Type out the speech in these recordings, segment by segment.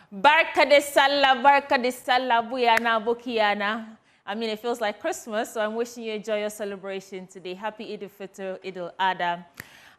Barka de Sallah, Buyana, Bukiana. I mean, it feels like Christmas, so I'm wishing you a joyous celebration today. Happy Eid al-Fitr, Eid al-Adha.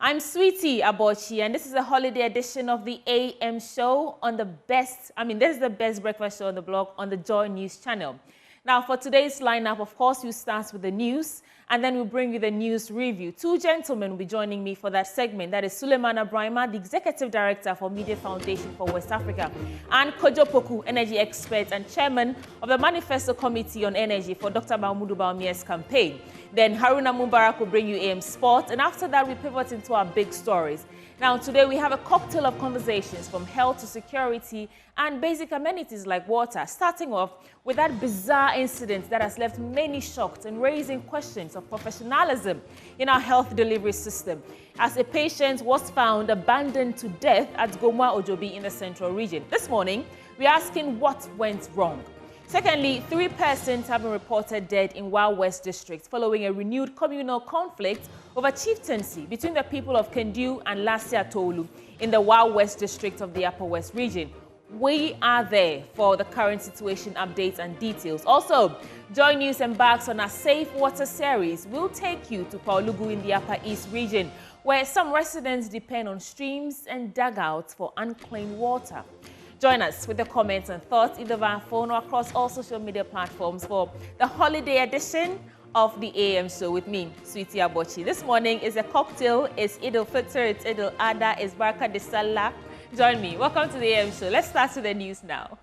I'm Sweetie Abochi, and this is a holiday edition of the AM show on the best, this is the best breakfast show on the block on the Joy News channel. Now, for today's lineup, of course, we start with the news, and then we'll bring you the news review. Two gentlemen will be joining me for that segment. That is Suleiman Abrahima, the Executive Director for Media Foundation for West Africa, and Kojo Poku, Energy Expert and Chairman of the Manifesto Committee on Energy for Dr. Mahmoud Bawumia's campaign. Then Haruna Mubarak will bring you AM Sport, and after that, we pivot into our big stories. Now, today we have a cocktail of conversations from health to security and basic amenities like water, starting off with that bizarre incident that has left many shocked and raising questions of professionalism in our health delivery system, as a patient was found abandoned to death at Gomoa Ojobi in the central region. This morning, we're asking what went wrong. Secondly, 3 persons have been reported dead in Wild West District following a renewed communal conflict over chieftaincy between the people of Kendew-Lasia Tuolu in the Wild West District of the Upper West region. We are there for the current situation updates and details. Also, Joy News embarks on a Safe Water series. We'll take you to Paulugu in the Upper East region, where some residents depend on streams and dugouts for unclaimed water. Join us with the comments and thoughts either via phone or across all social media platforms for the holiday edition of the AM show with me, Sweetie Abochi. This morning is a cocktail, it's Eid al-Fitr, it's Eid al-Adha, it's Barka de Sallah. Join me. Welcome to the AM show. Let's start with the news now.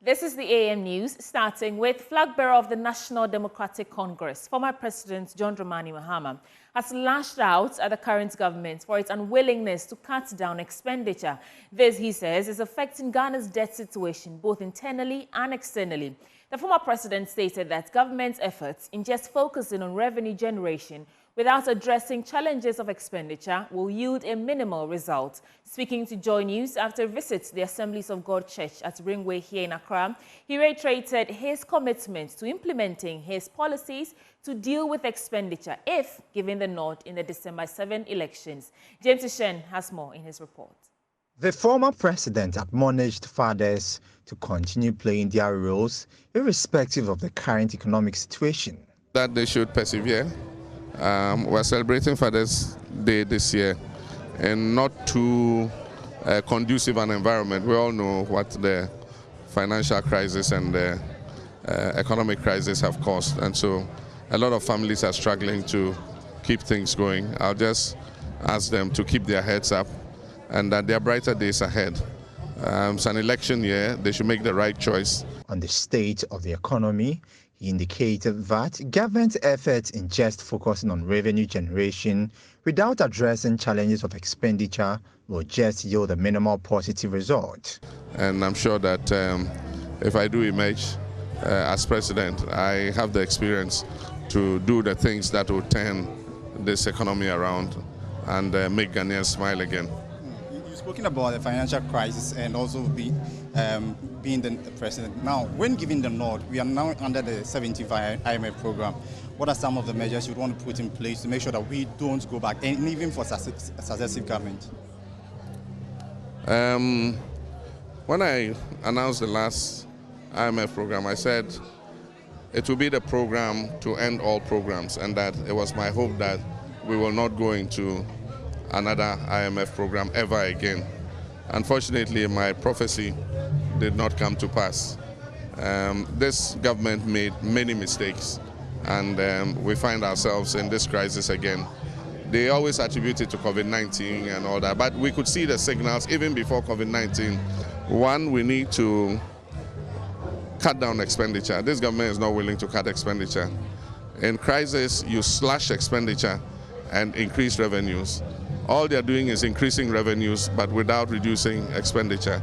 This is the AM News, starting with flag bearer of the National Democratic Congress, former President John Dramani Mahama, has lashed out at the current government for its unwillingness to cut down expenditure. This, he says, is affecting Ghana's debt situation, both internally and externally. The former president stated that government's efforts in just focusing on revenue generation without addressing challenges of expenditure will yield a minimal result. Speaking to Joy News after a visit to the Assemblies of God Church at Ringway here in Accra, he reiterated his commitment to implementing his policies to deal with expenditure if given the nod in the December 7 elections. James Ishen has more in his report. The former president admonished fathers to continue playing their roles irrespective of the current economic situation. That they should persevere. We're celebrating Father's Day this year in not too conducive an environment. We all know what the financial crisis and the economic crisis have caused, and so a lot of families are struggling to keep things going. I'll just ask them to keep their heads up and that there are brighter days ahead. It's an election year. They should make the right choice. On the state of the economy, he indicated that government efforts in just focusing on revenue generation without addressing challenges of expenditure will just yield a minimal positive result. And I'm sure that if I do emerge as president, I have the experience to do the things that will turn this economy around and make Ghanaians smile again. You've spoken about the financial crisis and also being the president. Now, when giving the nod, we are now under the 75 IMF program. What are some of the measures you want to put in place to make sure that we don't go back, and even for successive government? When I announced the last IMF program, I said it will be the program to end all programs, and that it was my hope that we will not go into another IMF program ever again. Unfortunately, my prophecy did not come to pass. This government made many mistakes, and we find ourselves in this crisis again. They always attribute it to COVID-19 and all that, but we could see the signals even before COVID-19. One, we need to cut down expenditure. This government is not willing to cut expenditure. In crisis, you slash expenditure and increase revenues. All they're doing is increasing revenues, but without reducing expenditure.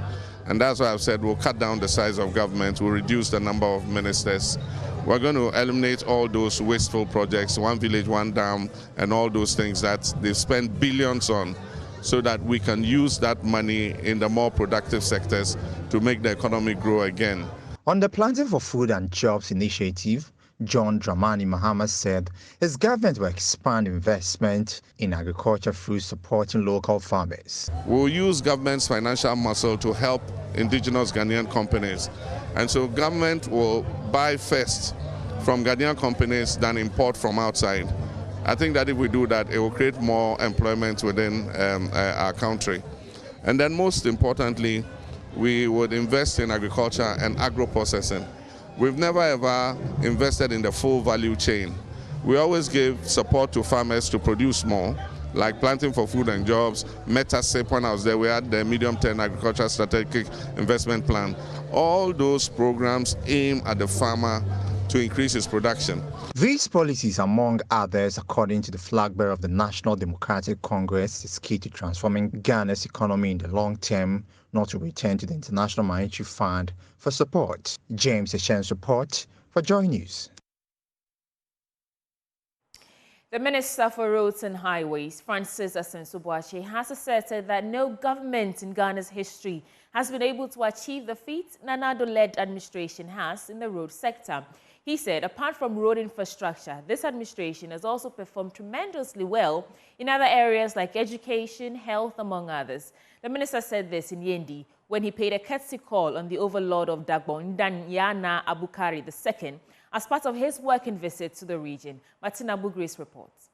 And that's why I've said we'll cut down the size of government, we'll reduce the number of ministers, We're going to eliminate all those wasteful projects, one village, one dam, and all those things that they spend billions on, so that we can use that money in the more productive sectors to make the economy grow again. On the Planting for Food and Jobs initiative, John Dramani Mahama said his government will expand investment in agriculture through supporting local farmers. We'll use government's financial muscle to help indigenous Ghanaian companies. And so government will buy first from Ghanaian companies than import from outside. I think that if we do that, it will create more employment within our country. And then most importantly, we would invest in agriculture and agro-processing. We've never ever invested in the full value chain. We always give support to farmers to produce more, like Planting for Food and Jobs, Metasip when I was there, we had the medium-term agriculture strategic investment plan. All those programs aim at the farmer to increase his production. These policies, among others, according to the flag bearer of the National Democratic Congress, is key to transforming Ghana's economy in the long term, not to return to the International Monetary Fund for support. James Eshen's report for Joy News. The Minister for Roads and Highways, Francis Asenso-Boakye, has asserted that no government in Ghana's history has been able to achieve the feat Nana Addo-led administration has in the road sector. He said, apart from road infrastructure, this administration has also performed tremendously well in other areas like education, health, among others. The minister said this in Yendi when he paid a courtesy call on the overlord of Dagbon, Ndanyana Abukari II, as part of his working visit to the region. Martina Bugris reports.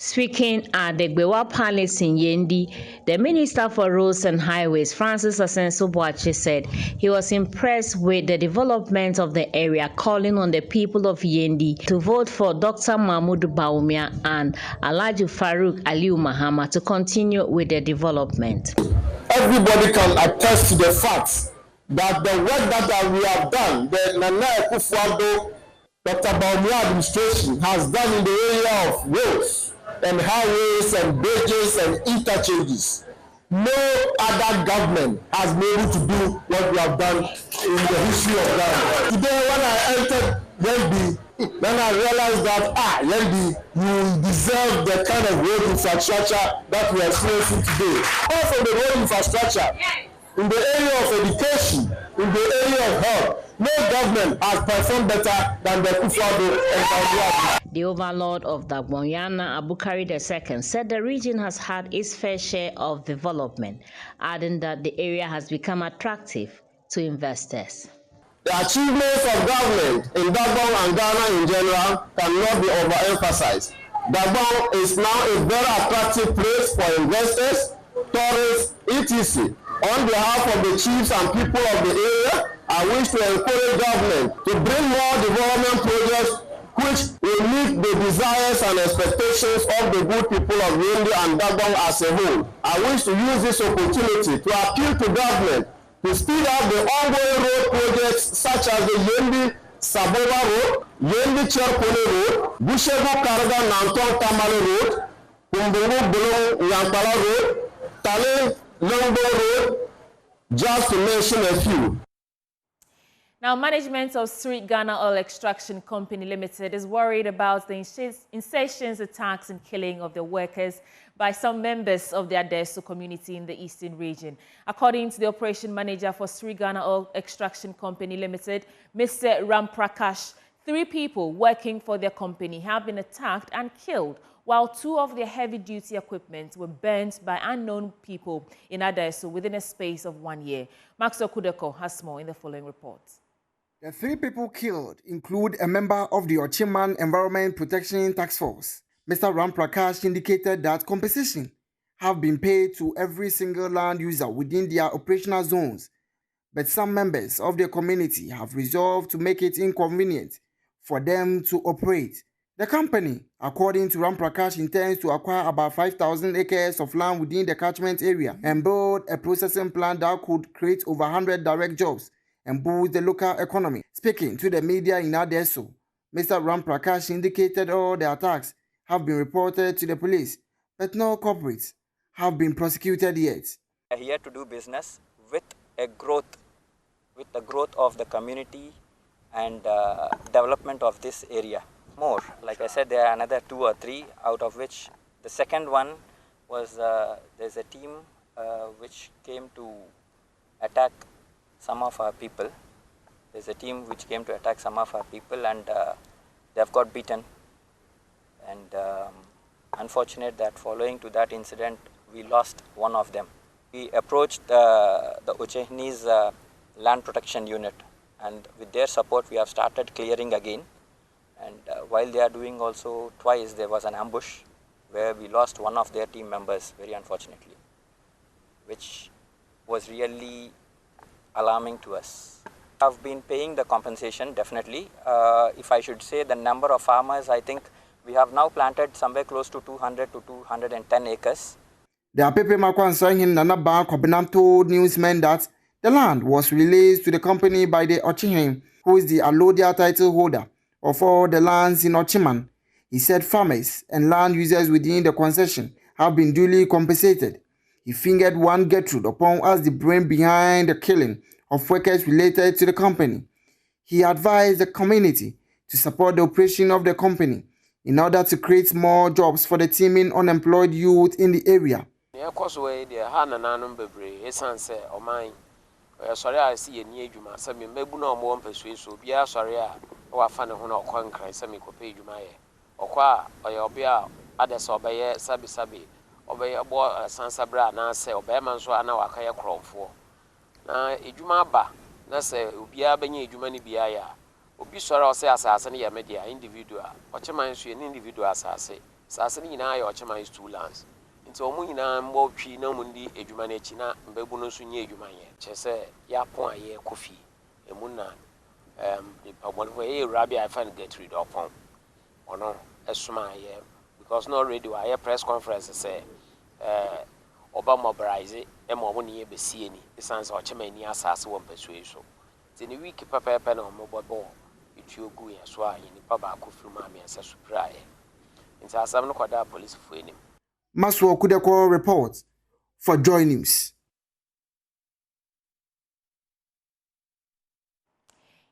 Speaking at the Gbewa Palace in Yendi, the Minister for Roads and Highways, Francis Asenso-Boakye, said he was impressed with the development of the area, calling on the people of Yendi to vote for Dr. Mahmoud Bawumia and Alhaji Farouk Aliu Mahama to continue with the development. Everybody can attest to the fact that the work that we have done, the Nana Akufo-Addo, Dr. Bawumia administration has done in the area of roads and highways and bridges and interchanges. No other government has been able to do what we have done in the history of Ghana. Today, when I entered Yendi, then I realized that, Yendi, you deserve the kind of road infrastructure that we are experiencing today. Also, the road infrastructure, in the area of education, in the area of health, no government has performed better than the Akufo-Addo and Bawumia. The overlord of Ndanyana Abukari II said the region has had its fair share of development, adding that the area has become attractive to investors. The achievements of government in Dagbon and Ghana in general cannot be overemphasized. Dagbon is now a very attractive place for investors, tourists, etc. On behalf of the chiefs and people of the area, I wish to encourage government to bring more development projects which will meet the desires and expectations of the good people of Yendi and Dagbon as a whole. I wish to use this opportunity to appeal to government to speed up the ongoing road projects such as the Yendi-Saboba Road, Yendi-Cherkole Road, Bushegu-Karga-Nanton Tamale Road, Kumbungu-Bulong-Yankpala Road, Tale-Longbo Road, just to mention a few. Now, management of Street Ghana Oil Extraction Company Limited is worried about the insertions, attacks and killing of their workers by some members of the Adeso community in the eastern region. According to the operation manager for Street Ghana Oil Extraction Company Limited, Mr. Ramprakash, 3 people working for their company have been attacked and killed, while 2 of their heavy-duty equipment were burnt by unknown people in Adeso within a space of 1 year. Maxwell Kudeko has more in the following report. The 3 people killed include a member of the Ochiman Environment Protection Task Force. Mr. Ramprakash indicated that compensation have been paid to every single land user within their operational zones, but some members of the community have resolved to make it inconvenient for them to operate. The company, according to Ramprakash, intends to acquire about 5,000 acres of land within the catchment area and build a processing plant that could create over 100 direct jobs and boost the local economy. Speaking to the media in Adeso, Mr. Ramprakash indicated all the attacks have been reported to the police, but no culprits have been prosecuted yet. We are here to do business with the growth of the community and development of this area more. Like I said, there are another 2 or 3, out of which the second one was there's a team which came to attack some of our people. There's a team which came to attack some of our people, and they have got beaten. And unfortunate that following to that incident, we lost one of them. We approached the Ujjaini's land protection unit, and with their support, we have started clearing again. And while they are doing also, twice there was an ambush where we lost one of their team members, very unfortunately, which was really alarming to us. I've been paying the compensation, definitely. If I should say the number of farmers, I think we have now planted somewhere close to 200 to 210 acres. The Apepe Makwan in Nanaba Kobenam told newsmen that the land was released to the company by the Ochihin, who is the Alodia title holder of all the lands in Ochiman. He said farmers and land users within the concession have been duly compensated. He fingered one Gertrude upon as the brain behind the killing of workers related to the company. He advised the community to support the operation of the company in order to create more jobs for the teeming unemployed youth in the area. Sorry, I see a near Juma, some maybe no more persuasive, be a sorry, or fan of no conquer, some pay Juma, or qua, or your beer, others obey Sabi, obey a boy, a San Sabra, and I say, obey Manso, and our kaya crawl for. Now, a Juma ba, that's a Ubia Benny Jumani Biaya, Ubi sorrow say assassin, a media individual, or Chaman, an individual assassin, assassin in I or Chaman's 2 lands. Into Munina, Mochi, no Mundi, a Jumanechina, Bebuno Sunye Jumanye, Chese, Yapon, ye, Kofi, a Muna, one way, Rabbi, I find get rid of home. Or no, a smile, because no radio, I hear press conference say, Obama Brise, and Momoni, Bessiani, the sons of Chamania Sass won't persuade so. Then a week, Papa Pen on mobile ball, which you go and swine in the Papa through Mammy and such surprise. It's a 7 o'clock police for him. Maswo Kudeko reports for Joy News.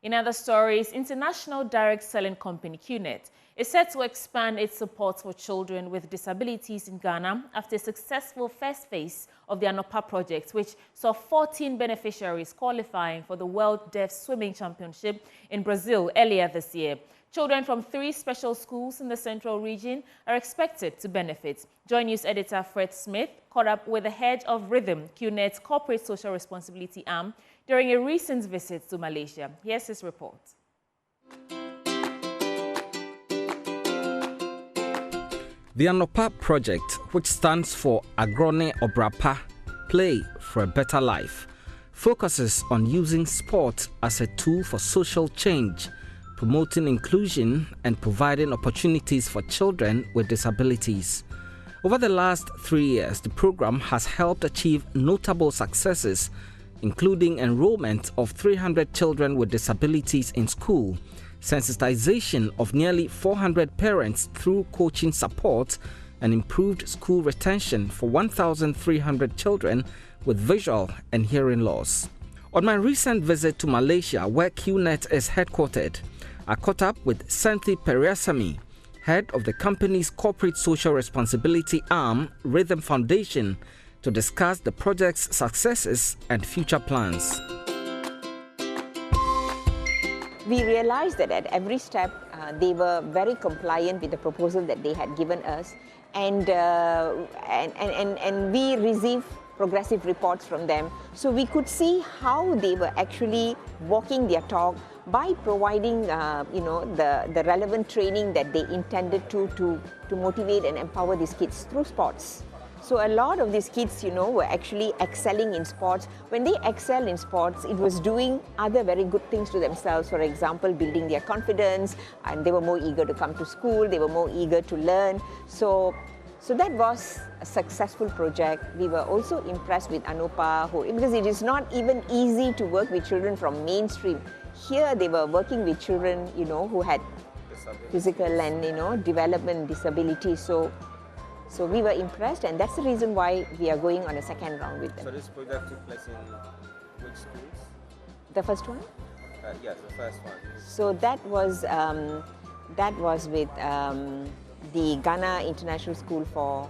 In other stories, international direct selling company QNet is set to expand its support for children with disabilities in Ghana after a successful first phase of the Anopa project, which saw 14 beneficiaries qualifying for the World Deaf Swimming Championship in Brazil earlier this year. Children from 3 special schools in the central region are expected to benefit. Joy News editor Fred Smith caught up with the head of Rhythm, QNet's corporate social responsibility arm, during a recent visit to Malaysia. Here's his report. The Anopa project, which stands for Agrone Obrapa, Play for a Better Life, focuses on using sport as a tool for social change, promoting inclusion and providing opportunities for children with disabilities. Over the last 3 years, the program has helped achieve notable successes, including enrollment of 300 children with disabilities in school, sensitization of nearly 400 parents through coaching support, and improved school retention for 1,300 children with visual and hearing loss. On my recent visit to Malaysia, where QNet is headquartered, I caught up with Santi Periasami, head of the company's corporate social responsibility arm, Rhythm Foundation, to discuss the project's successes and future plans. We realized that at every step, they were very compliant with the proposal that they had given us, and we received progressive reports from them. So we could see how they were actually walking their talk by providing, the relevant training that they intended to motivate and empower these kids through sports. So a lot of these kids, were actually excelling in sports. When they excel in sports, it was doing other very good things to themselves. For example, building their confidence, and they were more eager to come to school. They were more eager to learn. So that was a successful project. We were also impressed with Anopa, because it is not even easy to work with children from mainstream. Here they were working with children, who had physical and, development disabilities. So we were impressed, and that's the reason why we are going on a second round with them. So this project took place in which schools? The first one? Yes, the first one. So that was with the Ghana International School for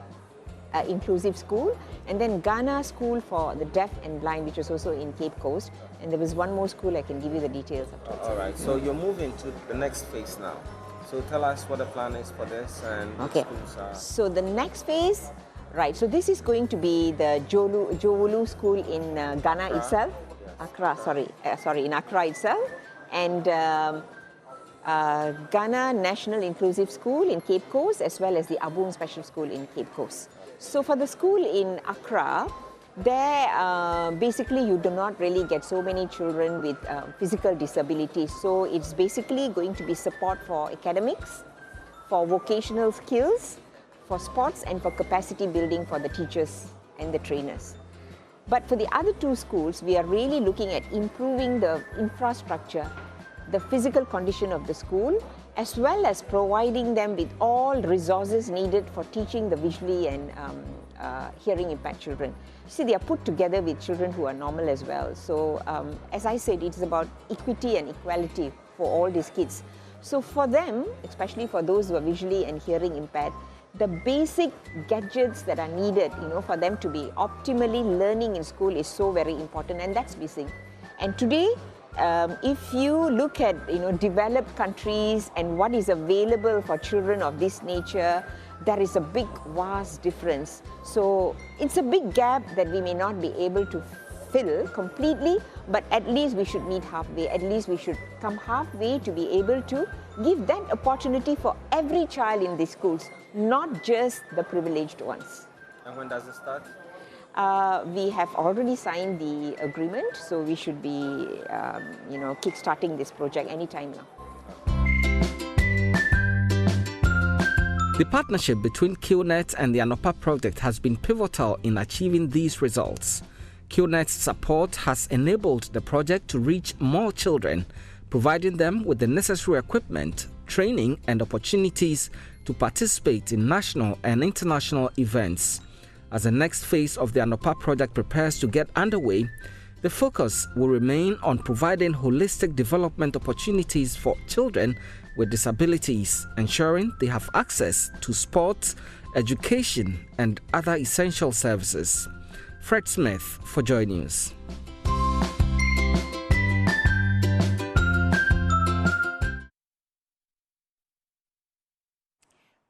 Inclusive School, and then Ghana School for the Deaf and Blind, which was also in Cape Coast. And there was one more school, I can give you the details of. All right, so you're moving to the next phase now. So tell us what the plan is for this and what schools are. So the next phase, right, so this is going to be the Tuolu school in Ghana itself, yes. In Accra itself, and Ghana National Inclusive School in Cape Coast, as well as the Aboom Special School in Cape Coast. So for the school in Accra, there basically you do not really get so many children with physical disabilities. So it's basically going to be support for academics, for vocational skills, for sports, and for capacity building for the teachers and the trainers. But for the other two schools, we are really looking at improving the infrastructure, the physical condition of the school, as well as providing them with all resources needed for teaching the visually and hearing impaired children. See, they are put together with children who are normal as well. So as I said, it's about equity and equality for all these kids. So for them, especially for those who are visually and hearing impaired, the basic gadgets that are needed, for them to be optimally learning in school is so very important, and that's missing. And today, if you look at developed countries and what is available for children of this nature, there is a big, vast difference. So it's a big gap that we may not be able to fill completely, but at least we should meet halfway. At least we should come halfway to be able to give that opportunity for every child in these schools, not just the privileged ones. And when does it start? We have already signed the agreement, so we should be, kick-starting this project anytime now. The partnership between QNet and the Anopa project has been pivotal in achieving these results. QNet's support has enabled the project to reach more children, providing them with the necessary equipment, training, and opportunities to participate in national and international events. As the next phase of the Anopa project prepares to get underway, the focus will remain on providing holistic development opportunities for children with disabilities, ensuring they have access to sports, education, and other essential services. Fred Smith for Joy News.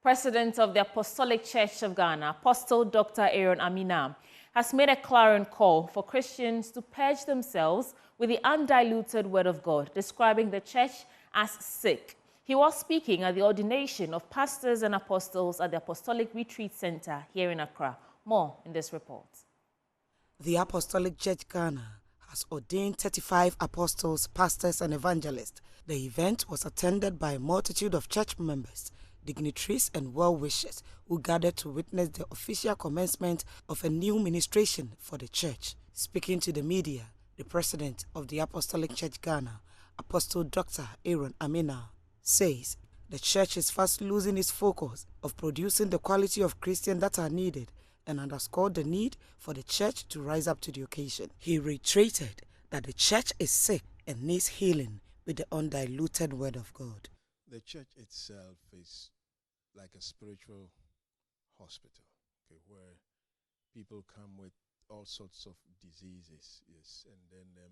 President of the Apostolic Church of Ghana, Apostle Dr. Aaron Amina, has made a clarion call for Christians to purge themselves with the undiluted Word of God, describing the church as sick. He was speaking at the ordination of pastors and apostles at the Apostolic Retreat Center here in Accra. More in this report. The Apostolic Church Ghana has ordained 35 apostles, pastors, and evangelists. The event was attended by a multitude of church members, dignitaries, and well-wishers who gathered to witness the official commencement of a new ministration for the church. Speaking to the media, the president of the Apostolic Church Ghana, Apostle Dr. Aaron Amina, says the church is fast losing its focus of producing the quality of Christians that are needed, and underscored the need for the church to rise up to the occasion. He reiterated that the church is sick and needs healing with the undiluted Word of God. The church itself is like a spiritual hospital, where people come with all sorts of diseases, and then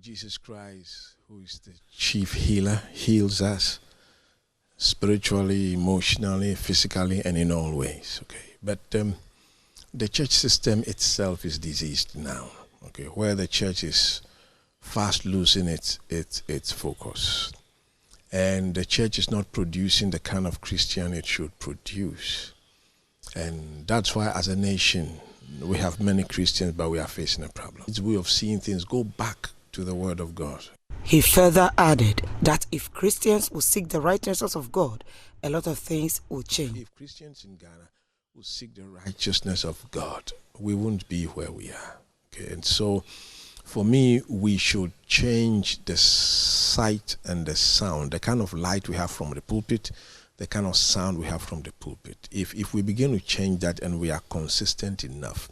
Jesus Christ, who is the chief healer, heals us spiritually, emotionally, physically, and in all ways. But the church system itself is diseased now. Where the church is fast losing its focus, and the church is not producing the kind of Christian it should produce, and that's why, as a nation, we have many Christians, but we are facing a problem. It's a way of seeing things. Go back to the Word of God. He further added that if Christians will seek the righteousness of God, a lot of things will change. If Christians in Ghana will seek the righteousness of God, we won't be where we are. And so, for me, we should change the sight and the sound, the kind of light we have from the pulpit, the kind of sound we have from the pulpit. If we begin to change that and we are consistent enough,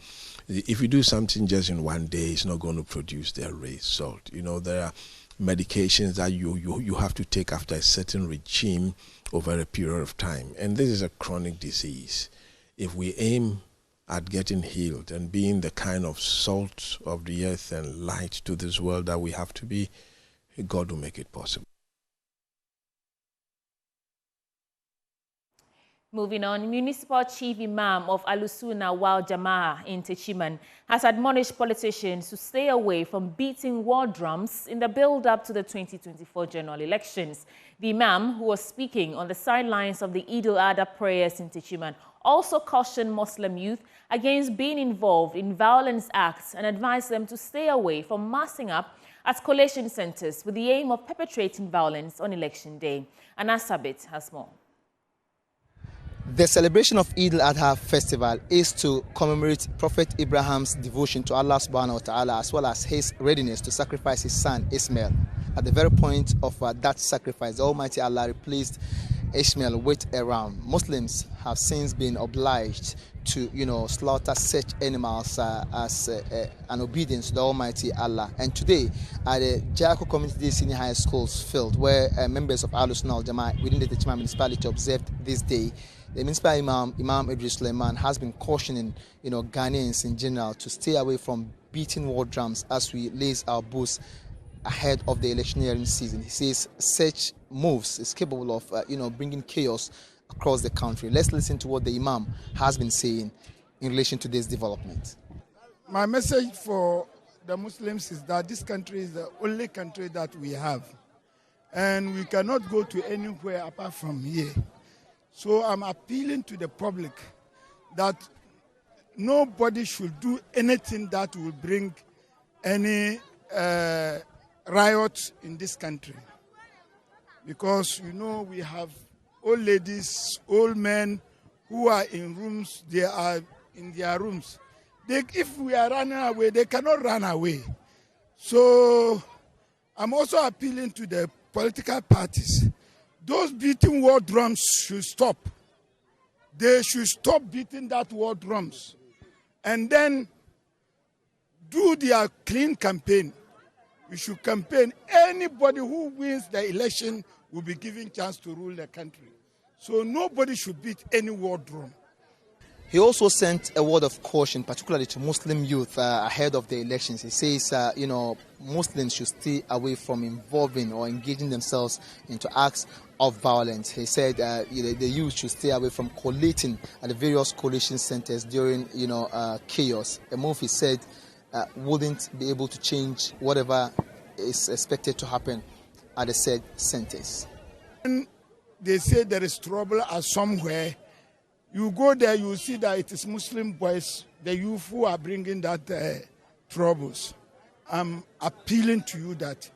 if we do something just in one day, it's not going to produce the result. There are medications that you have to take after a certain regime over a period of time. And this is a chronic disease. If we aim at getting healed and being the kind of salt of the earth and light to this world that we have to be, God will make it possible. Moving on, Municipal Chief Imam of Alusuna Wal Jamaa in Techiman has admonished politicians to stay away from beating war drums in the build-up to the 2024 general elections. The Imam, who was speaking on the sidelines of the Eid al-Adha prayers in Techiman, also cautioned Muslim youth against being involved in violence acts and advised them to stay away from massing up at collation centers with the aim of perpetrating violence on election day. Anas Sabit has more. The celebration of Eid al-Adha festival is to commemorate Prophet Abraham's devotion to Allah subhanahu wa ta'ala, as well as his readiness to sacrifice his son Ismail. At the very point of that sacrifice, the Almighty Allah replaced Ishmael with a ram. Muslims have since been obliged to, slaughter such animals as an obedience to the Almighty Allah. And today, at the Jacko Community Senior High School's field, where members of Ahlus Sunnah wal Jama'ah within the Techiman municipality observed this day, the municipal Imam Idris Suleiman has been cautioning, Ghanaians in general to stay away from beating war drums as we lace our boots ahead of the electioneering season. He says such moves is capable of, bringing chaos across the country. Let's listen to what the Imam has been saying in relation to this development. My message for the Muslims is that this country is the only country that we have, and we cannot go to anywhere apart from here. So I'm appealing to the public that nobody should do anything that will bring any riots in this country. Because, we have old ladies, old men who are in rooms, they are in their rooms. If we are running away, they cannot run away. So I'm also appealing to the political parties. Those beating war drums should stop. They should stop beating that war drums and then do their clean campaign. We should campaign. Anybody who wins the election will be given chance to rule the country. So nobody should beat any war drum. He also sent a word of caution, particularly to Muslim youth ahead of the elections. He says, Muslims should stay away from involving or engaging themselves into acts of violence. He said the youth should stay away from collating at the various collation centers during, chaos. A move, he said, wouldn't be able to change whatever is expected to happen at the said centers. When they say there is trouble somewhere, you go there, you see that it is Muslim boys, the youth who are bringing that troubles. I'm appealing to you that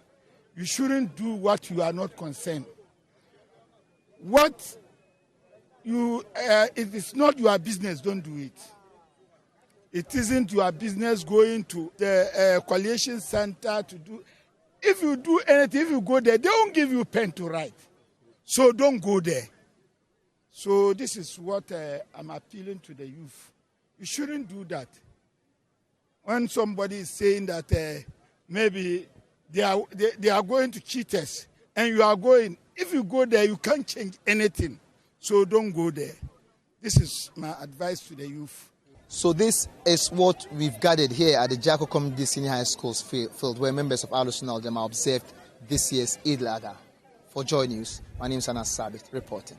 you shouldn't do what you are not concerned. What it is not your business, don't do it. It isn't your business going to the coalition center to do. If you do anything, if you go there, they won't give you pen to write. So don't go there. So this is what I'm appealing to the youth. You shouldn't do that. When somebody is saying that maybe they are going to cheat us, and you are going, if you go there, you can't change anything. So don't go there. This is my advice to the youth. So this is what we've gathered here at the Jacko Community Senior High School's field, where members of Ahlus Sunnah wal Jama'ah observed this year's Eid al-Adha. For Joy News, my name is Anas Sabit, reporting.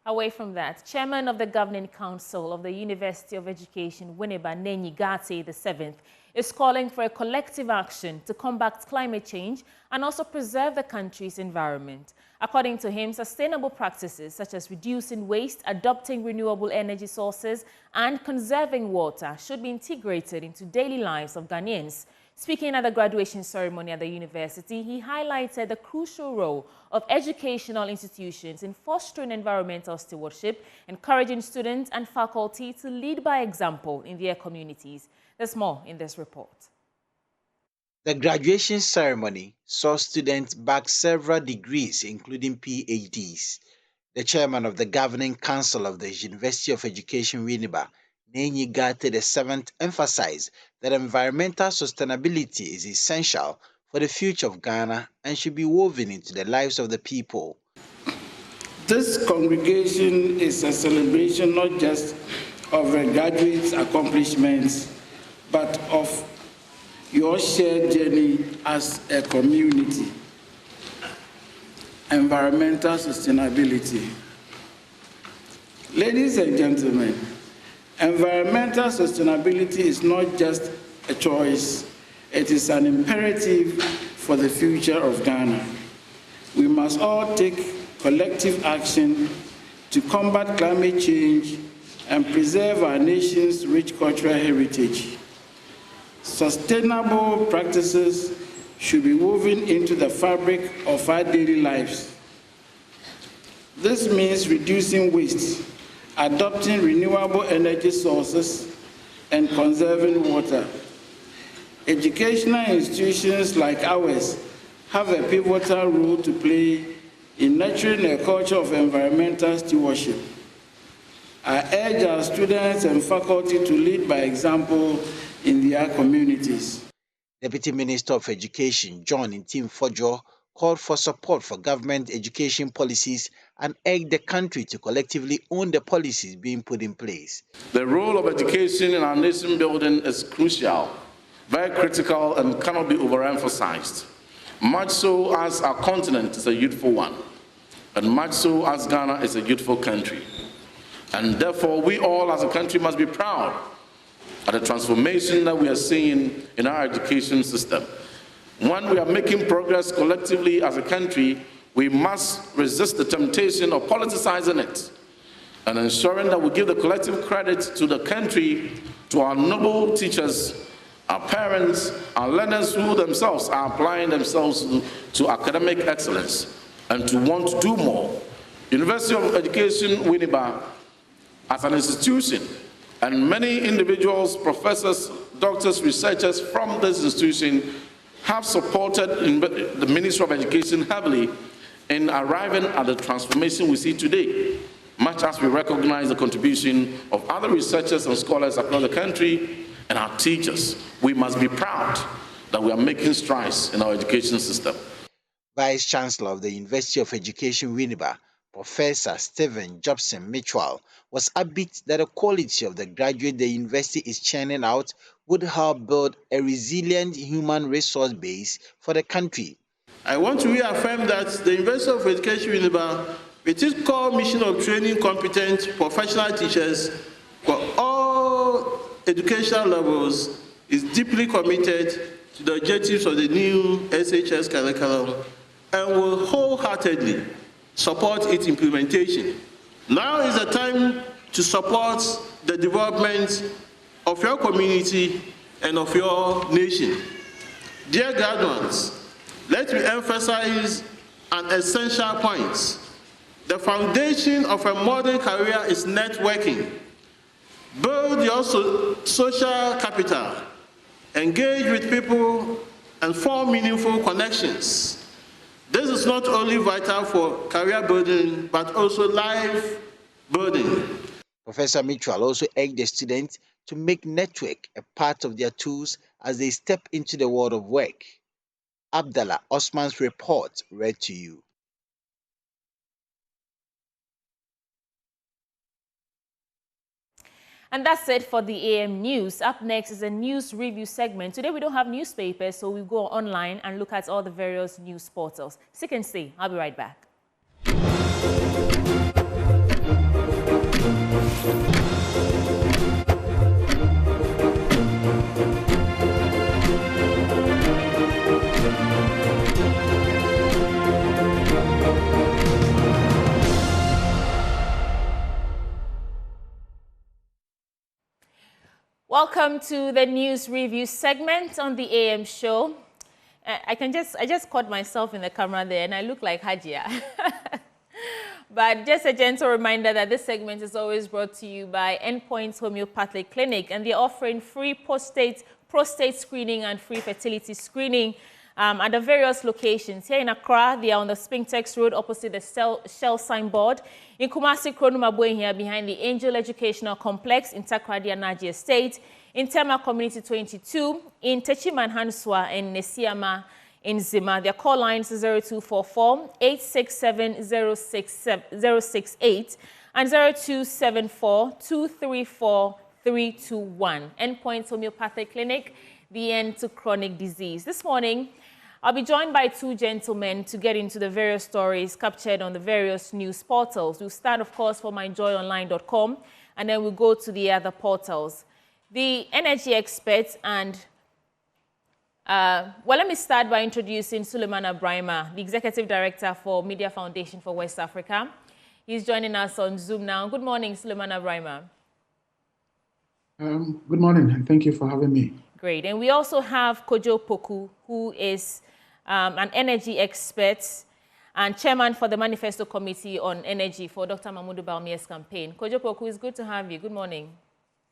Away from that, Chairman of the Governing Council of the University of Education, Winneba Nenyi Gate VII, is calling for a collective action to combat climate change and also preserve the country's environment. According to him, sustainable practices such as reducing waste, adopting renewable energy sources, and conserving water should be integrated into daily lives of Ghanaians. Speaking at the graduation ceremony at the university, he highlighted the crucial role of educational institutions in fostering environmental stewardship, encouraging students and faculty to lead by example in their communities. There's more in this report. The graduation ceremony saw students bag several degrees, including PhDs. The chairman of the Governing Council of the University of Education, Winneba, Nenyiga 37th emphasized that environmental sustainability is essential for the future of Ghana and should be woven into the lives of the people. This congregation is a celebration not just of a graduate's accomplishments, but of your shared journey as a community. Environmental sustainability. Ladies and gentlemen, environmental sustainability is not just a choice, it is an imperative for the future of Ghana. We must all take collective action to combat climate change and preserve our nation's rich cultural heritage. Sustainable practices should be woven into the fabric of our daily lives. This means reducing waste, adopting renewable energy sources, and conserving water. Educational institutions like ours have a pivotal role to play in nurturing a culture of environmental stewardship. I urge our students and faculty to lead by example in their communities. Deputy Minister of Education John Ntim-Fojo called for support for government education policies and urged the country to collectively own the policies being put in place. The role of education in our nation building is crucial, very critical, and cannot be overemphasized. Much so as our continent is a youthful one, and much so as Ghana is a youthful country. And therefore, we all as a country must be proud of the transformation that we are seeing in our education system. When we are making progress collectively as a country, we must resist the temptation of politicizing it and ensuring that we give the collective credit to the country, to our noble teachers, our parents, our learners who themselves are applying themselves to academic excellence and to want to do more. University of Education, Winneba, as an institution, and many individuals, professors, doctors, researchers from this institution have supported the Ministry of Education heavily in arriving at the transformation we see today, much as we recognize the contribution of other researchers and scholars across the country and our teachers. We must be proud that we are making strides in our education system. Vice Chancellor of the University of Education, Winneba, Professor Stephen Jobson Mitchell, was upbeat that the quality of the graduate the university is churning out would help build a resilient human resource base for the country. I want to reaffirm that the University of Education, Winneba, with its core mission of training competent professional teachers for all educational levels, is deeply committed to the objectives of the new SHS curriculum and will wholeheartedly support its implementation. Now is the time to support the development of your community and of your nation. Dear graduates, let me emphasize an essential point. The foundation of a modern career is networking. Build your social capital, engage with people, and form meaningful connections. This is not only vital for career building, but also life building. Professor Mitchell also urged the students to make network a part of their tools as they step into the world of work. Abdallah Osman's report read to you. And that's it for the AM News. Up next is a news review segment. Today we don't have newspapers, so we go online and look at all the various news portals. Stick and stay. I'll be right back. Welcome to the news review segment on the AM show. I just caught myself in the camera there and I look like Hajia. But just a gentle reminder that this segment is always brought to you by Endpoints Homeopathic Clinic, and they're offering free prostate screening and free fertility screening at the various locations. Here in Accra, they are on the Spintex Road opposite the Shell signboard. In Kumasi, Kronumabwe here behind the Angel Educational Complex in Takrady Anaji Estate. In Tema Community 22, in Techiman Hanswa and Nesiama in Zima. Their call lines is 0244-867-068 and 0274-234-321. Endpoints Homeopathic Clinic, the end to chronic disease. This morning, I'll be joined by two gentlemen to get into the various stories captured on the various news portals. We'll start, of course, from myjoyonline.com, and then we'll go to the other portals. The energy experts and well, let me start by introducing Suleiman Abrahima, the Executive Director for Media Foundation for West Africa. He's joining us on Zoom now. Good morning, Suleiman Abrahima. Good morning, and thank you for having me. Great. And we also have Kojo Poku, who is an energy expert and chairman for the Manifesto Committee on Energy for Dr. Mahmoud Bawumia's campaign. Kojo Poku, it's good to have you. Good morning.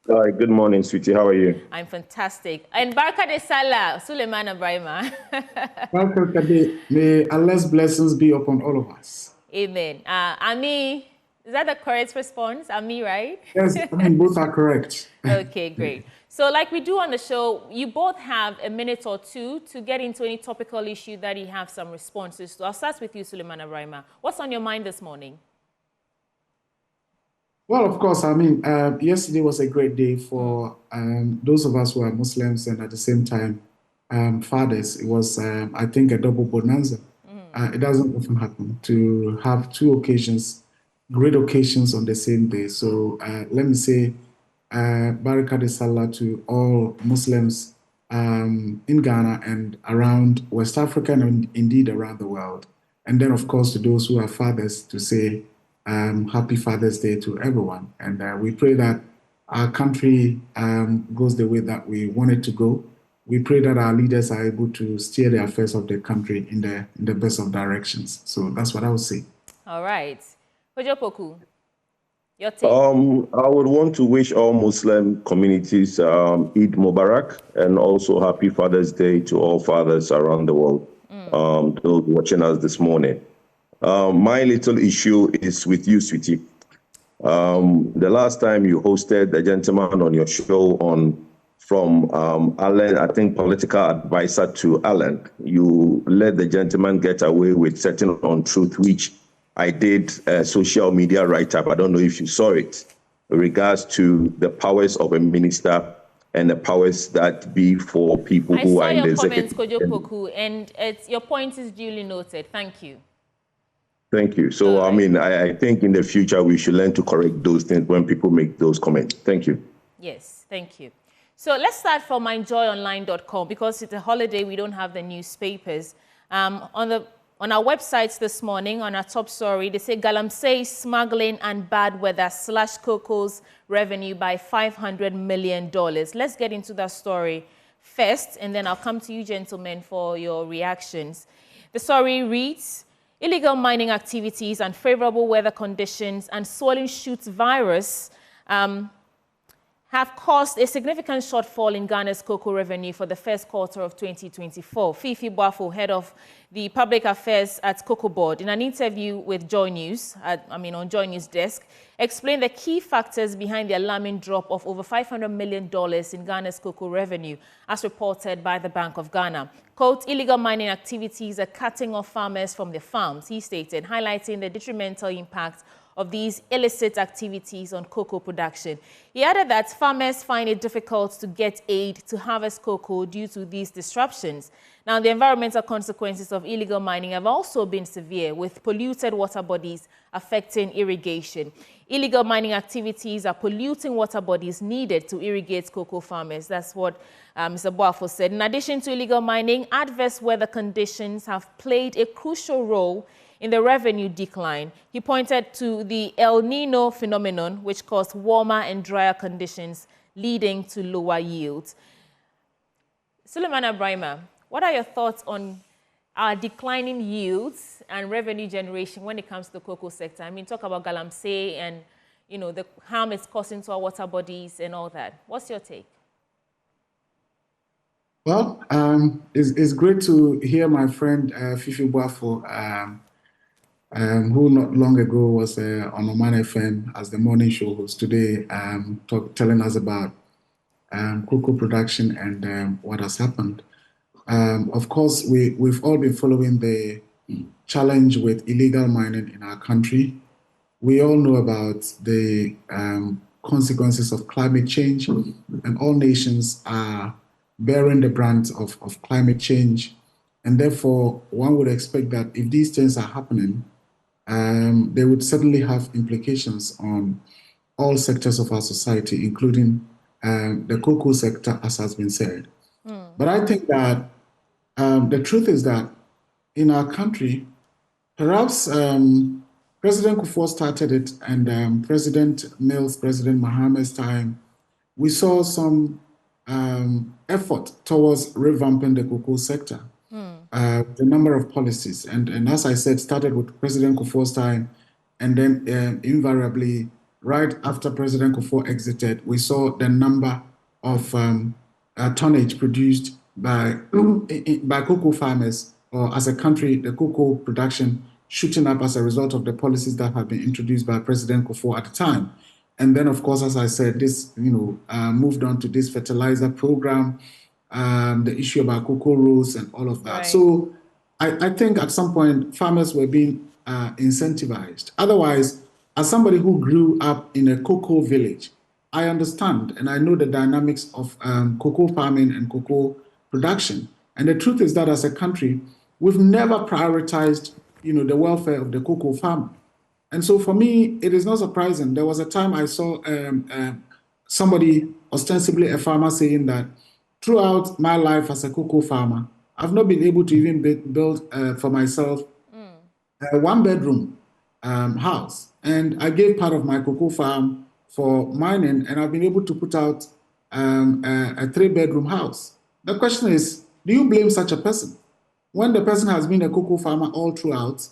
Hi, good morning, sweetie. How are you? I'm fantastic. And Barka de Salah, Suleiman Abrahima. Barka Kade, may Allah's blessings be upon all of us. Amen. Ami, is that the correct response? Ami, right? Yes, I mean, both are correct. Okay, great. So like we do on the show, you both have a minute or two to get into any topical issue that you have some responses to. I'll start with you, Suleiman Abrahima. What's on your mind this morning? Well, of course, I mean, yesterday was a great day for those of us who are Muslims and at the same time fathers. It was, I think, a double bonanza. It doesn't often happen to have two occasions, great occasions on the same day. So let me say, Baraka de Salah to all Muslims in Ghana and around West Africa and indeed around the world. And then, of course, to those who are fathers to say, happy Father's Day to everyone. And we pray that our country goes the way that we want it to go. We pray that our leaders are able to steer the affairs of the country in the best of directions. So that's what I would say. All right. Kojo Poku, your take. I would want to wish all Muslim communities Eid Mubarak and also happy Father's Day to all fathers around the world, those watching us this morning. My little issue is with you, sweetie. The last time you hosted a gentleman on your show from Allen, I think political advisor to Allen, you let the gentleman get away with certain untruth, which I did a social media write-up. I don't know if you saw it, in regards to the powers of a minister and the powers that be for people who are in the executive. I saw your comments, Kojo Poku, and your point is duly noted. Thank you. Thank you. So, I mean, I think in the future we should learn to correct those things when people make those comments. Thank you. Yes, thank you. So let's start from myjoyonline.com because it's a holiday. We don't have the newspapers. On our websites this morning, on our top story, they say Galamsey smuggling and bad weather slash cocoa's revenue by $500 million. Let's get into that story first, and then I'll come to you, gentlemen, for your reactions. The story reads, illegal mining activities, unfavorable weather conditions, and swollen shoots virus have caused a significant shortfall in Ghana's cocoa revenue for the first quarter of 2024. Fifi Boafo, head of the public affairs at Cocoa Board, in an interview with Joy News, on Joy News desk, explained the key factors behind the alarming drop of over $500 million in Ghana's cocoa revenue, as reported by the Bank of Ghana. Quote, illegal mining activities are cutting off farmers from their farms, he stated, highlighting the detrimental impact of these illicit activities on cocoa production. He added that farmers find it difficult to get aid to harvest cocoa due to these disruptions. Now, the environmental consequences of illegal mining have also been severe, with polluted water bodies affecting irrigation. Illegal mining activities are polluting water bodies needed to irrigate cocoa farmers. That's what Mr. Boafo said. In addition to illegal mining, adverse weather conditions have played a crucial role in the revenue decline. He pointed to the El Nino phenomenon, which caused warmer and drier conditions, leading to lower yields. Suleiman Abrahima, what are your thoughts on our declining yields and revenue generation when it comes to the cocoa sector? I mean, talk about Galamsey and, the harm it's causing to our water bodies and all that. What's your take? Well, it's great to hear my friend Fifi Boafo, who not long ago was on Oman FM as the morning show host, today telling us about cocoa production and what has happened. Of course, we've all been following the challenge with illegal mining in our country. We all know about the consequences of climate change, and all nations are bearing the brunt of climate change. And therefore, one would expect that if these things are happening, they would certainly have implications on all sectors of our society, including the cocoa sector, as has been said. But I think that the truth is that in our country, perhaps President Kufuor started it, and President Mills, President Mohammed's time, we saw some effort towards revamping the cocoa sector. The number of policies, and as I said, started with President Kufuor's time, and then invariably, right after President Kufuor exited, we saw the number of tonnage produced by cocoa farmers, or as a country, the cocoa production shooting up as a result of the policies that have been introduced by President Kufuor at the time. And then, of course, as I said, this moved on to this fertilizer program, the issue about cocoa rows and all of that. Right. So I think at some point farmers were being incentivized. Otherwise, as somebody who grew up in a cocoa village, I understand and I know the dynamics of cocoa farming and cocoa production. And the truth is that as a country, we've never prioritized, the welfare of the cocoa farmer. And so for me, it is not surprising. There was a time I saw somebody, ostensibly a farmer, saying that throughout my life as a cocoa farmer, I've not been able to even build for myself a one-bedroom house. And I gave part of my cocoa farm for mining, and I've been able to put out a three-bedroom house. The question is, do you blame such a person? When the person has been a cocoa farmer all throughout,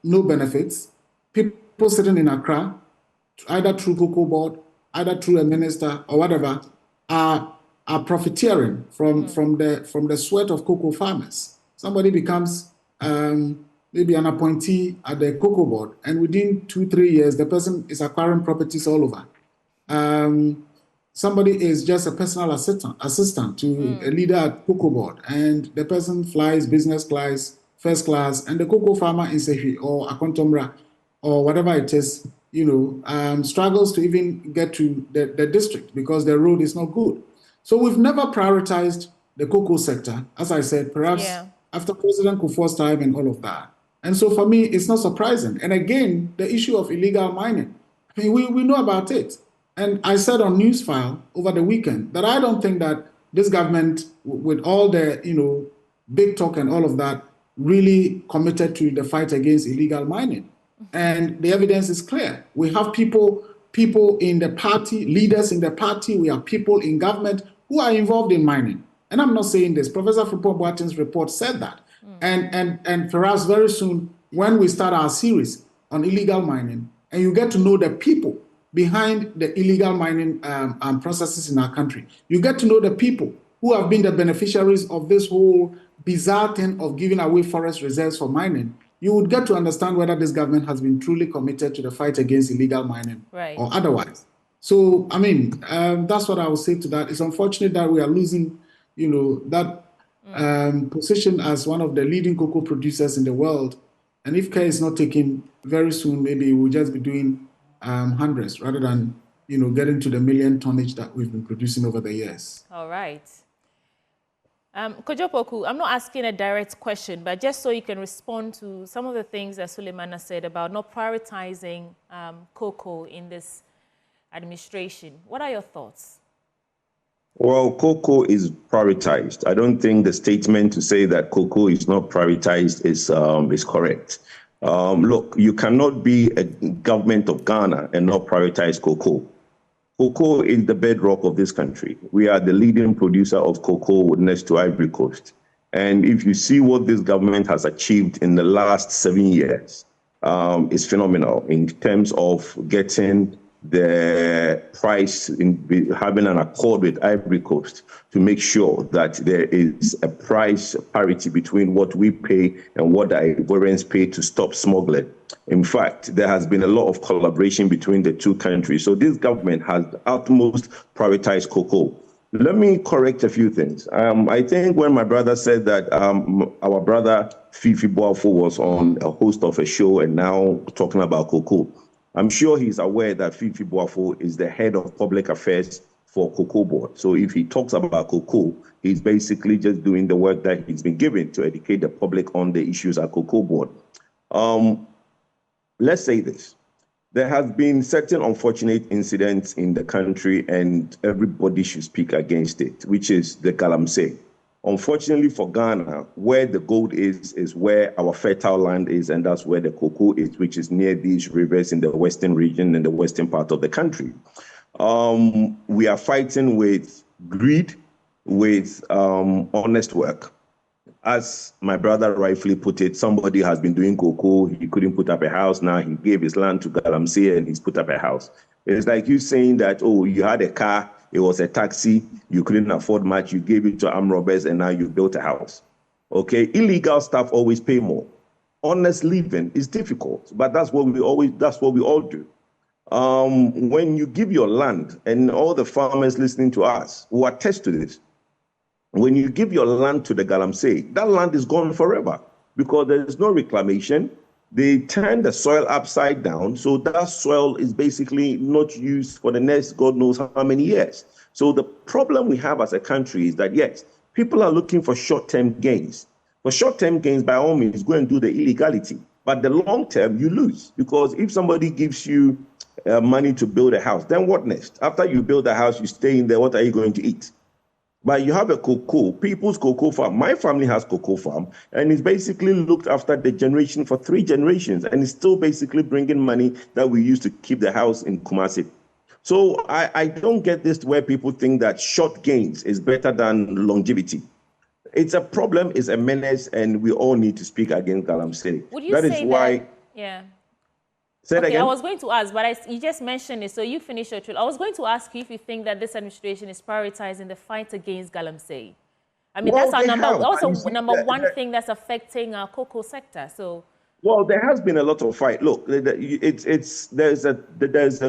no benefits, people sitting in Accra, either through cocoa board, either through a minister or whatever, are profiteering from the sweat of cocoa farmers. Somebody becomes maybe an appointee at the cocoa board, and within 2-3 years, the person is acquiring properties all over. Somebody is just a personal assistant to a leader at cocoa board, and the person flies business class, first class, and the cocoa farmer in Sehi or Akontomra or whatever it is, struggles to even get to the district because the road is not good. So we've never prioritized the cocoa sector, as I said, perhaps after President Kufuor's time and all of that. And so for me, it's not surprising. And again, the issue of illegal mining, I mean, we know about it. And I said on Newsfile over the weekend that I don't think that this government, with all the, big talk and all of that, really committed to the fight against illegal mining. And the evidence is clear. We have people in the party, leaders in the party, we have people in government who are involved in mining. And I'm not saying this. Professor Frimpong Boateng's report said that. And perhaps very soon, when we start our series on illegal mining, and you get to know the people behind the illegal mining processes in our country, you get to know the people who have been the beneficiaries of this whole bizarre thing of giving away forest reserves for mining, you would get to understand whether this government has been truly committed to the fight against illegal mining or otherwise. So, I mean, that's what I would say to that. It's unfortunate that we are losing, that position as one of the leading cocoa producers in the world. And if care is not taken very soon, maybe we'll just be doing hundreds rather than, getting to the million tonnage that we've been producing over the years. All right. Kojopoku, I'm not asking a direct question, but just so you can respond to some of the things that Suleimana said about not prioritizing cocoa in this administration. What are your thoughts? Well, cocoa is prioritized. I don't think the statement to say that cocoa is not prioritized is correct. Look, you cannot be a government of Ghana and not prioritize cocoa. Cocoa is the bedrock of this country. We are the leading producer of cocoa next to Ivory Coast. And if you see what this government has achieved in the last 7 years, it's phenomenal in terms of getting the price, in having an accord with Ivory Coast to make sure that there is a price parity between what we pay and what the Ivorians pay to stop smuggling. In fact, there has been a lot of collaboration between the two countries. So this government has utmost prioritized cocoa. Let me correct a few things. I think when my brother said that our brother Fifi Boafo was on a host of a show and now talking about cocoa, I'm sure he's aware that Fifi Boafo is the head of public affairs for Cocoa Board. So if he talks about cocoa, he's basically just doing the work that he's been given to educate the public on the issues at Cocoa Board. Let's say this. There have been certain unfortunate incidents in the country and everybody should speak against it, which is the galamsey. Unfortunately for Ghana, where the gold is where our fertile land is, and that's where the cocoa is, which is near these rivers in the western region and the western part of the country. We are fighting with greed, with honest work. As my brother rightfully put it, somebody has been doing cocoa, he couldn't put up a house, now he gave his land to Galamsey and he's put up a house. It's like you saying that, oh, you had a car, it was a taxi, you couldn't afford much, you gave it to armed robbers and now you built a house. Okay, illegal stuff always pay more. Honest living is difficult, but that's what we all do. When you give your land, and all the farmers listening to us will attest to this, when you give your land to the Galamsey, that land is gone forever because there is no reclamation. They turn the soil upside down, so that soil is basically not used for the next God knows how many years. So the problem we have as a country is that, yes, people are looking for short-term gains. For short-term gains, by all means, go and do the illegality. But the long term, you lose because if somebody gives you money to build a house, then what next? After you build a house, you stay in there, what are you going to eat? But you have a cocoa, people's cocoa farm. My family has cocoa farm, and it's basically looked after the generation for 3 generations, and it's still basically bringing money that we use to keep the house in Kumasi. So I don't get this where people think that short gains is better than longevity. It's a problem, it's a menace, and we all need to speak against Galamsey. Would you say that? Yeah. Say it again? I was going to ask, but you just mentioned it, so you finished your truth. I was going to ask you if you think that this administration is prioritizing the fight against galamsey. I mean, that's our number one thing that's affecting our cocoa sector. So, well, there has been a lot of fight. Look, there's a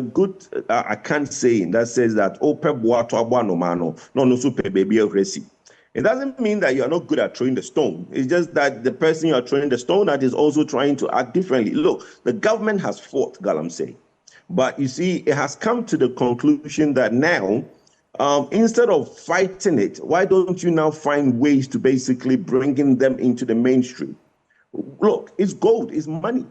good Akan saying that says that no. It doesn't mean that you are not good at throwing the stone. It's just that the person you are throwing the stone at is also trying to act differently. Look, the government has fought Galamsey, but you see, it has come to the conclusion that now, instead of fighting it, why don't you now find ways to basically bringing them into the mainstream? Look, it's gold, it's money.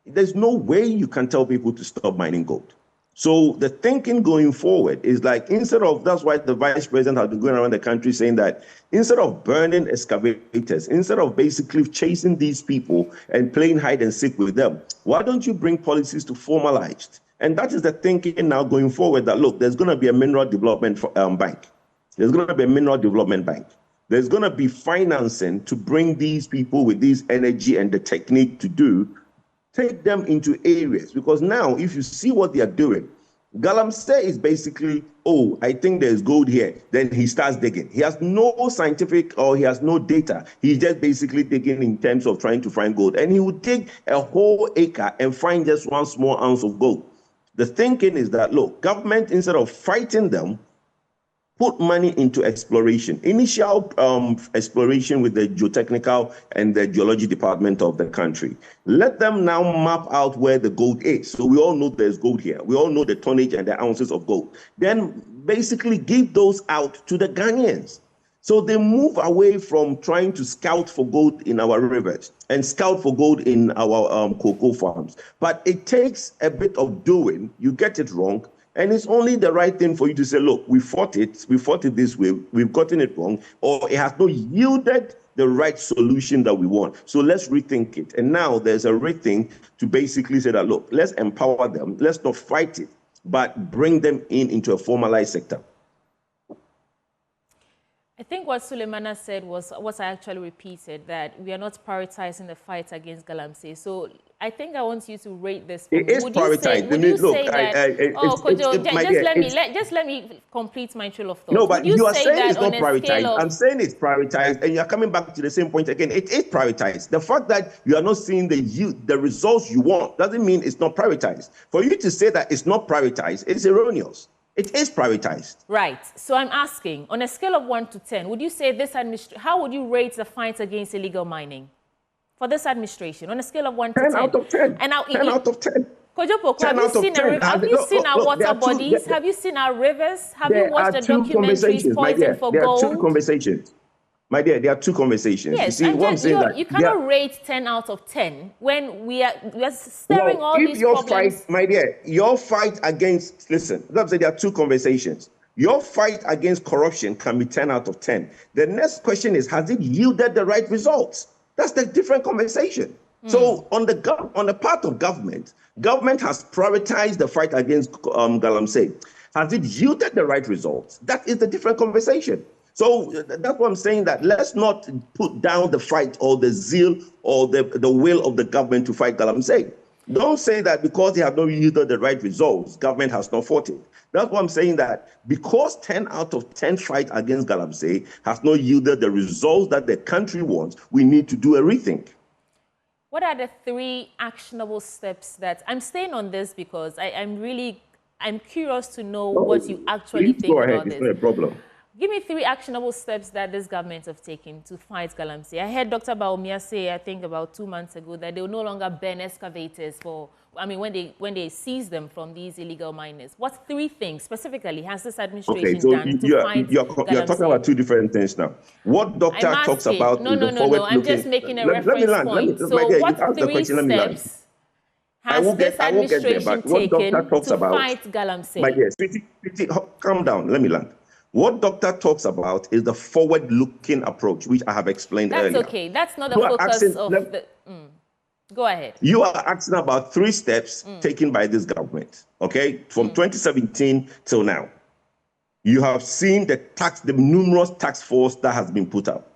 There's no way you can tell people to stop mining gold. So the thinking going forward is like, instead of, that's why the vice president has been going around the country saying that instead of burning excavators, instead of basically chasing these people and playing hide and seek with them, why don't you bring policies to formalized? And that is the thinking now going forward that, look, there's going to be a mineral development bank. There's going to be a mineral development bank. There's going to be financing to bring these people with this energy and the technique to do, take them into areas, because now if you see what they are doing, Galamsey is basically, oh, I think there's gold here. Then he starts digging. He has no scientific or he has no data. He's just basically digging in terms of trying to find gold. And he would dig a whole acre and find just one small ounce of gold. The thinking is that, look, government, instead of fighting them, put money into exploration, initial exploration with the geotechnical and the geology department of the country. Let them now map out where the gold is. So we all know there's gold here. We all know the tonnage and the ounces of gold. Then basically give those out to the Ghanaians. So they move away from trying to scout for gold in our rivers and scout for gold in our cocoa farms. But it takes a bit of doing. You get it wrong. And it's only the right thing for you to say, look, we fought it this way, we've gotten it wrong, or it has not yielded the right solution that we want. So let's rethink it. And now there's a rethink to basically say that, look, let's empower them, let's not fight it, but bring them into a formalized sector. I think what Sulemana said was what I actually repeated, that we are not prioritizing the fight against Galamsey. So I think I want you to rate this for It me. is Would you say, prioritized. would you Look, say that, oh, Kojo, my dear, just let me complete my trail of thought. No, but Would you are say saying that it's not on a scale prioritized. of... I'm saying it's prioritized, and you're coming back to the same point again. It is prioritized. The fact that you are not seeing the results you want doesn't mean it's not prioritized. For you to say that it's not prioritized, it's erroneous. It is prioritized. Right. So I'm asking, on a scale of 1 to 10, would you say this administration, how would you rate the fight against illegal mining for this administration on a scale of 1 to 10? 10 out of 10. And now, 10 out of 10. Kojopo, have you seen our water bodies? Have you seen our rivers? Have you watched the documentaries Poison for Gold? There are two conversations. My dear, there are two conversations. Yes, you see, what I'm saying you cannot rate 10 out of 10 when we are staring all these problems. Fight, my dear, your fight against, listen, I'm saying there are two conversations. Your fight against corruption can be 10 out of 10. The next question is, has it yielded the right results? That's the different conversation. So on the part of government has prioritized the fight against Galamsey. Has it yielded the right results? That is the different conversation. So that's what I'm saying, that let's not put down the fight or the zeal or the will of the government to fight Galamsey. Don't say that because they have not yielded the right results, government has not fought it. That's why I'm saying that because 10 out of 10 fight against Galamsey has not yielded the results that the country wants, we need to do a rethink. What are the 3 actionable steps that, I'm staying on this because I'm curious to know what you actually think about this. It's not a problem. Give me 3 actionable steps that this government have taken to fight Galamsey. I heard Dr. Bawumia say, I think about 2 months ago, that they will no longer burn excavators when they seize them from these illegal miners. What 3 things specifically has this administration done to fight Galamsey? You're talking about 2 different things now. What doctor talks about No, I'm just making a reference point. So what 3 steps has this administration taken to fight Galamsey? My dear, sweetie, calm down. Let me land. What doctor talks about is the forward-looking approach, which I have explained earlier. That's okay. That's not the focus of the... Go ahead. You are asking about 3 steps taken by this government, okay, from 2017 till now. You have seen the numerous task force that has been put up.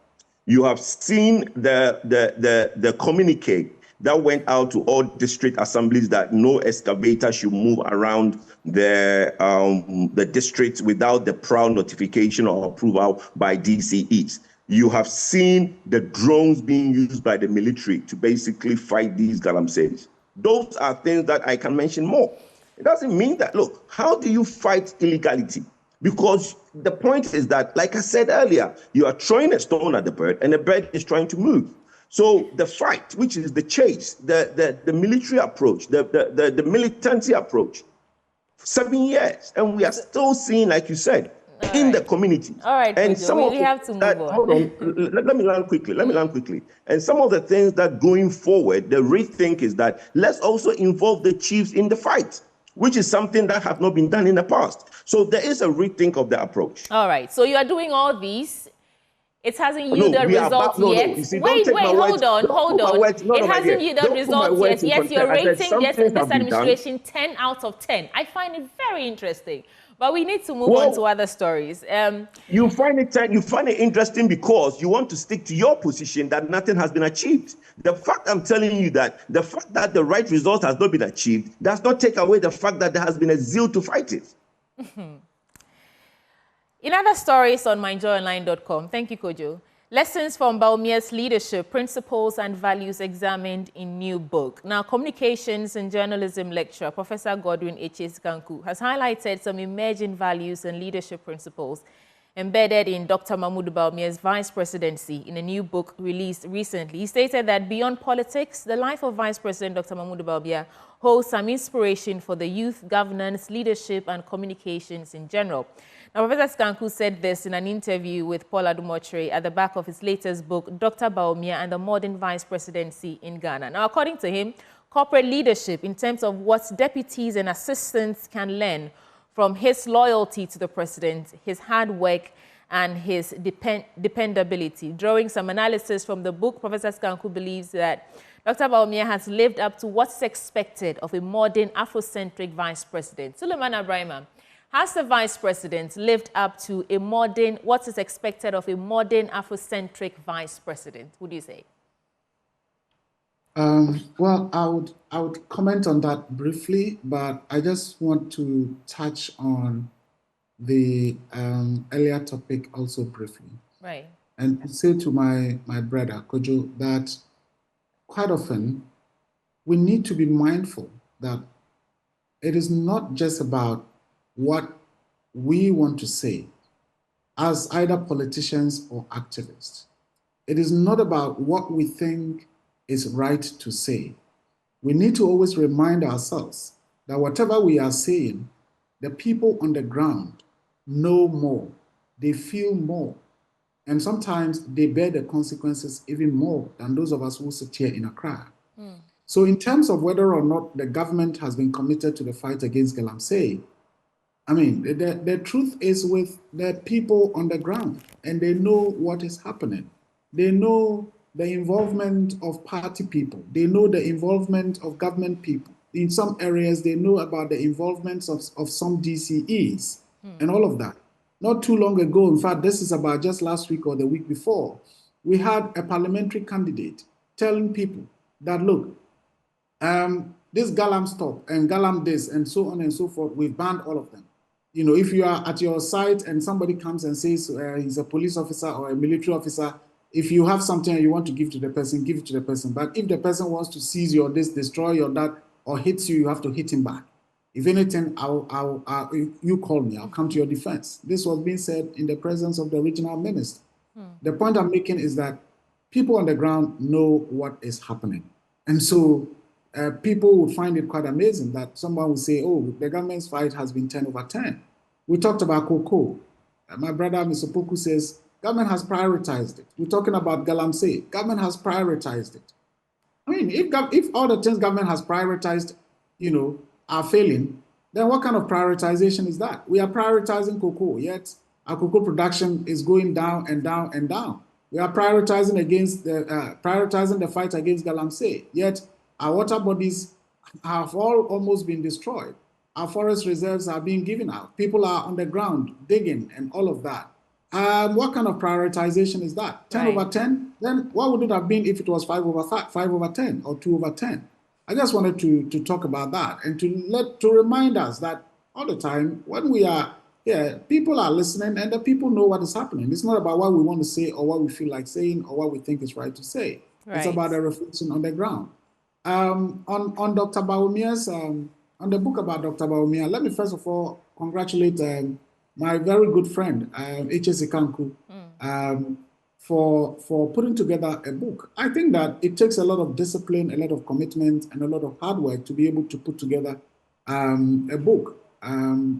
You have seen the communique that went out to all district assemblies that no excavator should move around the districts without the prior notification or approval by DCEs. You have seen the drones being used by the military to basically fight these Galamseys. Those are things that I can mention more. It doesn't mean that, look, how do you fight illegality? Because the point is that, like I said earlier, you are throwing a stone at the bird and the bird is trying to move. So the fight, which is the chase, the military approach, the militancy approach, 7 years, and we are still seeing, like you said, in the community. All right, and we have to move on. Hold on, let me land quickly. And some of the things that going forward, the rethink is that let's also involve the chiefs in the fight, which is something that have not been done in the past. So there is a rethink of the approach. All right, so you are doing all these. It hasn't yielded results yet. See, wait, hold on. It hasn't yielded results yet. Yes, you're rating this administration 10 out of 10. I find it very interesting. But we need to move on to other stories. You find it interesting because you want to stick to your position that nothing has been achieved. The fact I'm telling you that the fact that the right result has not been achieved does not take away the fact that there has been a zeal to fight it. In other stories on myjoyonline.com, thank you, Kojo. Lessons from Bawumia's leadership, principles and values examined in new book. Now, communications and journalism lecturer, Professor Godwin H.S. Kanku, has highlighted some emerging values and leadership principles embedded in Dr. Mahmoud Bawumia's vice presidency in a new book released recently. He stated that beyond politics, the life of Vice President Dr. Mahmoud Bawumia holds some inspiration for the youth, governance, leadership, and communications in general. Now, Professor Kanku said this in an interview with Paul Adumotre at the back of his latest book, Dr. Bawumia and the Modern Vice Presidency in Ghana. Now, according to him, corporate leadership in terms of what deputies and assistants can learn from his loyalty to the president, his hard work, and his dependability. Drawing some analysis from the book, Professor Kanku believes that Dr. Bawumia has lived up to what's expected of a modern Afrocentric vice president. Suleiman Abrahima, Has the Vice President lived up to what is expected of a modern Afrocentric Vice President, would you say? Well, I would comment on that briefly, but I just want to touch on the earlier topic also briefly. Right. And to say to my brother, Kojo, that quite often we need to be mindful that it is not just about what we want to say as either politicians or activists. It is not about what we think is right to say. We need to always remind ourselves that whatever we are saying, the people on the ground know more, they feel more, and sometimes they bear the consequences even more than those of us who sit here in Accra. So in terms of whether or not the government has been committed to the fight against galamsey, I mean, the truth is with the people on the ground, and they know what is happening. They know the involvement of party people. They know the involvement of government people. In some areas, they know about the involvement of some DCEs and all of that. Not too long ago, in fact, this is about just last week or the week before, we had a parliamentary candidate telling people that, look, this Galam stop and Galam this and so on and so forth, we've banned all of them. You know, if you are at your site and somebody comes and says he's a police officer or a military officer, if you have something you want to give to the person, give it to the person. But if the person wants to seize your this, destroy your that, or hits you, you have to hit him back. If anything, you call me, I'll come to your defense. This was being said in the presence of the regional minister. The point I'm making is that people on the ground know what is happening. And so people would find it quite amazing that someone would say, oh, the government's fight has been 10/10. We talked about cocoa. My brother, Mr. Poku, says, government has prioritized it. We're talking about galamsey. Government has prioritized it. I mean, if all the things government has prioritized, you know, are failing, then what kind of prioritization is that? We are prioritizing cocoa, yet our cocoa production is going down and down and down. We are prioritizing the fight against galamsey, yet our water bodies have all almost been destroyed. Our forest reserves are being given out. People are on the ground digging and all of that. What kind of prioritization is that? 10/10? Then what would it have been if it was 5/10 or 2/10? I just wanted to talk about that and to remind us that all the time when we are here, people are listening and the people know what is happening. It's not about what we want to say or what we feel like saying or what we think is right to say. Right. It's about a reflection on the ground. On Dr. Bawumia's, on the book about Dr. Bawumia, let me first of all congratulate my very good friend, H.S. Ikanku, for putting together a book. I think that it takes a lot of discipline, a lot of commitment, and a lot of hard work to be able to put together a book,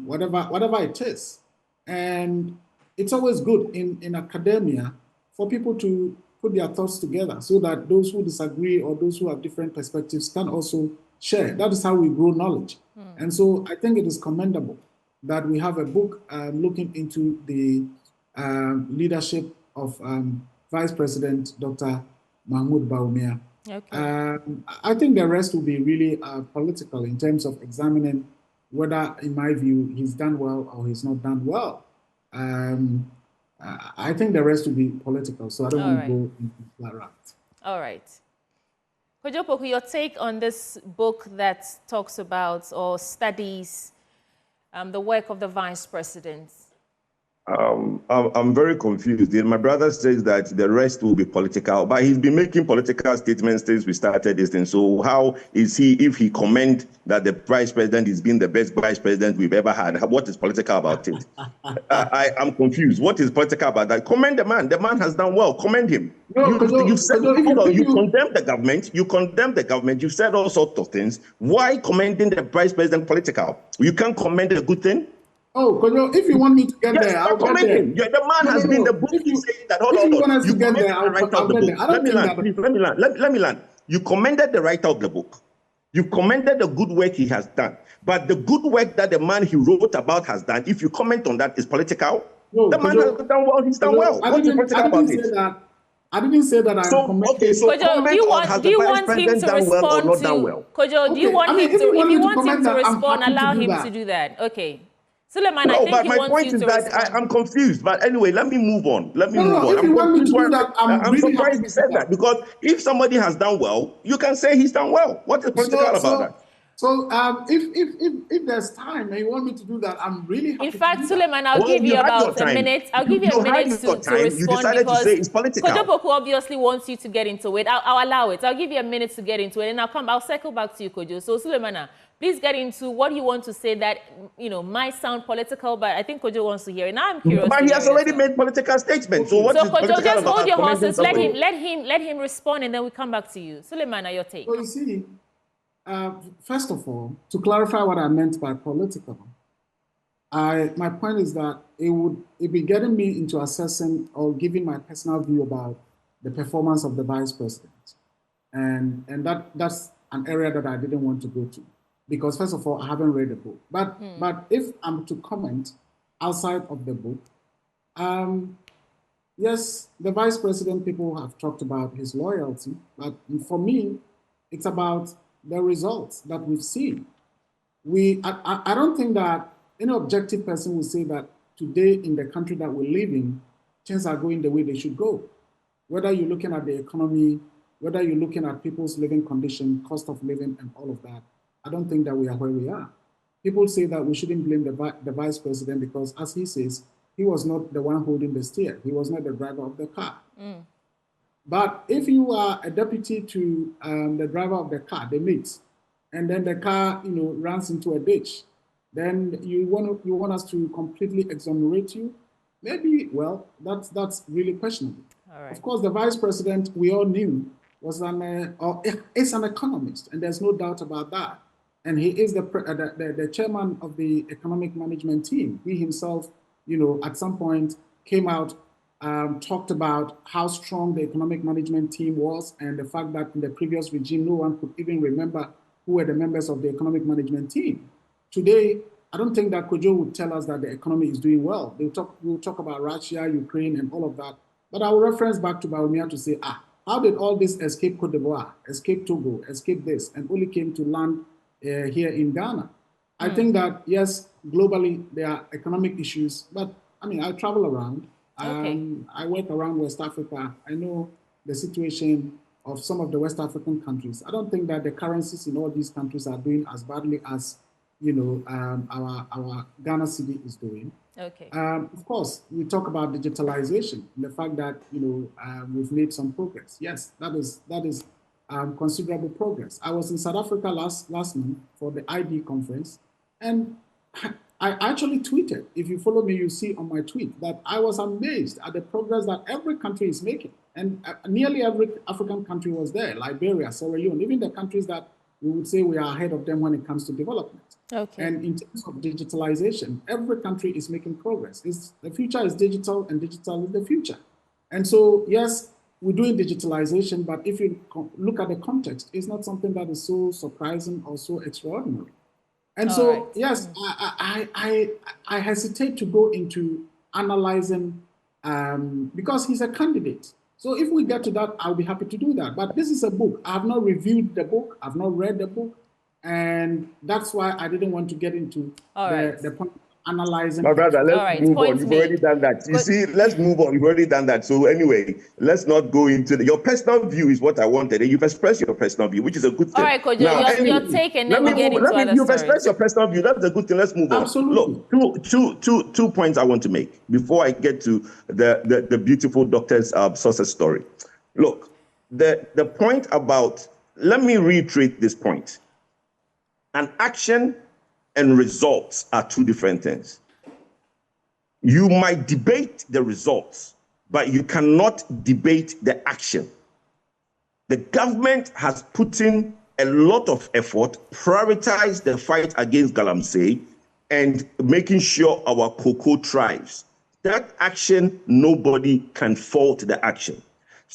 whatever it is. And it's always good in academia for people to put their thoughts together so that those who disagree or those who have different perspectives can also share. That is how we grow knowledge. And so I think it is commendable that we have a book looking into the leadership of Vice President Dr. Mahmoud Bawumia. Okay. I think the rest will be really political in terms of examining whether, in my view, he's done well or he's not done well. I think the rest will be political, so I don't want to go into that route. All right. Kojo Poku, your take on this book that talks about or studies the work of the Vice President? I'm very confused. My brother says that the rest will be political, but he's been making political statements since we started this thing. So how is he, if he comment that the Vice President is being the best Vice President we've ever had, what is political about it? I'm confused. What is political about that? Commend the man. The man has done well. Commend him. You condemn the government. You condemn the government. You said all sorts of things. Why commending the Vice President political? You can't commend a good thing? Oh, Kojo, if you want me to get there, I'll get there. Yeah, the man has been the book saying that. Hold on. You commended the writer of the book. Let me land. You commended the writer of the book. You commended the good work he has done. But the good work that the man he wrote about has done, if you comment on that, is political. No, the man has done well. He's done well. What's political about it? I didn't say that I'm commenting. Okay, so Kojo, do you want him to respond to? Kojo, do you want him to? If you want him to respond, allow him to do that. Okay. Suleiman, no, I think but he my wants point you is to that respond. I'm confused. But anyway, let me move on. Let me move on. If you want me to do that, I'm really happy surprised to he said that, because if somebody has done well, you can say he's done well. What is political about that? So if there's time and you want me to do that, I'm really happy. In fact, to do Suleiman, that. I'll give you about a minute. I'll give you a minute to respond, You decided because to say it's political. Kojo obviously wants you to get into it. I'll allow it. I'll give you a minute to get into it, and I'll circle back to you, Kojo. So Suleiman, please get into what you want to say that might sound political, but I think Kojo wants to hear it. Now I'm curious. But he has already made political statements. So what is Kojo, political just about hold your commenting horses. Let somebody? him respond, and then we come back to you. Suleiman, your take. So you see, first of all, to clarify what I meant by political, my point is that it be getting me into assessing or giving my personal view about the performance of the vice president, and that's an area that I didn't want to go to, because first of all, I haven't read the book. But if I'm to comment outside of the book, yes, the vice president, people have talked about his loyalty, but for me, it's about the results that we've seen. I don't think that any objective person will say that today in the country that we live in, things are going the way they should go. Whether you're looking at the economy, whether you're looking at people's living condition, cost of living, and all of that, I don't think that we are where we are. People say that we shouldn't blame the vice president because, as he says, he was not the one holding the steer. He was not the driver of the car. But if you are a deputy to the driver of the car, they meet, and then the car, runs into a ditch, then you want us to completely exonerate you? Maybe, well, that's really questionable. All right. Of course, the vice president, we all knew, is an economist, and there's no doubt about that. And he is the chairman of the economic management team. He himself, at some point came out, talked about how strong the economic management team was, and the fact that in the previous regime, no one could even remember who were the members of the economic management team. Today, I don't think that Kojo would tell us that the economy is doing well. We'll talk about Russia, Ukraine, and all of that. But I will reference back to Baumia to say, how did all this escape Cote d'Ivoire, escape Togo, escape this, and only came to land here in Ghana? I think that, yes, globally, there are economic issues, but I travel around. I work around West Africa. I know the situation of some of the West African countries. I don't think that the currencies in all these countries are doing as badly as our Ghana cedi is doing. Okay. Of course, we talk about digitalization, and the fact that we've made some progress. Yes, that is considerable progress. I was in South Africa last month for the ID conference, and I actually tweeted. If you follow me, you see on my tweet that I was amazed at the progress that every country is making, and nearly every African country was there. Liberia, Sierra Leone, even the countries that we would say we are ahead of them when it comes to development. Okay. And in terms of digitalization, every country is making progress. The future is digital, and digital is the future. And so, yes, we're doing digitalization, but if you look at the context, it's not something that is so surprising or so extraordinary. And all so, right. Yes, I hesitate to go into analyzing because he's a candidate. So if we get to that, I'll be happy to do that. But this is a book. I have not reviewed the book. I've not read the book. And that's why I didn't want to get into the point of analyzing. My brother, let's move on. You've already done that. You see, let's move on. You've already done that. So anyway, let's not go into your personal view is what I wanted. And you've expressed your personal view, which is a good thing. All right, Kojo, your take, and then we get into other You've expressed your personal view. That's a good thing. Let's move on. Absolutely. Look, two points I want to make before I get to the beautiful doctor's success story. Look, the point about, let me reiterate this point. An action and results are two different things. You might debate the results, but you cannot debate the action. The government has put in a lot of effort, prioritized the fight against galamsey, and making sure our cocoa thrives. That action, nobody can fault the action.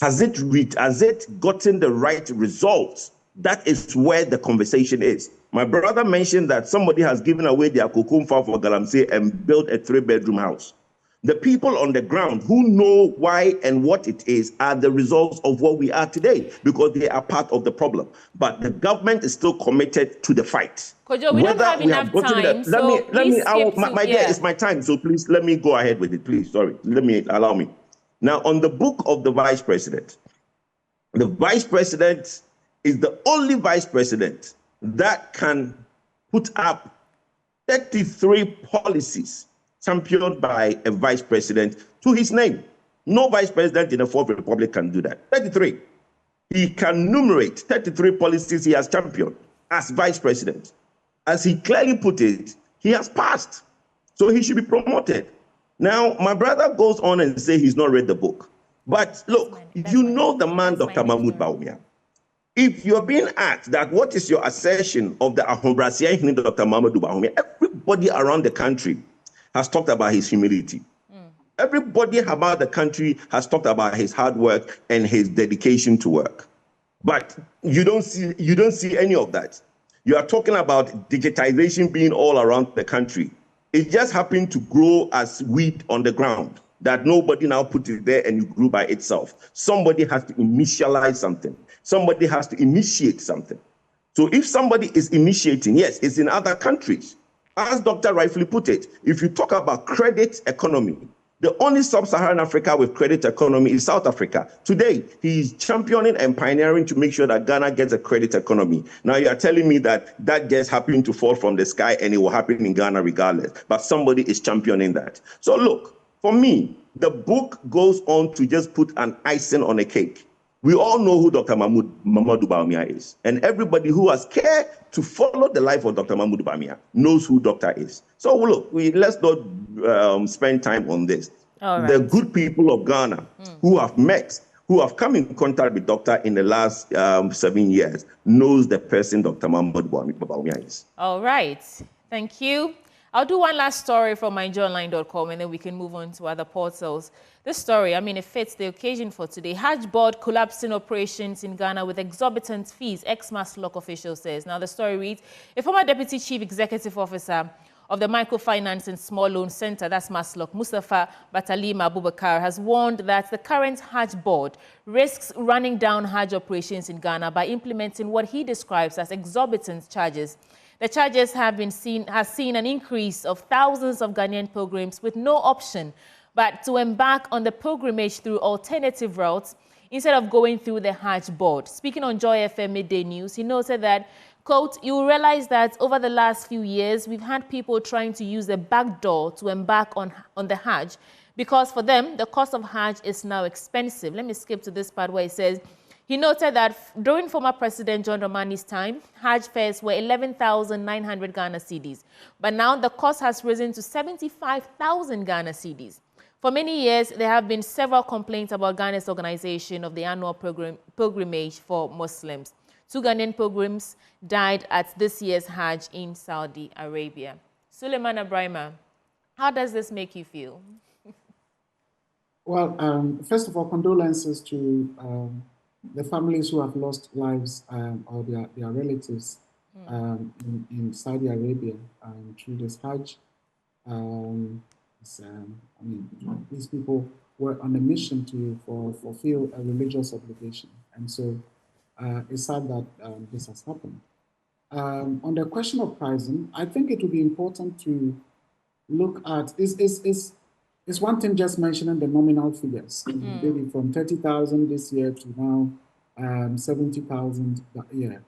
Has it gotten the right results? That is where the conversation is. My brother mentioned that somebody has given away their cocoa farm for galamsey and built a 3-bedroom house. The people on the ground who know why and what it is are the results of what we are today, because they are part of the problem. But the government is still committed to the fight. Kojo, we don't have enough time, so please skip to, my dear, it's my time, so please let me go ahead with it, please. Sorry, allow me. Now, on the book of the vice president is the only vice president that can put up 33 policies championed by a vice president to his name. No vice president in the Fourth Republic can do that. 33. He can enumerate 33 policies he has championed as vice president. As he clearly put it, he has passed. So he should be promoted. Now, my brother goes on and says he's not read the book. But look, you know the man, Dr. Mahmoud Bawumia. If you're being asked that, what is your assertion of the Ahombrasian Hini Dr. Mahmoud Bawumia, everybody around the country has talked about his humility. Everybody about the country has talked about his hard work and his dedication to work. But you don't see any of that. You are talking about digitization being all around the country. It just happened to grow as weed on the ground, that nobody now put it there and it grew by itself. Somebody has to initialize something. Somebody has to initiate something. So if somebody is initiating, yes, it's in other countries. As Dr. rightfully put it, if you talk about credit economy, the only sub-Saharan Africa with credit economy is South Africa. Today, he's championing and pioneering to make sure that Ghana gets a credit economy. Now you are telling me that just happened to fall from the sky and it will happen in Ghana regardless, but somebody is championing that. So look, for me, the book goes on to just put an icing on a cake. We all know who Dr. Mahmoud Bawumia is. And everybody who has cared to follow the life of Dr. Mahmoud Bawumia knows who Doctor is. So look, let's not spend time on this. Right. The good people of Ghana who have come in contact with Doctor in the last 7 years knows the person Dr. Mahmoud Bawumia is. All right. Thank you. I'll do one last story from myjoyonline.com and then we can move on to other portals. This story, it fits the occasion for today. Hajj board collapsing operations in Ghana with exorbitant fees, ex-Maslock official says. Now the story reads, a former deputy chief executive officer of the Microfinance and Small Loan Center, that's Maslock, Mustafa Batalima Abubakar, has warned that the current Hajj board risks running down Hajj operations in Ghana by implementing what he describes as exorbitant charges. The charges has seen an increase of thousands of Ghanaian pilgrims with no option but to embark on the pilgrimage through alternative routes instead of going through the Hajj board. Speaking on Joy FM Midday News, he noted that, quote, you will realize that over the last few years, we've had people trying to use the back door to embark on the Hajj because for them, the cost of Hajj is now expensive. Let me skip to this part where he says, he noted that during former President John Dramani's time, Hajj fares were 11,900 Ghana cedis. But now the cost has risen to 75,000 Ghana cedis. For many years, there have been several complaints about Ghana's organization of the annual pilgrimage for Muslims. 2 Ghanaian pilgrims died at this year's Hajj in Saudi Arabia. Suleiman Abrahima, how does this make you feel? Well, first of all, condolences to the families who have lost lives or their relatives in Saudi Arabia through this Hajj. These people were on a mission to fulfill a religious obligation, and so it's sad that this has happened. On the question of pricing, I think it would be important to look at it's one thing just mentioning the nominal figures, maybe from 30,000 this year to now 70,000 that year.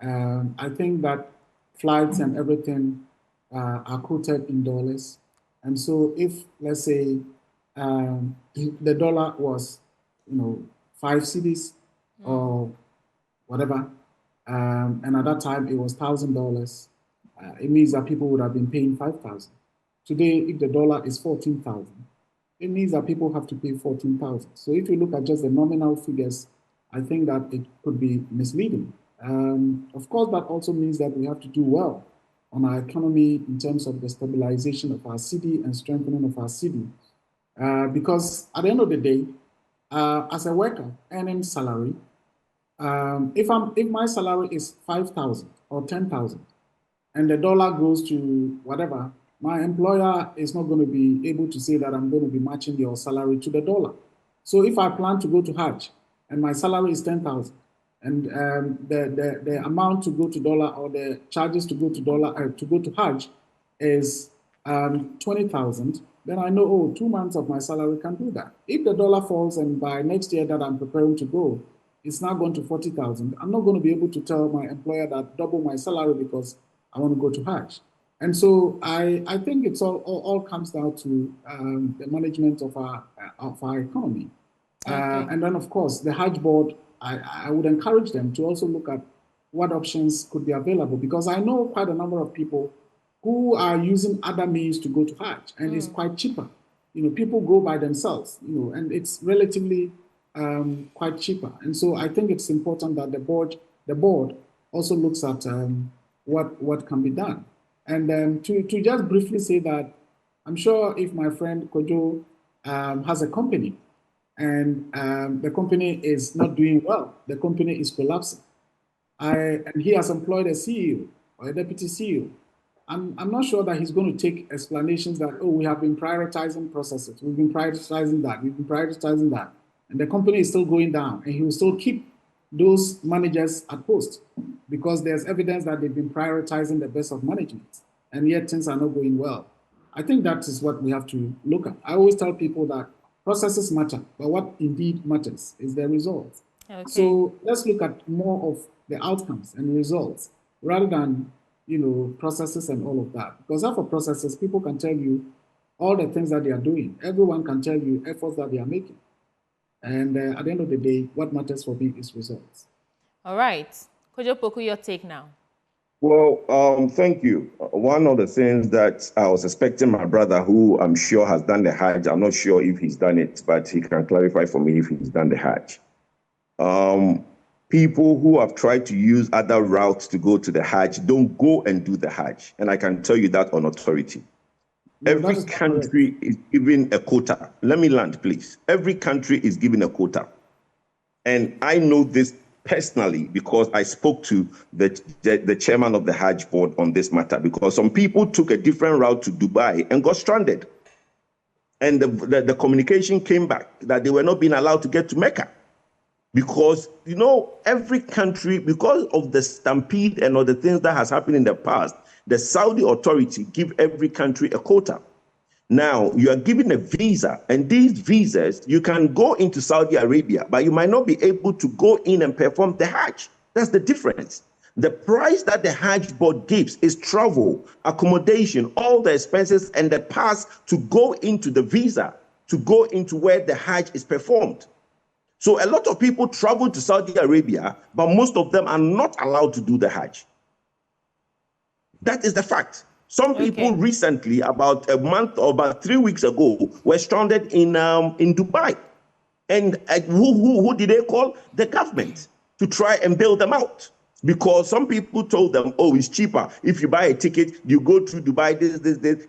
I think that flights and everything are quoted in dollars. And so if, let's say, the dollar was, 5 cedis or whatever, and at that time it was $1,000, it means that people would have been paying 5,000. Today, if the dollar is 14,000, it means that people have to pay 14,000. So if you look at just the nominal figures, I think that it could be misleading. Of course, that also means that we have to do well on our economy in terms of the stabilization of our city and strengthening of our city. Because at the end of the day, as a worker earning salary, if my salary is 5,000 or 10,000, and the dollar goes to whatever, my employer is not going to be able to say that I'm going to be matching your salary to the dollar. So if I plan to go to Hajj and my salary is 10,000, and the amount to go to dollar or the charges to go to dollar to go to Hajj is 20,000, then I know, oh, 2 months of my salary can do that. If the dollar falls and by next year that I'm preparing to go, it's now gone to 40,000, I'm not going to be able to tell my employer that double my salary because I want to go to Hajj. And so I think it's all comes down to the management of our economy. Okay. And then, of course, the Hajj board, I would encourage them to also look at what options could be available, because I know quite a number of people who are using other means to go to Hajj, and it's quite cheaper. You know, people go by themselves, you know, and it's relatively quite cheaper. And so I think it's important that the board also looks at what can be done. And to just briefly say that, I'm sure if my friend Kojo has a company and the company is not doing well, the company is collapsing, and he has employed a CEO or a deputy CEO, I'm not sure that he's going to take explanations that, oh, we have been prioritizing processes, we've been prioritizing that, we've been prioritizing that, and the company is still going down, and he will still keep those managers at post because there's evidence that they've been prioritizing the best of management, and yet things are not going well. I think that is what we have to look at. I always tell people that processes matter, but what indeed matters is the results. Okay. So let's look at more of the outcomes and results rather than, you know, processes and all of that. Because after processes, people can tell you all the things that they are doing. Everyone can tell you efforts that they are making. And at the end of the day, what matters for me is results. All right. Kojo Poku, your take now. Well, thank you. One of the things that I was expecting my brother, who I'm sure has done the Hajj, I'm not sure if he's done it, but he can clarify for me if he's done the Hajj. People who have tried to use other routes to go to the Hajj don't go and do the Hajj. And I can tell you that on authority. Every country is given a quota. Let me land, please. Every country is given a quota. And I know this personally because I spoke to the chairman of the Hajj board on this matter, because some people took a different route to Dubai and got stranded. And the communication came back that they were not being allowed to get to Mecca. Because, you know, every country, because of the stampede and all the things that has happened in the past, the Saudi authority give every country a quota. Now, you are given a visa, and these visas, you can go into Saudi Arabia, but you might not be able to go in and perform the Hajj. That's the difference. The price that the Hajj board gives is travel, accommodation, all the expenses, and the pass to go into the visa, to go into where the Hajj is performed. So a lot of people travel to Saudi Arabia, but most of them are not allowed to do the Hajj. That is the fact. Some people recently, about a month or about 3 weeks ago, were stranded in Dubai. And who did they call? The government, to try and bail them out. Because some people told them, oh, it's cheaper. If you buy a ticket, you go through Dubai, this,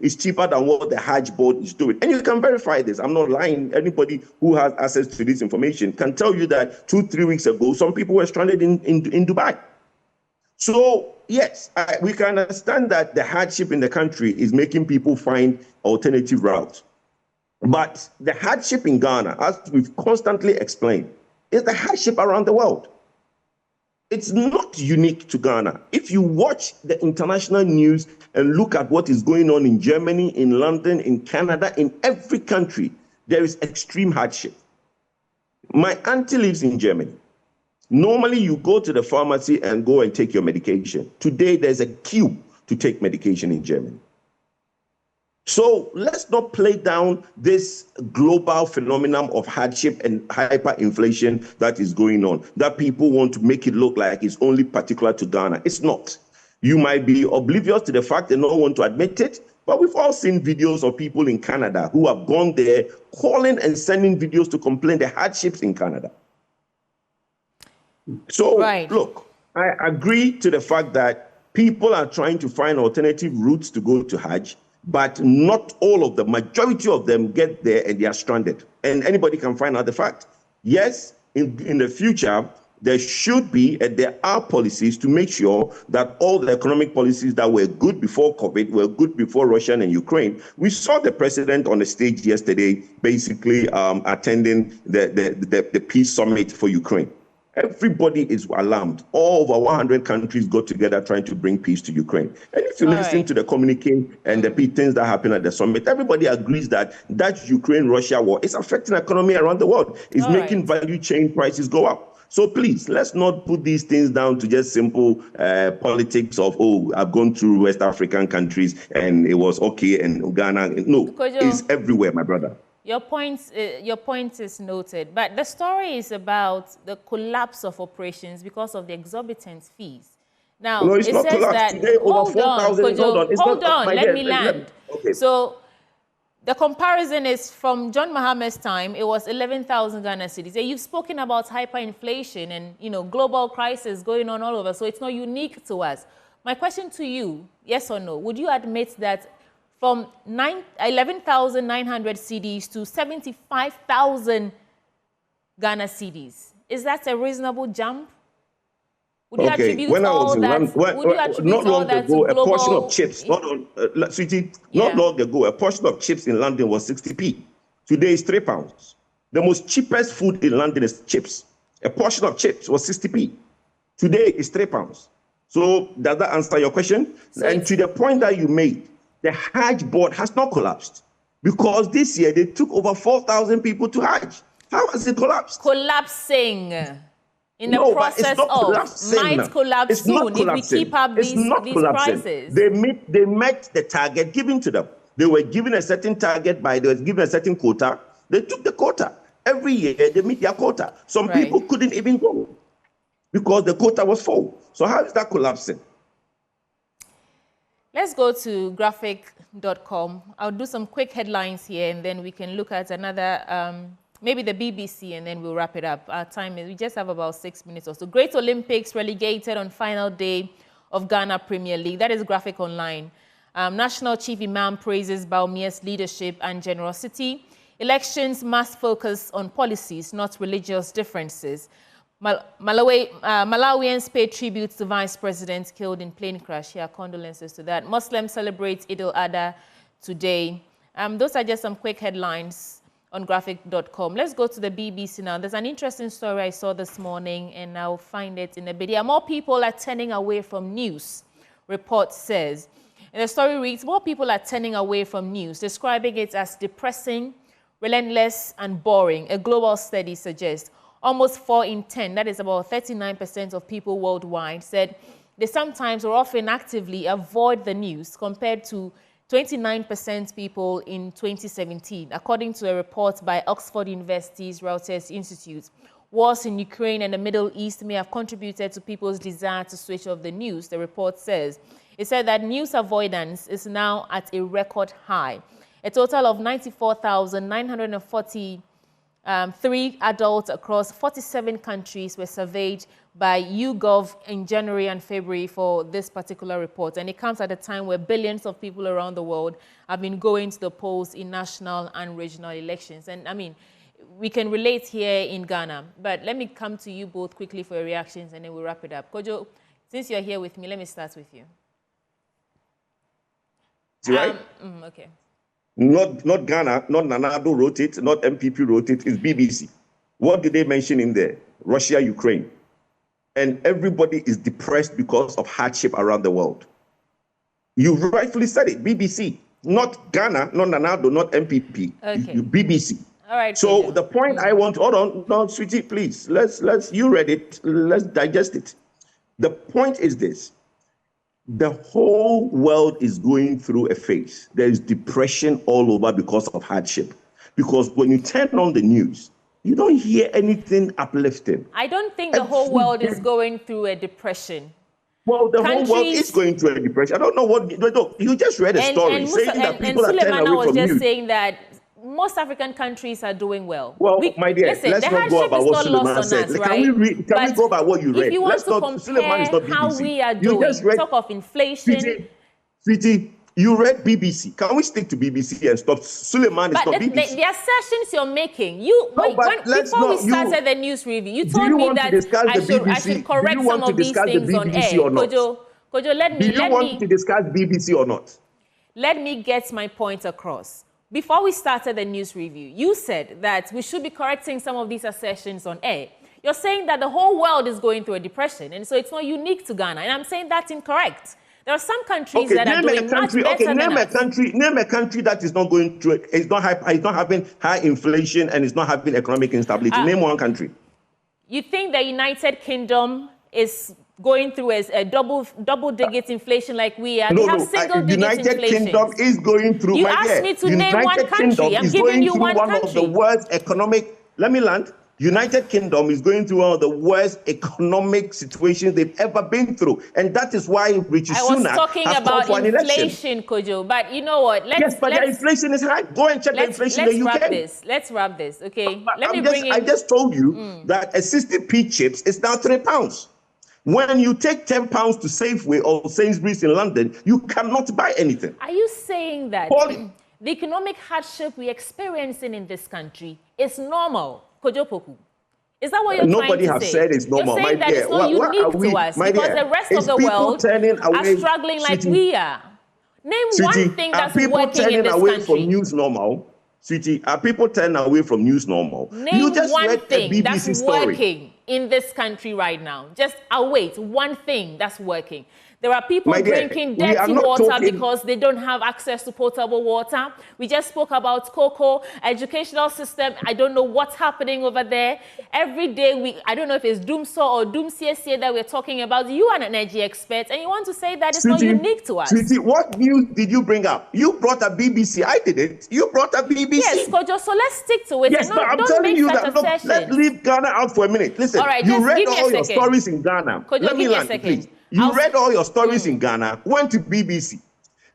it's cheaper than what the Hajj board is doing. And you can verify this. I'm not lying. Anybody who has access to this information can tell you that 2-3 weeks ago, some people were stranded in Dubai. So, yes, we can understand that the hardship in the country is making people find alternative routes. But the hardship in Ghana, as we've constantly explained, is the hardship around the world. It's not unique to Ghana. If you watch the international news and look at what is going on in Germany, in London, in Canada, in every country, there is extreme hardship. My auntie lives in Germany. Normally, you go to the pharmacy and go and take your medication. Today, there's a queue to take medication in Germany. So let's not play down this global phenomenon of hardship and hyperinflation that is going on, that people want to make it look like it's only particular to Ghana. It's not. You might be oblivious to the fact and not want to admit it, but we've all seen videos of people in Canada who have gone there calling and sending videos to complain the hardships in Canada. So, look, I agree to the fact that people are trying to find alternative routes to go to Hajj, but not all of them, majority of them get there and they are stranded. And anybody can find out the fact. Yes, in the future, There should be, and there are policies to make sure that all the economic policies that were good before COVID were good before Russia and Ukraine. We saw the president on the stage yesterday, basically attending the peace summit for Ukraine. Everybody is alarmed. All over 100 countries got together trying to bring peace to Ukraine. And if you listen to the communique and the things that happen at the summit, everybody agrees that Ukraine-Russia war is affecting the economy around the world. It's making value chain prices go up. So please, let's not put these things down to just simple politics of, oh, I've gone through West African countries and it was okay, and Ghana. No, it's everywhere, my brother. Your point is noted, but the story is about the collapse of operations because of the exorbitant fees. Now, no, it's it not says collapsed. that, Today, hold on, hold on, let me land. Okay. So, the comparison is from John Mahama's time, it was 11,000 Ghana cedis. You've spoken about hyperinflation and, global crisis going on all over, so it's not unique to us. My question to you, yes or no, would you admit that from 11,900 cedis to 75,000 Ghana cedis, is that a reasonable jump? Would you attribute all that? Would you attribute all that to global? A portion of chips, sweetie, not long ago, a portion of chips in London was 60p. Today is £3. The most cheapest food in London is chips. A portion of chips was 60p. Today is £3. So does that answer your question? And to the point that you made, the Hajj board has not collapsed because this year they took over 4,000 people to Hajj. How has it collapsed? Collapsing. In the process of might collapse soon if we keep up these prices. They met the target given to them. They were given a certain target they were given a certain quota. They took the quota. Every year they meet their quota. Some people couldn't even go because the quota was full. So how is that collapsing? Let's go to graphic.com. I'll do some quick headlines here and then we can look at another maybe the BBC, and then we'll wrap it up. Our time is, we just have about 6 minutes or so. Great Olympics relegated on final day of Ghana Premier League. That is Graphic Online. National Chief Imam praises Baumia's leadership and generosity. Elections must focus on policies, not religious differences. Malawians pay tribute to Vice President killed in plane crash. Here, condolences to that. Muslims celebrate Eid al-Adha today. Those are just some quick headlines on graphic.com. Let's go to the BBC now. There's an interesting story I saw this morning, and I'll find it in a video. More people are turning away from news, report says. And the story reads, more people are turning away from news, describing it as depressing, relentless, and boring. A global study suggests almost 4 in 10, that is about 39% of people worldwide, said they sometimes or often actively avoid the news compared to 29% people in 2017, according to a report by Oxford University's Reuters Institute. Wars in Ukraine and the Middle East may have contributed to people's desire to switch off the news, the report says. It said that news avoidance is now at a record high. A total of 94,943 adults across 47 countries were surveyed by YouGov in January and February for this particular report. And it comes at a time where billions of people around the world have been going to the polls in national and regional elections. And I mean, we can relate here in Ghana, but let me come to you both quickly for your reactions and then we'll wrap it up. Kojo, since you're here with me, let me start with you. Right? Okay. Not Ghana, not Nanado wrote it, not MPP wrote it, it's BBC. What did they mention in there? Russia, Ukraine. And everybody is depressed because of hardship around the world. You rightfully said it, BBC. Not Ghana, not Nanado, not MPP. Okay. BBC. All right. So the point I want, hold on, no, sweetie, please. You read it, let's digest it. The point is this. The whole world is going through a phase. There is depression all over because of hardship. Because when you turn on the news, you don't hear anything uplifting. I don't think the whole world is going through a depression. Well, the whole world is going through a depression. I don't know what... You just read a story saying that people are turning away from news. was just saying that most African countries are doing well. Well, my dear, let's not go about what Suleiman said. Can we go about what you read? If you want to compare how we are doing, talk of inflation... Sweetie, You read BBC. Can we stick to BBC and stop? Suleiman is not BBC. The assertions you're making, before we started the news review, you told me that I should correct some of these things on air. Kojo, let me. Do you want to discuss BBC or not? Let me get my point across. Before we started the news review, you said that we should be correcting some of these assertions on air. You're saying that the whole world is going through a depression, and so it's not unique to Ghana. And I'm saying that's incorrect. There are some countries that are doing much better than us. Name a country that is not going through it. It's not having high inflation and it's not having economic instability. Name one country. You think the United Kingdom is going through a double-digit inflation like we are? No, they have single-digit inflation. United Kingdom is going through. You asked me to name one country. I'm giving you one country. Of the worst economic. Let me land. United Kingdom is going through one of the worst economic situations they've ever been through. And that is why Richie Sunak was talking about inflation, Kojo. But you know what? Yes, but the inflation is high. Go and check the inflation in the UK. Let's wrap this, okay? I just told you that a 60p chips is now £3. When you take £10 to Safeway or Sainsbury's in London, you cannot buy anything. Are you saying that the economic hardship we're experiencing in this country is normal? Kojo Poku. Is that what you're trying to say? Nobody has said it's normal, you're saying my that dear. It's not unique to us because the rest of the world are struggling like we are. Name one thing that's working in this country. Are people turning away from news normal? Sweetie, are people turning away from news normal? Name one thing that's working in this country right now. Just await one thing that's working. There are people drinking dirty water because they don't have access to potable water. We just spoke about cocoa, educational system. I don't know what's happening over there. Every day, I don't know if it's Doomsaw or Doomsier that we're talking about. You are an energy expert, and you want to say that it's not unique to us. Sweetie, what news did you bring up? You brought up BBC. I didn't. You brought up BBC. Yes, Kojo, so let's stick to it. Yes, but I'm telling you that, let's leave Ghana out for a minute. Listen, you read all your stories in Ghana. Kojo, let me land, please. You read all your stories in Ghana, went to BBC.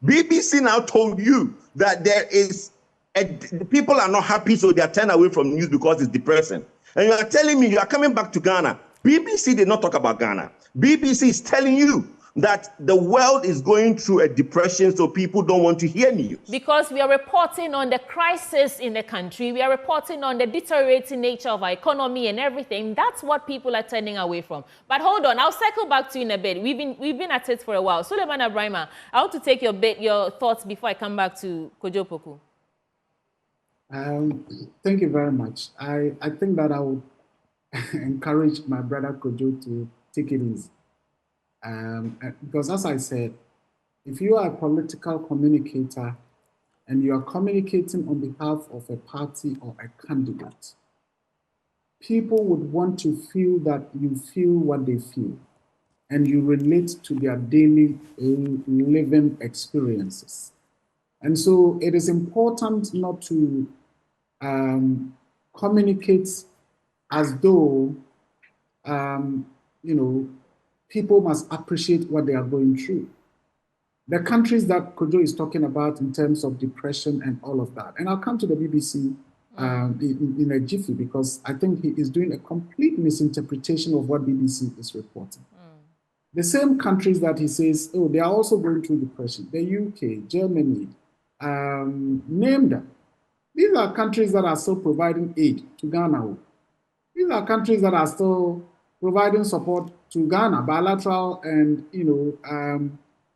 BBC now told you that the people are not happy, so they are turned away from news because it's depressing. And you are telling me you are coming back to Ghana. BBC did not talk about Ghana. BBC is telling you that the world is going through a depression, so people don't want to hear news. Because we are reporting on the crisis in the country. We are reporting on the deteriorating nature of our economy and everything. That's what people are turning away from. But hold on, I'll circle back to you in a bit. We've been at it for a while. Suleiman Abrahima, I want to take your thoughts before I come back to Kojo Poku. Thank you very much. I think that I would encourage my brother Kojo to take it easy. Because as I said, if you are a political communicator and you are communicating on behalf of a party or a candidate, people would want to feel that you feel what they feel and you relate to their daily living experiences. And so it is important not to communicate as though, people must appreciate what they are going through. The countries that Kojo is talking about in terms of depression and all of that. And I'll come to the BBC in a jiffy because I think he is doing a complete misinterpretation of what BBC is reporting. The same countries that he says, they are also going through depression. The UK, Germany, name them. These are countries that are still providing aid to Ghana. These are countries that are still providing support to Ghana, bilateral and,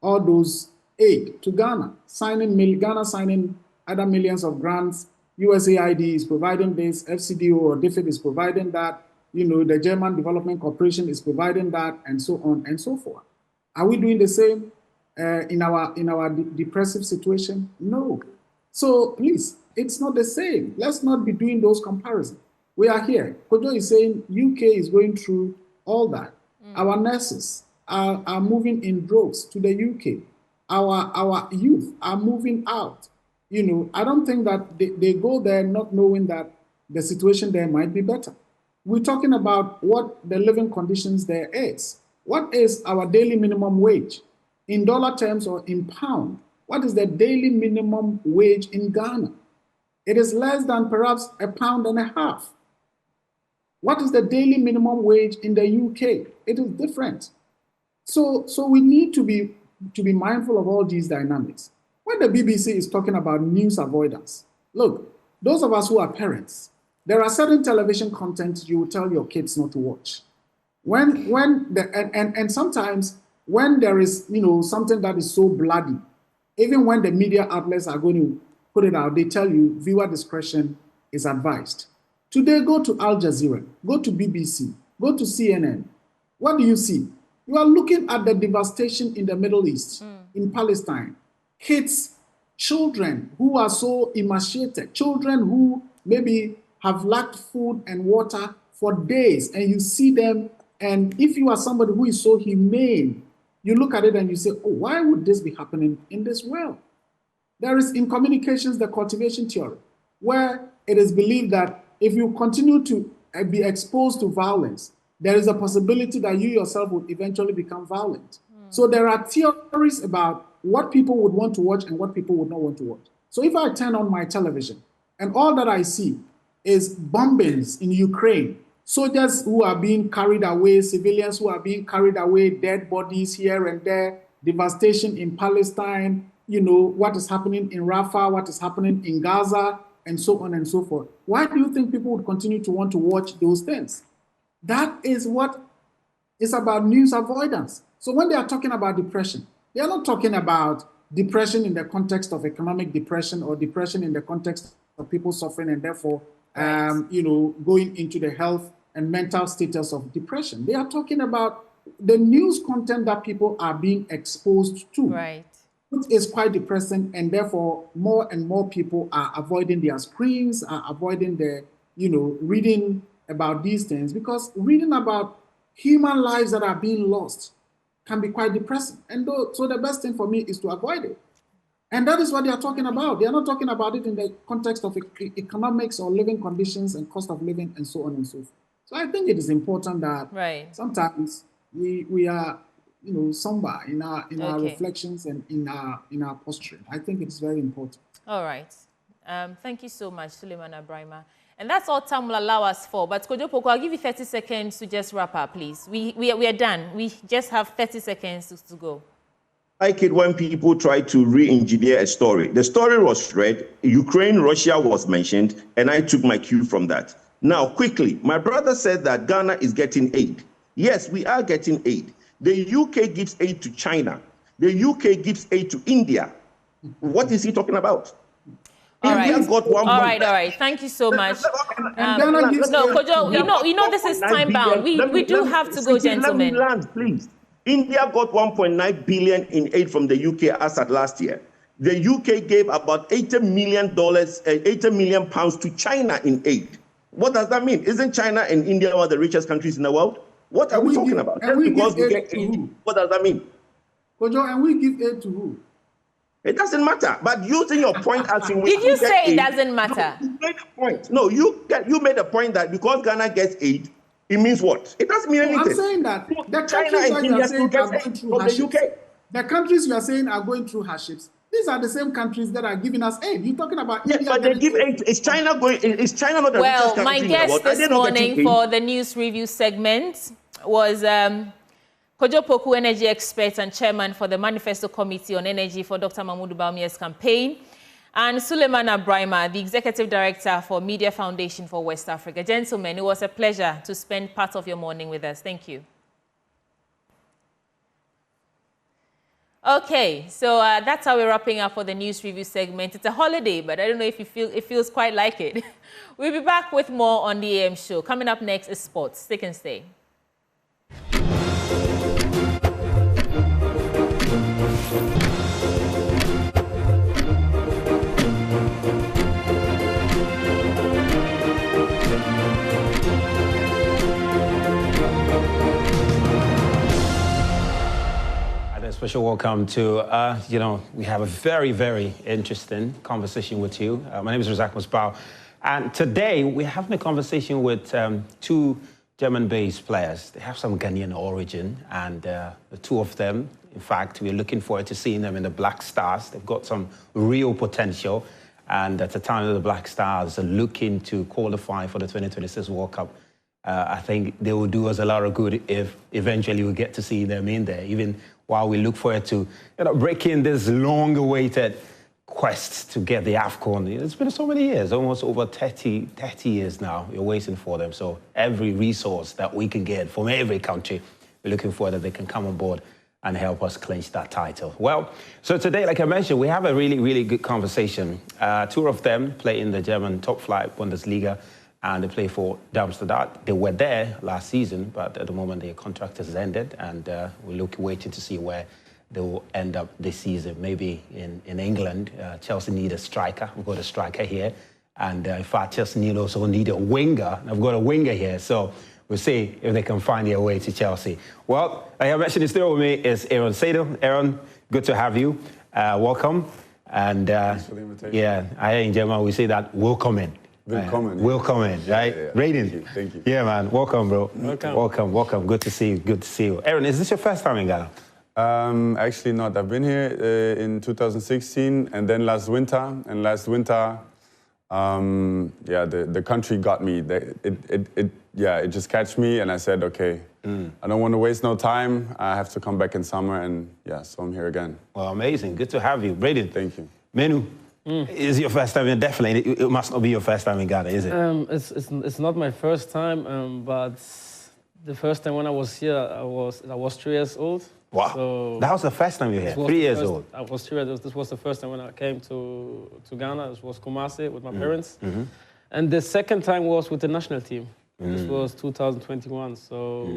all those aid to Ghana. Ghana signing other millions of grants. USAID is providing this, FCDO or DFID is providing that, the German Development Corporation is providing that, and so on and so forth. Are we doing the same in our depressive situation? No. So please, it's not the same. Let's not be doing those comparisons. We are here. Kojo is saying UK is going through all that. Our nurses are moving in droves to the UK. Our youth are moving out. I don't think that they go there not knowing that the situation there might be better. We're talking about what the living conditions there is. What is our daily minimum wage? In dollar terms or in pound, what is the daily minimum wage in Ghana? It is less than perhaps £1.50. What is the daily minimum wage in the UK? It is different. So we need to be mindful of all these dynamics. when the BBC is talking about news avoidance, look, those of us who are parents, there are certain television content you will tell your kids not to watch. And sometimes when there is, something that is so bloody, even when the media outlets are going to put it out, they tell you viewer discretion is advised. Today, go to Al Jazeera, go to BBC, go to CNN. What do you see? You are looking at the devastation in the Middle East, in Palestine. Kids, children who are so emaciated, children who maybe have lacked food and water for days, and you see them, and if you are somebody who is so humane, you look at it and you say, oh, why would this be happening in this world? There is in communications the cultivation theory, where it is believed that if you continue to be exposed to violence, there is a possibility that you yourself would eventually become violent. So there are theories about what people would want to watch and what people would not want to watch. So if I turn on my television and all that I see is bombings in Ukraine, soldiers who are being carried away, civilians who are being carried away, dead bodies here and there, devastation in Palestine, what is happening in Rafah, what is happening in Gaza, and so on and so forth. Why do you think people would continue to want to watch those things? That is what is about news avoidance. So when they are talking about depression, they are not talking about depression in the context of economic depression or depression in the context of people suffering and therefore, going into the health and mental status of depression. They are talking about the news content that people are being exposed to. Right. Which is quite depressing, and therefore more and more people are avoiding their screens, are avoiding reading about these things, because reading about human lives that are being lost can be quite depressing. And so the best thing for me is to avoid it. And that is what they are talking about. They are not talking about it in the context of economics or living conditions and cost of living and so on and so forth. So I think it is important that sometimes we are somber in our reflections and in our posturing. I think it's very important. All right. Thank you so much, Suleiman Abrahima. And that's all time will allow us for. But Kojo Poku, I'll give you 30 seconds to just wrap up, please. We are done. We just have 30 seconds to go. I like it when people try to re-engineer a story. The story was read, Ukraine, Russia was mentioned, and I took my cue from that. Now, quickly, my brother said that Ghana is getting aid. Yes, we are getting aid. The UK gives aid to China. The UK gives aid to India. What is he talking about? All right. Thank you so much. Kojo, this is time bound. We do have to go, gentlemen. Let me land, please. India got 1.9 billion in aid from the UK as at last year. The UK gave about $80 million pounds to China in aid. What does that mean? Isn't China and India one of the richest countries in the world? What are we talking about? Just because we get aid, what does that mean? Kojo, and we give aid to who? It doesn't matter. But using your point as in did you say it doesn't matter? No, you made a point. No, you made a point that because Ghana gets aid, it means what? It doesn't mean anything. I'm saying that the countries that you are saying are going through hardships. The countries you are saying are going through hardships. These are the same countries that are giving us aid. You're talking about India, but they give aid. Is China not the richest country in the world? Well, my guest this morning for the news review segment was Kojo Poku, energy expert and chairman for the Manifesto Committee on Energy for Dr. Mahmoud Bawumia's campaign, and Suleiman Abrahima, the executive director for Media Foundation for West Africa. Gentlemen, it was a pleasure to spend part of your morning with us. Thank you. Okay, so that's how we're wrapping up for the news review segment. It's a holiday, but I don't know if it feels quite like it. We'll be back with more on the AM show. Coming up next is sports. Stick and stay. Special welcome to, we have a very, very interesting conversation with you. My name is Razak Musbao, and today we're having a conversation with two German-based players. They have some Ghanaian origin, and the two of them, in fact, we're looking forward to seeing them in the Black Stars. They've got some real potential, and at the time of the Black Stars are looking to qualify for the 2026 World Cup. I think they will do us a lot of good if eventually we get to see them in there, even while we look forward to breaking this long-awaited quest to get the AFCON. It's been so many years, almost over 30 years now. You're waiting for them. So every resource that we can get from every country, we're looking for that they can come on board and help us clinch that title. Well, so today, like I mentioned, we have a really, really good conversation. Two of them play in the German top flight Bundesliga, and they play for Darmstadt. They were there last season, but at the moment their contract has ended, and we're waiting to see where they will end up this season. Maybe in England, Chelsea need a striker. We've got a striker here, and in fact, Chelsea also need a winger. I've got a winger here, so we'll see if they can find their way to Chelsea. Well, like I mentioned, still with me is Aaron Sadel. Aaron, good to have you. Welcome. And thanks for the invitation. Yeah, I in German we say that willkommen. Willkommen. Willkommen, right? Yeah. Rating. Thank you. Yeah, man. Welcome, bro. Welcome. Welcome. Good to see you. Good to see you. Aaron, is this your first time in Ghana? Actually not. I've been here in 2016 and then last winter. And last winter, the country got me. It just catch me, and I said, okay, I don't want to waste no time. I have to come back in summer, and so I'm here again. Well, amazing. Good to have you. Braden. Thank you. Menu. Is it your first time? Definitely. It must not be your first time in Ghana, is it? It's not my first time, but the first time when I was here, I was 3 years old. Wow. So that was the first time you were here? 3 years old? I was 3 years old. This was the first time when I came to Ghana. This was Kumasi with my parents. And the second time was with the national team. This was 2021. So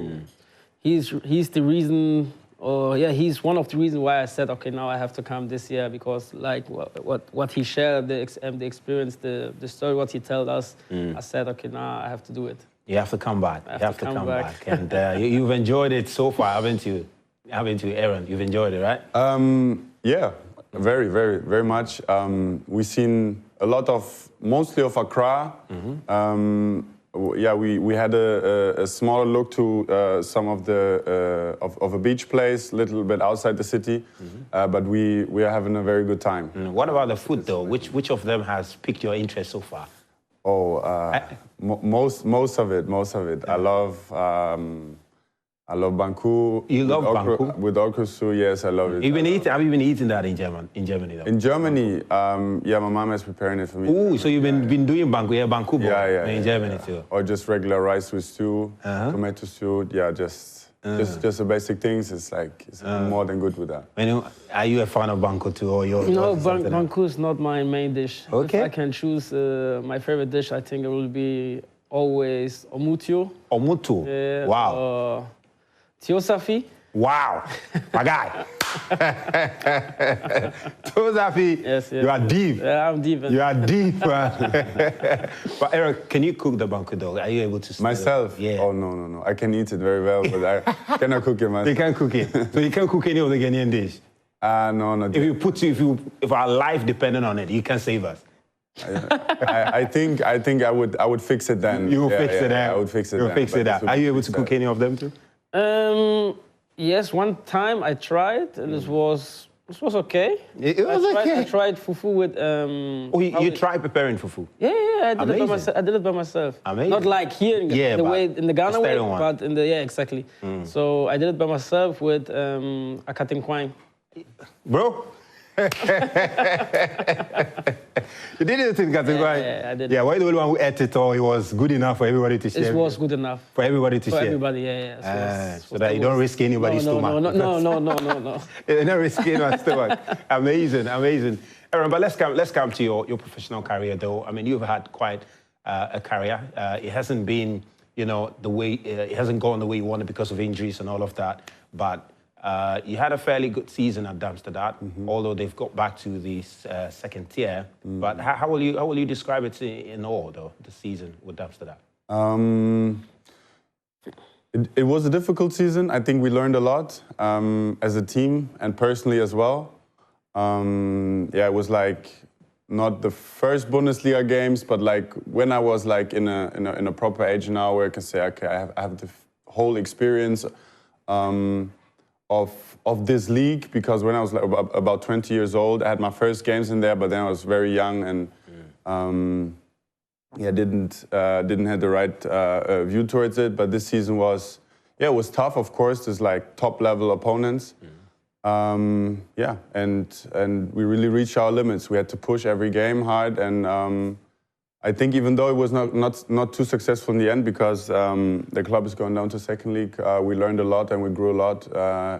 he's the reason, he's one of the reasons why I said, okay, now I have to come this year, because like what he shared, the experience, the story, what he told us, I said, okay, now I have to do it. You have to come back. You have to come back. And you've enjoyed it so far, haven't you? Haven't you, Aaron? You've enjoyed it, right? Yeah, very, very, very much. We've seen a lot of, mostly of Accra. We had a smaller look to some of the of a beach place, a little bit outside the city, but we are having a very good time. What about the food, though? Which of them has piqued your interest so far? Most of it. I love banku. You love banku? With okra soup, yes, I love it. Have you been eating that in Germany, though? In Germany, my mom is preparing it for me. Ooh, so you've been doing banku, banku in Germany too? Or just regular rice with stew, tomato stew, just the basic things. It's more than good with that. Are you a fan of banku too? Or no, banku is not my main dish. Okay. If I can choose my favorite dish, I think it will be always omutio. Omutu? Yeah, Wow. Teosafi. Wow, my guy. Teosafi, yes. You are deep. Yeah, I'm deep. You are deep, man. But Eric, can you cook the banku though? Are you able to? Myself? Yeah. Oh, no. I can eat it very well, but I cannot cook it myself. You can't cook it. So you can't cook any of the Ghanaian dish? No, not yet. If our life depended on it, you can save us. I think I would fix it then. You will fix it then. I would fix it. You'll fix it then. Are you able to cook any of them too? Yes, one time I tried, and it was okay. It was okay. I tried fufu with. You tried preparing fufu? Yeah, I did it by myself. I did it by myself. Amazing. Not like here in the Ghana way, but in the exactly. So I did it by myself with akatinkwine. Bro. You did it in Katingwai? Yeah, I did. Yeah, were you the only one who ate it, or it was good enough for everybody to share? It was good enough. For everybody to share? For everybody, yeah. So that you don't risk anybody's stomach. No. You're not risking my stomach. Amazing. Aaron, but let's come to your professional career, though. I mean, you've had quite a career. It hasn't been, the way, it hasn't gone the way you wanted because of injuries and all of that, but you had a fairly good season at Darmstadt, although they've got back to the second tier. But how will you describe it in all, though, the season with Darmstadt? It was a difficult season. I think we learned a lot as a team and personally as well. It was not the first Bundesliga games, but when I was in a proper age now, where I can say, okay, I have the whole experience of this league, because when I was about 20 years old, I had my first games in there, but then I was very young and didn't have the right view towards it. But this season was tough, of course. There's top level opponents, Yeah, and we really reached our limits. We had to push every game hard, and I think even though it was not too successful in the end, because the club is going down to second league, we learned a lot and we grew a lot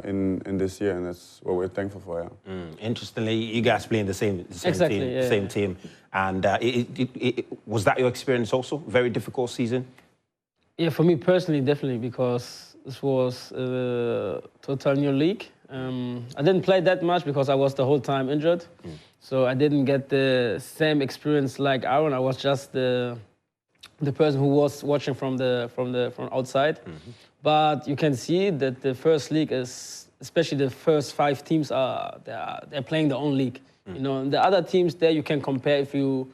in this year, and that's what we're thankful for. Yeah. Interestingly, you guys play in the same Exactly, team, yeah. same team, and was that your experience also? Very difficult season. Yeah, for me personally, definitely, because this was a total new league. I didn't play that much because I was the whole time injured. So I didn't get the same experience like Aaron. I was just the person who was watching from outside. But you can see that the first league is, especially the first 5 teams they're playing their own league. You know, and the other teams there you can compare if you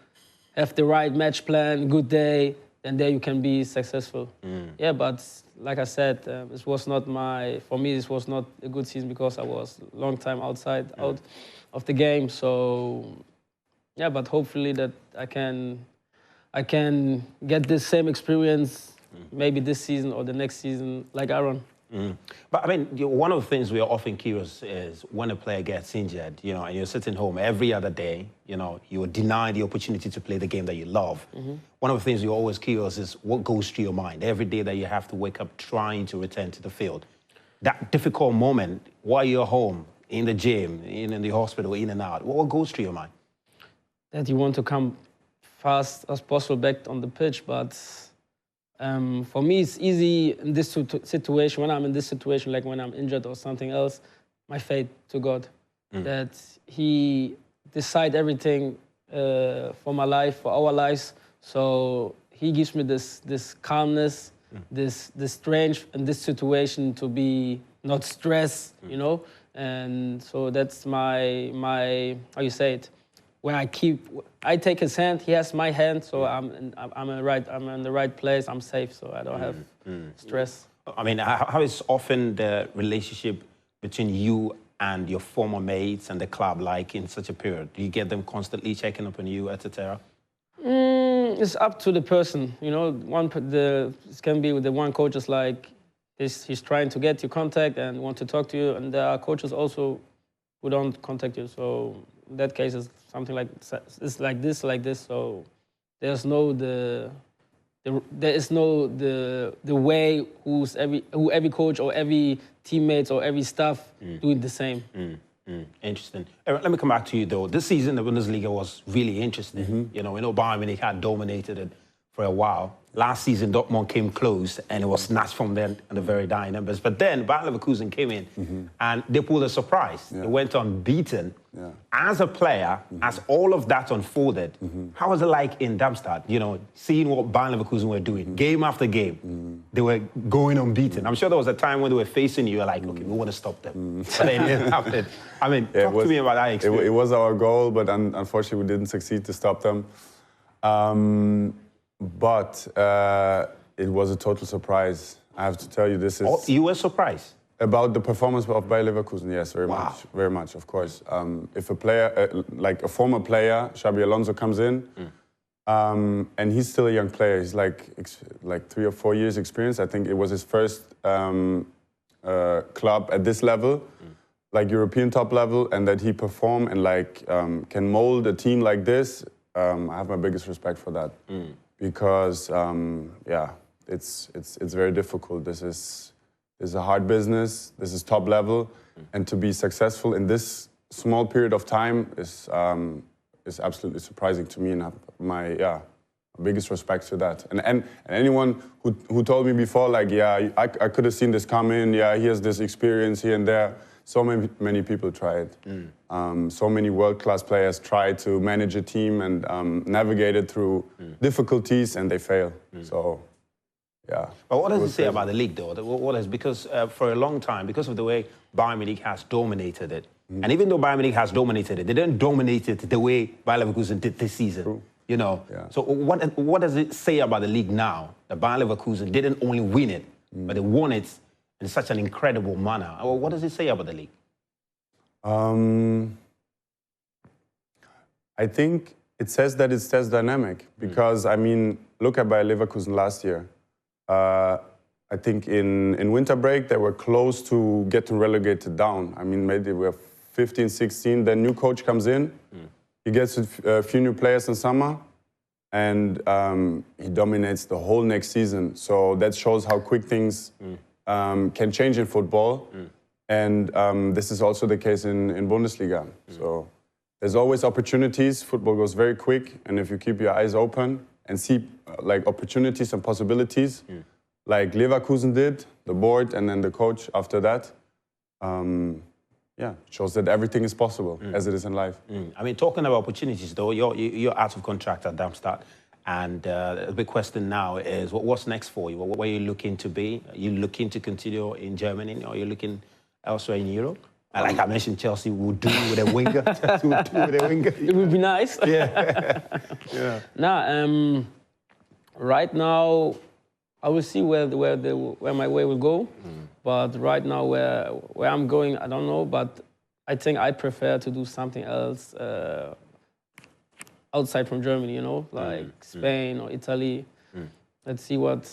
have the right match plan, good day, then there you can be successful. Yeah, but like I said, this was not for me this was not a good season because I was a long time out of the game. So yeah, but hopefully that I can get this same experience maybe this season or the next season like Aaron. But I mean, one of the things we are often curious is when a player gets injured, you know, and you're sitting home every other day, you know, you are denied the opportunity to play the game that you love. One of the things you're always curious is what goes through your mind every day that you have to wake up trying to return to the field. That difficult moment while you're home, in the gym, in the hospital, in and out, what goes through your mind? That you want to come fast as possible back on the pitch, but for me, it's easy in this situation, when I'm in this situation, like when I'm injured or something else, my faith to God, that He decide everything for my life, for our lives. So He gives me this calmness, this strength in this situation to be not stressed, you know. And so that's my how you say it, where I take His hand, He has my hand, so I'm in the right place, I'm safe, so I don't have stress. I mean, how is often the relationship between you and your former mates and the club like in such a period? Do you get them constantly checking up on you, etc.? It's up to the person, you know. It can be with the one coach is like he's trying to get you contact and want to talk to you, and there are coaches also who don't contact you. So in that case, it's something like it's like this. So there's no the way who every coach or every teammates or every staff doing the same. Interesting. Let me come back to you though. This season, the Bundesliga was really interesting. You know, Bayern Munich had dominated it for a while. Last season, Dortmund came close, and it was snatched from them in the very dying numbers. But then Bayer Leverkusen came in, and they pulled a surprise. They went unbeaten. As a player, as all of that unfolded, how was it like in Darmstadt? You know, seeing what Bayer Leverkusen were doing, game after game, they were going unbeaten. I'm sure there was a time when they were facing you, like, okay, we want to stop them. But they didn't have it. I mean, talk to me about that experience. It was our goal, but unfortunately, we didn't succeed to stop them. But it was a total surprise. I have to tell you, this is... Oh, you were surprised? About the performance of Bayer Leverkusen, yes, very much, of course. If a player, like a former player, Xabi Alonso comes in, and he's still a young player. He's like 3 or 4 years experience. I think it was his first club at this level, like European top level, and that he perform and like can mold a team like this. I have my biggest respect for that. Because yeah, it's very difficult. This is a hard business. This is top level, and to be successful in this small period of time is absolutely surprising to me, and I have my biggest respect to that. And anyone who told me before, like, yeah, I could have seen this coming. Yeah, he has this experience here and there. So many people try it. So many world-class players try to manage a team and navigate it through difficulties, and they fail. So, yeah. But what does it say about the league, though? What is, because for a long time, because of the way Bayern Munich has dominated it, and even though Bayern Munich has dominated it, they didn't dominate it the way Bayer Leverkusen did this season. True. You know. Yeah. So what does it say about the league now that Bayer Leverkusen didn't only win it, but they won it in such an incredible manner? What does it say about the league? I think it says that it's dynamic because, I mean, look at Bayer Leverkusen last year. I think in winter break, they were close to getting relegated down. I mean, maybe they were 15, 16, then new coach comes in, he gets a few new players in summer, and he dominates the whole next season. So that shows how quick things can change in football. And this is also the case in Bundesliga. So there's always opportunities. Football goes very quick, and if you keep your eyes open and see like opportunities and possibilities, like Leverkusen did, the board, and then the coach after that, yeah, shows that everything is possible, as it is in life. I mean, talking about opportunities, though, you're out of contract at Darmstadt, and the big question now is, what's next for you? Where are you looking to be? Are you looking to continue in Germany, or are you looking elsewhere in Europe? Like I mentioned, Chelsea would do with a winger. Chelsea would do with a winger. It would be nice. Yeah. Yeah. Nah, right now, I will see where my way will go. But right now, where I'm going, I don't know. But I think I prefer to do something else outside from Germany. You know, like Spain or Italy. Let's see what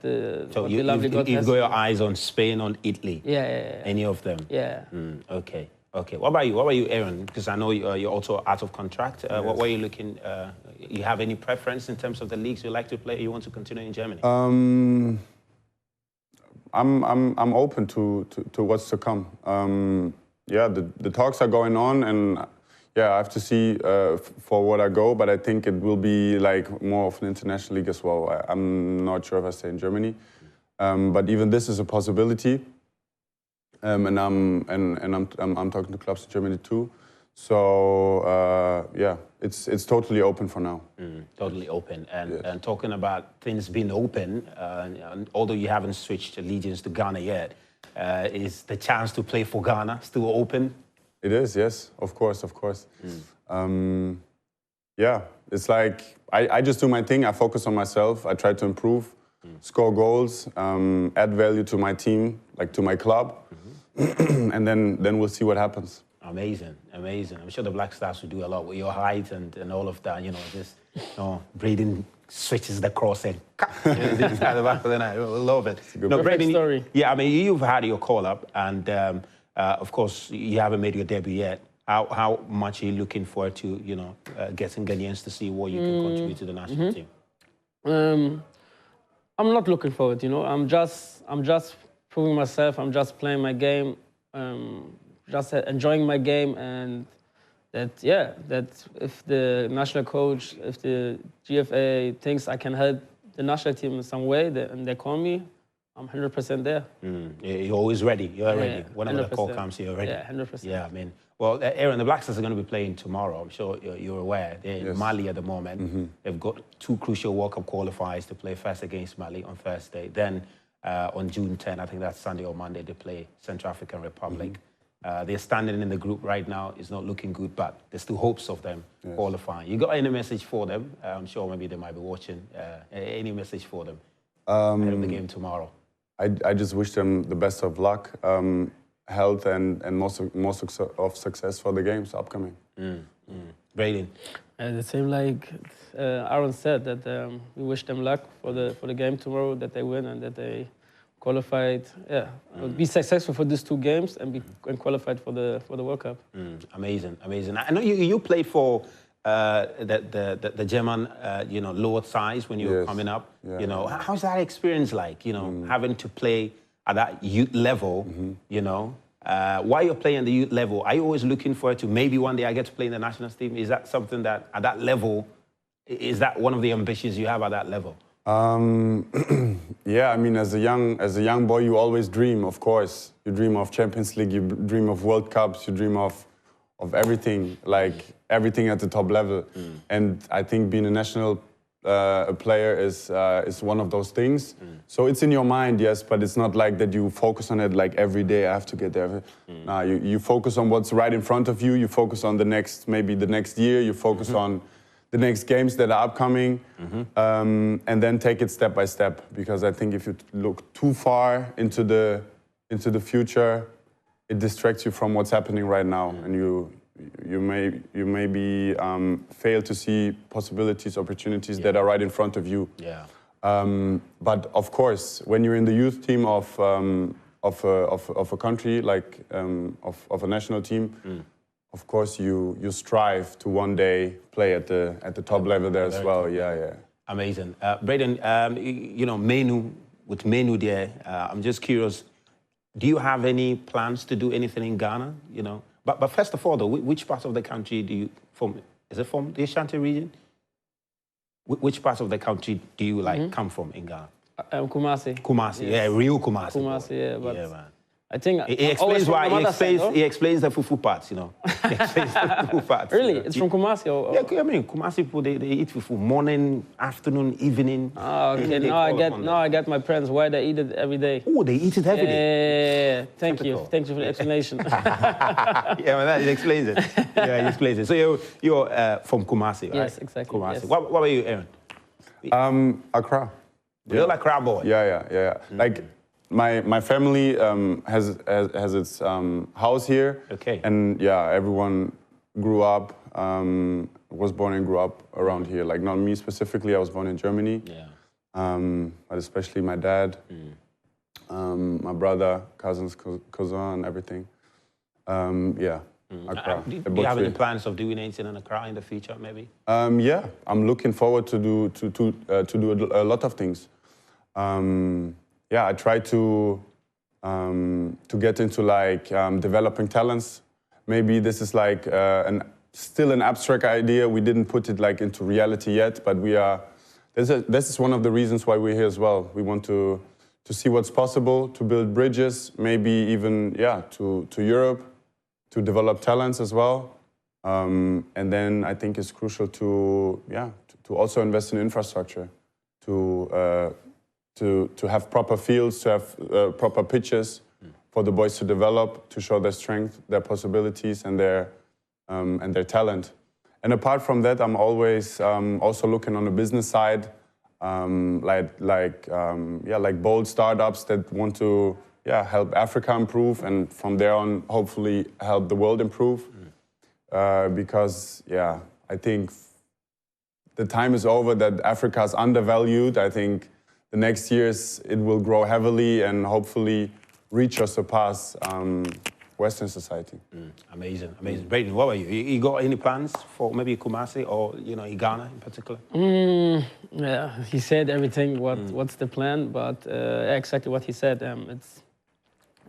the lovely God has. You've got your eyes on Spain, on Italy. Yeah. Any of them? Yeah. Okay. What about you, Aaron? Because I know you're also out of contract. Yes. What were you looking? You have any preference in terms of the leagues you like to play? You want to continue in Germany? I'm open to what's to come. Yeah, the talks are going on, and yeah, I have to see for what I go. But I think it will be like more of an international league as well. I'm not sure if I stay in Germany, but even this is a possibility. And I'm talking to clubs in Germany too. So yeah, it's totally open for now. Totally open. And talking about things being open, and although you haven't switched allegiance to Ghana yet, is the chance to play for Ghana still open? It is, yes, of course. Yeah, it's like I just do my thing. I focus on myself. I try to improve, score goals, add value to my team, like to my club. And then we'll see what happens. Amazing. I'm sure the Black Stars will do a lot with your height and all of that. You know, just Braden switches the cross and this at the back of the net. I love it. No, Braden, story. Yeah, I mean, you've had your call up, and of course you haven't made your debut yet. How much are you looking forward to, getting Ghanaians to see what you can contribute to the national team? I'm not looking forward. I'm just proving myself. I'm just playing my game, just enjoying my game, and that if the national coach, if the GFA thinks I can help the national team in some way, and they call me, I'm 100% there. You're always ready. You're ready. Whenever the call comes, you're ready. Yeah, 100%. Yeah, I mean, well, Aaron, the Black Stars are going to be playing tomorrow. I'm sure you're aware. They're in Mali at the moment. They've got 2 crucial World Cup qualifiers to play first against Mali on Thursday. Then on June 10, I think that's Sunday or Monday, they play Central African Republic. They're standing in the group right now. It's not looking good, but there's still hopes of them qualifying. You got any message for them? I'm sure maybe they might be watching. Any message for them ahead of the game tomorrow? I just wish them the best of luck, health, and more success for the games upcoming. Braden? The same like Aaron said, that we wish them luck for the game tomorrow, that they win and that they qualified. Yeah, be successful for these 2 games and qualified for the World Cup. Amazing. I know you played for the German, lower size when you were coming up. Yeah. How's that experience like? Having to play at that youth level. While you're playing at the youth level, are you always looking forward to maybe one day I get to play in the national team? Is that something that at that level, is that one of the ambitions you have at that level? Yeah, I mean, as a young boy, you always dream. Of course, you dream of Champions League, you dream of World Cups, you dream of everything, like everything at the top level. And I think being a national player is one of those things. So it's in your mind, yes, but it's not like that you focus on it like every day I have to get there. Nah, you focus on what's right in front of you. You focus on maybe the next year. You focus on the next games that are upcoming, and then take it step by step. Because I think if you look too far into the future, it distracts you from what's happening right now, and you may fail to see possibilities, opportunities that are right in front of you. Yeah. But of course, when you're in the youth team of a country, like of a national team, of course you strive to one day play at the top level there as well. Yeah. Amazing. Braden, you know, with Menu there, I'm just curious, do you have any plans to do anything in Ghana? You know, but first of all, though, which part of the country do you from? Is it from the Ashanti region? Which part of the country do you come from in Ghana? Kumasi. Kumasi, yes. Yeah, real Kumasi. Kumasi, yeah, but man. I think he explains why. He explains the fufu parts, you know. He explains the fufu parts. Really, it's from Kumasi, or? Yeah, I mean, Kumasi people they eat fufu morning, afternoon, evening. Oh, okay. Now I get my parents why they eat it every day. Oh, they eat it every day. Yeah. Thank you for the explanation. Yeah, man, he explains it. Yeah, he explains it. So you're from Kumasi, right? Yes, exactly. Kumasi. Yes. What about you, Aaron? Accra. You're like Accra boy. Yeah. Like. My family has its house here. Okay. And yeah, everyone grew up, was born and grew up around here. Like not me specifically, I was born in Germany. Yeah. But especially my dad, my brother, cousins, cousin, and everything. Yeah. Accra. Do you have any plans of doing anything in Accra in the future, maybe? Yeah, I'm looking forward to do a lot of things. Yeah, I try to get into like developing talents. Maybe this is like still an abstract idea. We didn't put it like into reality yet, but we are. This is one of the reasons why we're here as well. We want to see what's possible, to build bridges, maybe even to Europe, to develop talents as well. And then I think it's crucial to also invest in infrastructure, to have proper fields, to have proper pitches for the boys to develop, to show their strength, their possibilities, and their talent. And apart from that, I'm always also looking on the business side, like bold startups that want to help Africa improve, and from there on, hopefully help the world improve. Because I think the time is over that Africa is undervalued. I think the next years it will grow heavily and hopefully reach or surpass Western society. Amazing. Braden, what about you? You got any plans for maybe Kumasi or in Ghana in particular? Yeah, he said everything. What's the plan? But exactly what he said.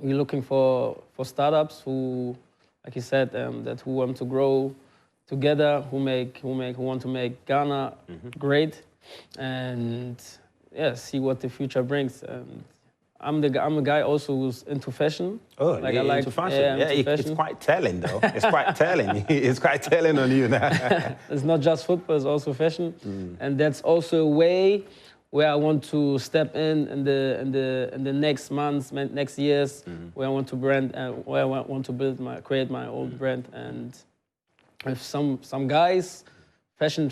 We're looking for startups who, like he said, who want to grow together, who want to make Ghana great, and see what the future brings. And I'm a guy also who's into fashion. Oh, like I like into fashion. It's quite telling though. It's quite telling. It's quite telling on you now. It's not just football; it's also fashion, and that's also a way where I want to step in the next months, next years, where I want to where I want to create my own brand, and with some guys. Fashion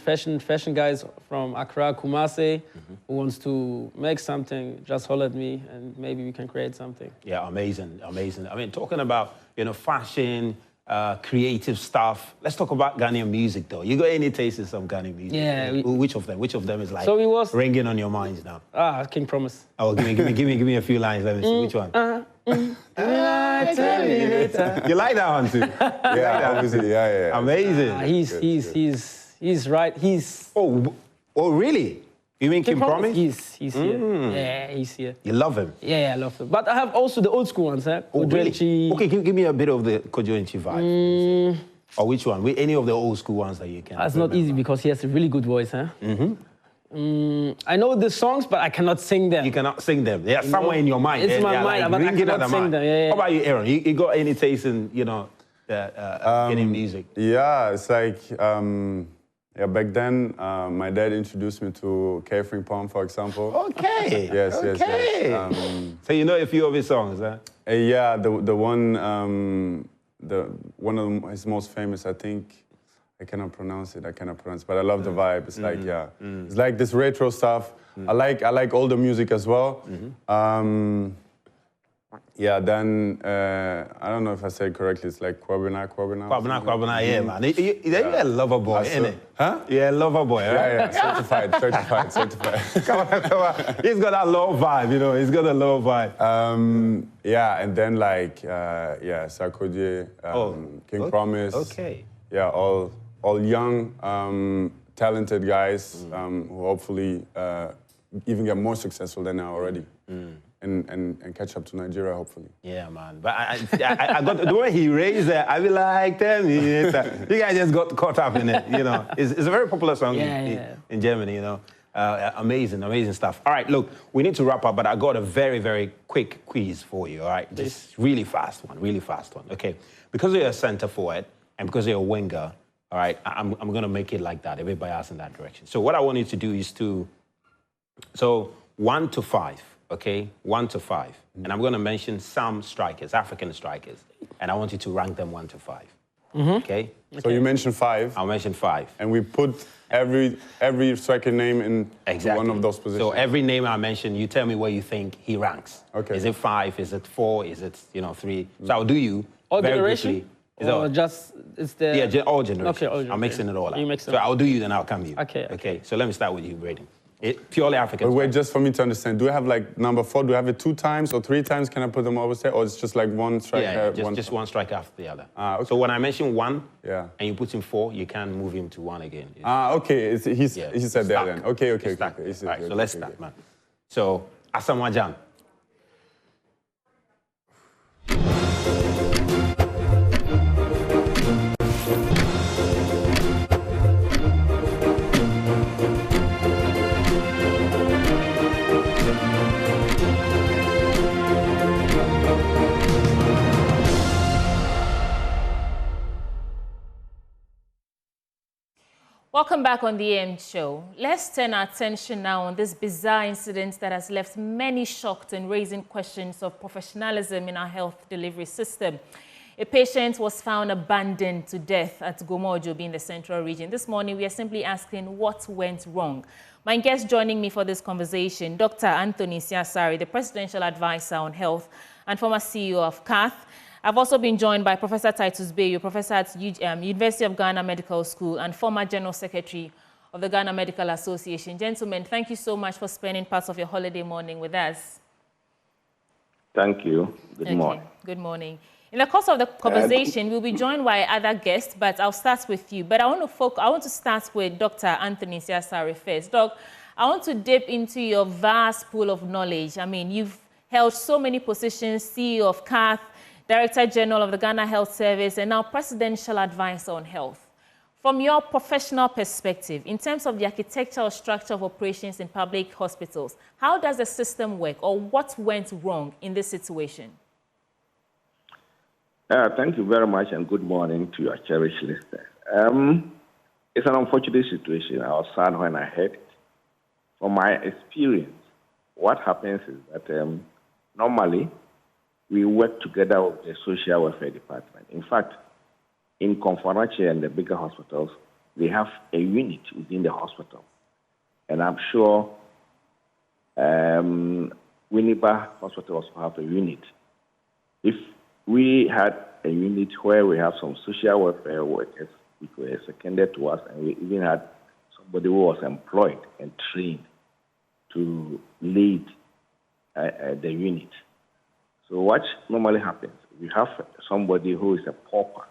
guys from Accra, Kumasi, who wants to make something, just holler at me and maybe we can create something. Yeah, amazing. I mean, talking about, fashion, creative stuff, let's talk about Ghanaian music though. You got any taste in some Ghanaian music? Yeah. Which of them is like ringing on your minds now? King Promise. Oh, give me a few lines, let me see. Which one? You like that one too? Yeah, obviously, yeah. Amazing. He's right. Oh, really? You mean King Promise? He's here. Yeah, he's here. You love him? Yeah, I love him. But I have also the old school ones, Oh, really? Okay, give me a bit of the Kojo-Nchi vibe. Or which one? Any of the old school ones that you can. That's not easy because he has a really good voice, huh? I know the songs, but I cannot sing them. You cannot sing them. They are somewhere in your mind. It's my mind, but I cannot sing them. Yeah. How about you, Aaron? You got any taste in, getting music? Yeah, it's like... back then, my dad introduced me to K. Pom, for example. Okay. Yes. So you know a few of his songs, huh? Yeah, the one of his most famous, I think. I cannot pronounce it. But I love the vibe. It's like it's like this retro stuff. I like older music as well. Yeah, then, I don't know if I say it correctly, it's like Kwabena. Yeah, man. You're a lover boy, ain't it? Huh? Yeah, lover boy, right? Yeah, certified. Come on. He's got that low vibe, you know, he's got a low vibe. Yeah, and then like, Sarkodie, King Promise. Okay. Yeah, all young, talented guys who hopefully even get more successful than they are already. And catch up to Nigeria, hopefully. Yeah, man. But I got the way he raised it. I be like, tell me, you guys just got caught up in it. You know, it's a very popular song in Germany. You know, amazing stuff. All right, look, we need to wrap up, but I got a very, very quick quiz for you. All right, just really fast one. Okay, because you're a center forward and because you're a winger, all right, I'm gonna make it like that. Everybody else in that direction. So what I want you to do is 1 to 5. Okay, 1 to 5. And I'm going to mention some strikers, African strikers, and I want you to rank them 1 to 5. Okay? So you mentioned 5. I'll mention 5. And we put every striker name in one of those positions. So every name I mention, you tell me where you think he ranks. Okay. Is it 5? Is it 4? Is it 3? So I'll do you all very generation? Quickly. Or just it's the all generations. Okay, all generations. I'm mixing it all up. You mix it so I'll do you, then I'll come you. Okay. So let me start with you, Braden. Purely African. But wait, just for me to understand, do I have like number 4? Do I have it 2 times or 3 times? Can I put them over there, or it's just like one striker? Yeah, just one striker after the other. Okay. So when I mention 1, and you put him 4, you can move him to 1 again. Okay. He said that then. Okay. All right, so let's start, man. So Asamoah Gyan. Welcome back on the AM show. Let's turn our attention now on this bizarre incident that has left many shocked and raising questions of professionalism in our health delivery system. A patient was found abandoned to death at Gomoa Ojobi in the Central Region. This morning, we are simply asking what went wrong. My guest joining me for this conversation, Dr. Anthony Siasari, the Presidential Advisor on Health and former CEO of CATH. I've also been joined by Professor Titus Bayo, professor at University of Ghana Medical School and former General Secretary of the Ghana Medical Association. Gentlemen, thank you so much for spending parts of your holiday morning with us. Thank you. Good morning. Good morning. In the course of the conversation, we'll be joined by other guests, but I'll start with you. But I want to start with Dr. Anthony Siasari first. Doc, I want to dip into your vast pool of knowledge. I mean, you've held so many positions, CEO of CATH, Director General of the Ghana Health Service, and now Presidential Advisor on Health. From your professional perspective, in terms of the architectural structure of operations in public hospitals, how does the system work, or what went wrong in this situation? Thank you very much, and good morning to your cherished listeners. It's an unfortunate situation. I was sad when I heard it. From my experience, what happens is that normally, we work together with the social welfare department. In fact, in Konfarachi and the bigger hospitals, they have a unit within the hospital. And I'm sure Winneba Hospital also have a unit. If we had a unit where we have some social welfare workers which were seconded to us, and we even had somebody who was employed and trained to lead the unit. So what normally happens, we have somebody who is a pauper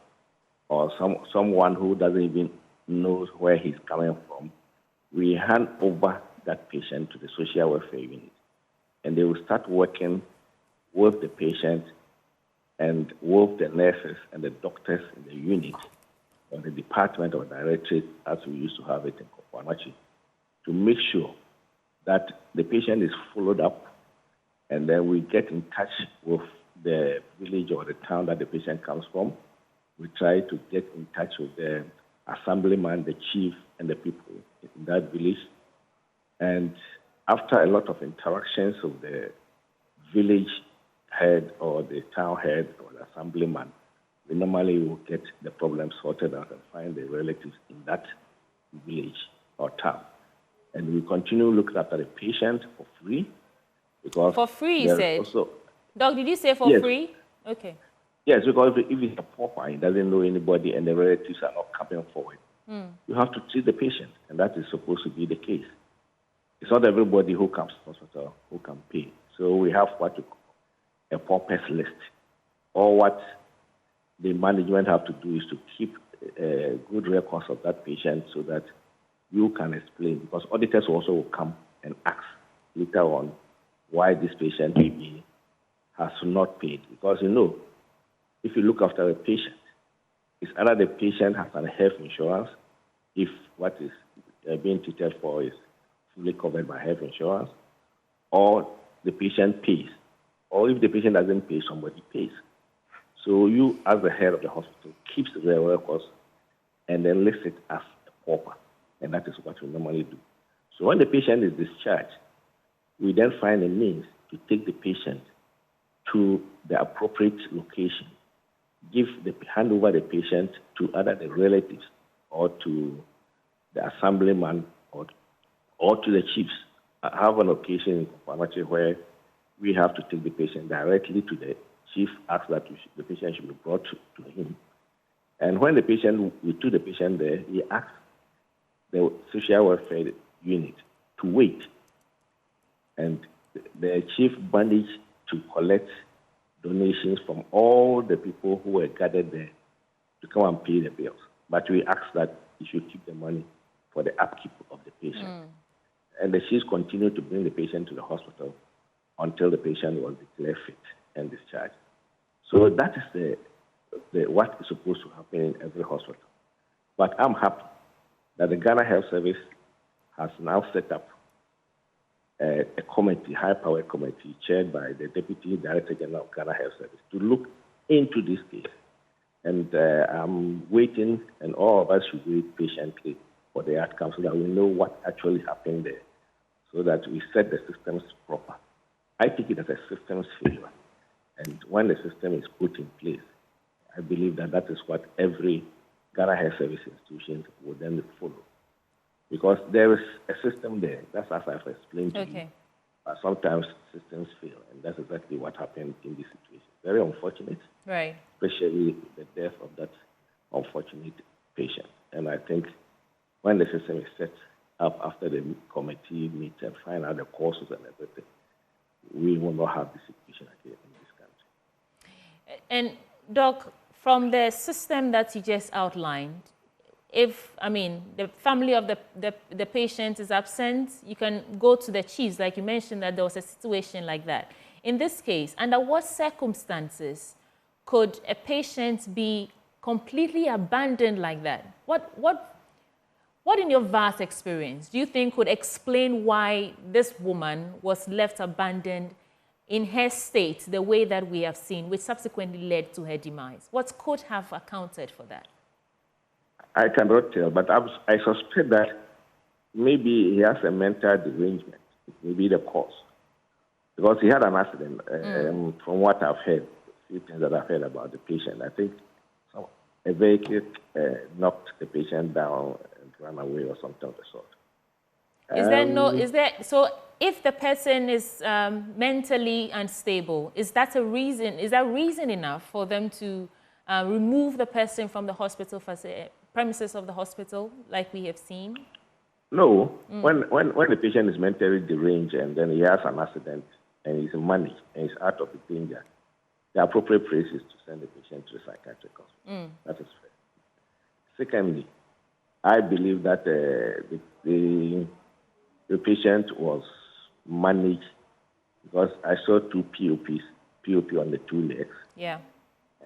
or someone who doesn't even know where he's coming from. We hand over that patient to the social welfare unit, and they will start working with the patient and with the nurses and the doctors in the unit or the department or directorate, as we used to have it in Kokwanachi, to make sure that the patient is followed up. And then we get in touch with the village or the town that the patient comes from. We try to get in touch with the assemblyman, the chief, and the people in that village. And after a lot of interactions with the village head or the town head or the assemblyman, we normally will get the problem sorted out and find the relatives in that village or town. And we continue looking after the patient for free. Because for free, you said? Also, Doc, did you say for Yes. free? Okay. Yes, because if it's a pauper, he doesn't know anybody and the relatives are not coming forward. You have to treat the patient, and that is supposed to be the case. It's not everybody who comes to hospital who can pay. So we have what we call a paupers list, or what the management have to do is to keep good records of that patient so that you can explain, because auditors also will come and ask later on why this patient maybe has not paid. Because if you look after a patient, it's either the patient has a health insurance, if what is being treated for is fully covered by health insurance, or the patient pays, or if the patient doesn't pay, somebody pays. So you, as the head of the hospital, keeps the records and then lists it as a pauper, and that is what we normally do. So when the patient is discharged, we then find a means to take the patient to the appropriate location, hand over the patient to either the relatives or to the assemblyman or to the chiefs. I have an occasion in Kwamache where we have to take the patient directly to the chief, ask that the patient should be brought to him. And when we took the patient there, he asked the social welfare unit to wait. And the chief managed to collect donations from all the people who were gathered there to come and pay the bills. But we asked that he should keep the money for the upkeep of the patient. And the chiefs continued to bring the patient to the hospital until the patient was declared fit and discharged. So that is what is supposed to happen in every hospital. But I'm happy that the Ghana Health Service has now set up a committee, high-powered committee, chaired by the Deputy Director General of Ghana Health Service, to look into this case. And I'm waiting, and all of us should wait patiently for the outcome so that we know what actually happened there, so that we set the systems proper. I take it as a systems failure. And when the system is put in place, I believe that that is what every Ghana Health Service institution will then follow. Because there is a system there, that's as I've explained to you. But sometimes systems fail, and that's exactly what happened in this situation. Very unfortunate, right? Especially the death of that unfortunate patient. And I think when the system is set up after the committee meets and find out the causes and everything, we will not have this situation again in this country. And Doc, from the system that you just outlined, if, the family of the patient is absent, you can go to the chiefs, like you mentioned that there was a situation like that. In this case, under what circumstances could a patient be completely abandoned like that? What in your vast experience do you think would explain why this woman was left abandoned in her state the way that we have seen, which subsequently led to her demise? What could have accounted for that? I cannot tell, but I suspect that maybe he has a mental derangement. It may be the cause. Because he had an accident, from what I've heard, a few things that I've heard about the patient. I think a vehicle knocked the patient down and ran away or something of the sort. So if the person is mentally unstable, is that reason enough for them to remove the person from the hospital premises of the hospital, like we have seen? No. When the patient is mentally deranged and then he has an accident and he's managed and he's out of the danger, the appropriate place is to send the patient to a psychiatric hospital. That is fair. Secondly, I believe that the patient was managed because I saw two POP on the two legs. Yeah.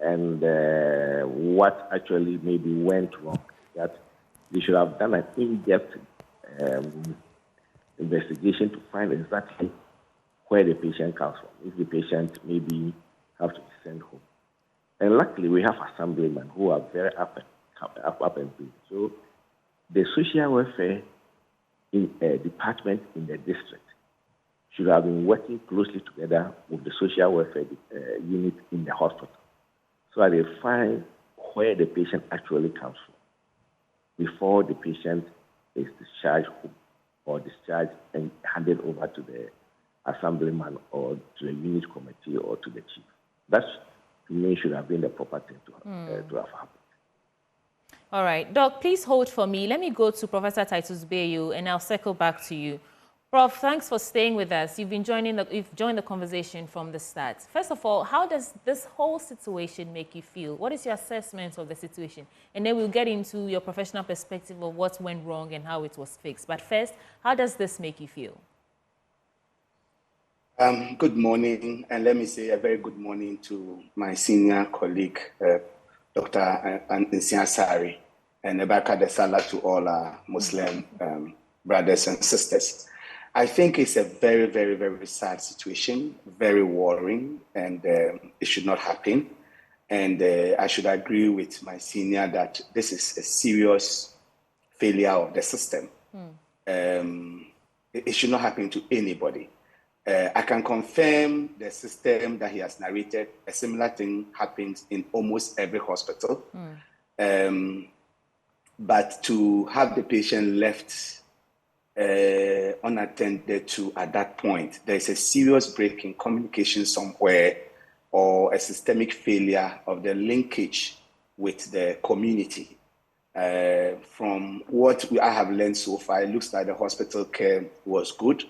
And what actually maybe went wrong, that they should have done an in-depth investigation to find exactly where the patient comes from, if the patient maybe have to be sent home. And luckily, we have assemblymen who are very up and doing. So the social welfare department in the district should have been working closely together with the social welfare unit in the hospital, so that they find where the patient actually comes from before the patient is discharged home or discharged and handed over to the assemblyman or to the unit committee or to the chief. That, to me, should have been the proper thing to have happened. All right. Doc, please hold for me. Let me go to Professor Titus Bayu, and I'll circle back to you. Prof, thanks for staying with us. You've joined the conversation from the start. First of all, how does this whole situation make you feel? What is your assessment of the situation? And then we'll get into your professional perspective of what went wrong and how it was fixed. But first, how does this make you feel? Good morning, and let me say a very good morning to my senior colleague, Dr. Nsiasari, and Ebaka Desala to all our Muslim brothers and sisters. I think it's a very, very, very sad situation, very worrying, and it should not happen. And I should agree with my senior that this is a serious failure of the system. It should not happen to anybody. I can confirm the system that he has narrated. A similar thing happens in almost every hospital. But to have the patient left unattended to at that point, there is a serious break in communication somewhere or a systemic failure of the linkage with the community. From what I have learned so far, it looks like the hospital care was good,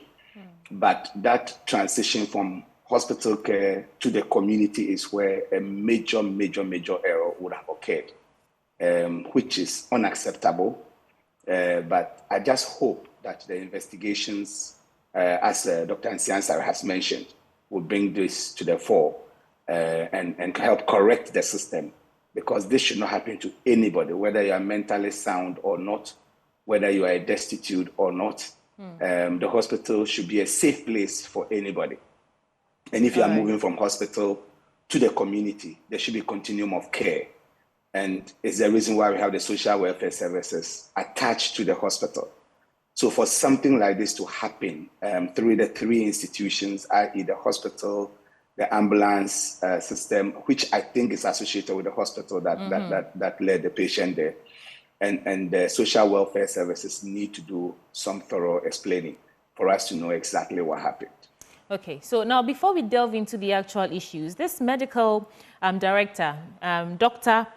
but that transition from hospital care to the community is where a major, major, major error would have occurred, which is unacceptable. But I just hope that the investigations, as Dr. Nsiasari has mentioned, will bring this to the fore and help correct the system, because this should not happen to anybody, whether you are mentally sound or not, whether you are destitute or not. The hospital should be a safe place for anybody. And if you are moving from hospital to the community, there should be a continuum of care. And it's the reason why we have the social welfare services attached to the hospital. So for something like this to happen through the three institutions, i.e. the hospital, the ambulance system, which I think is associated with the hospital that led the patient there, and the social welfare services need to do some thorough explaining for us to know exactly what happened. Okay, so now before we delve into the actual issues, this medical director, Dr.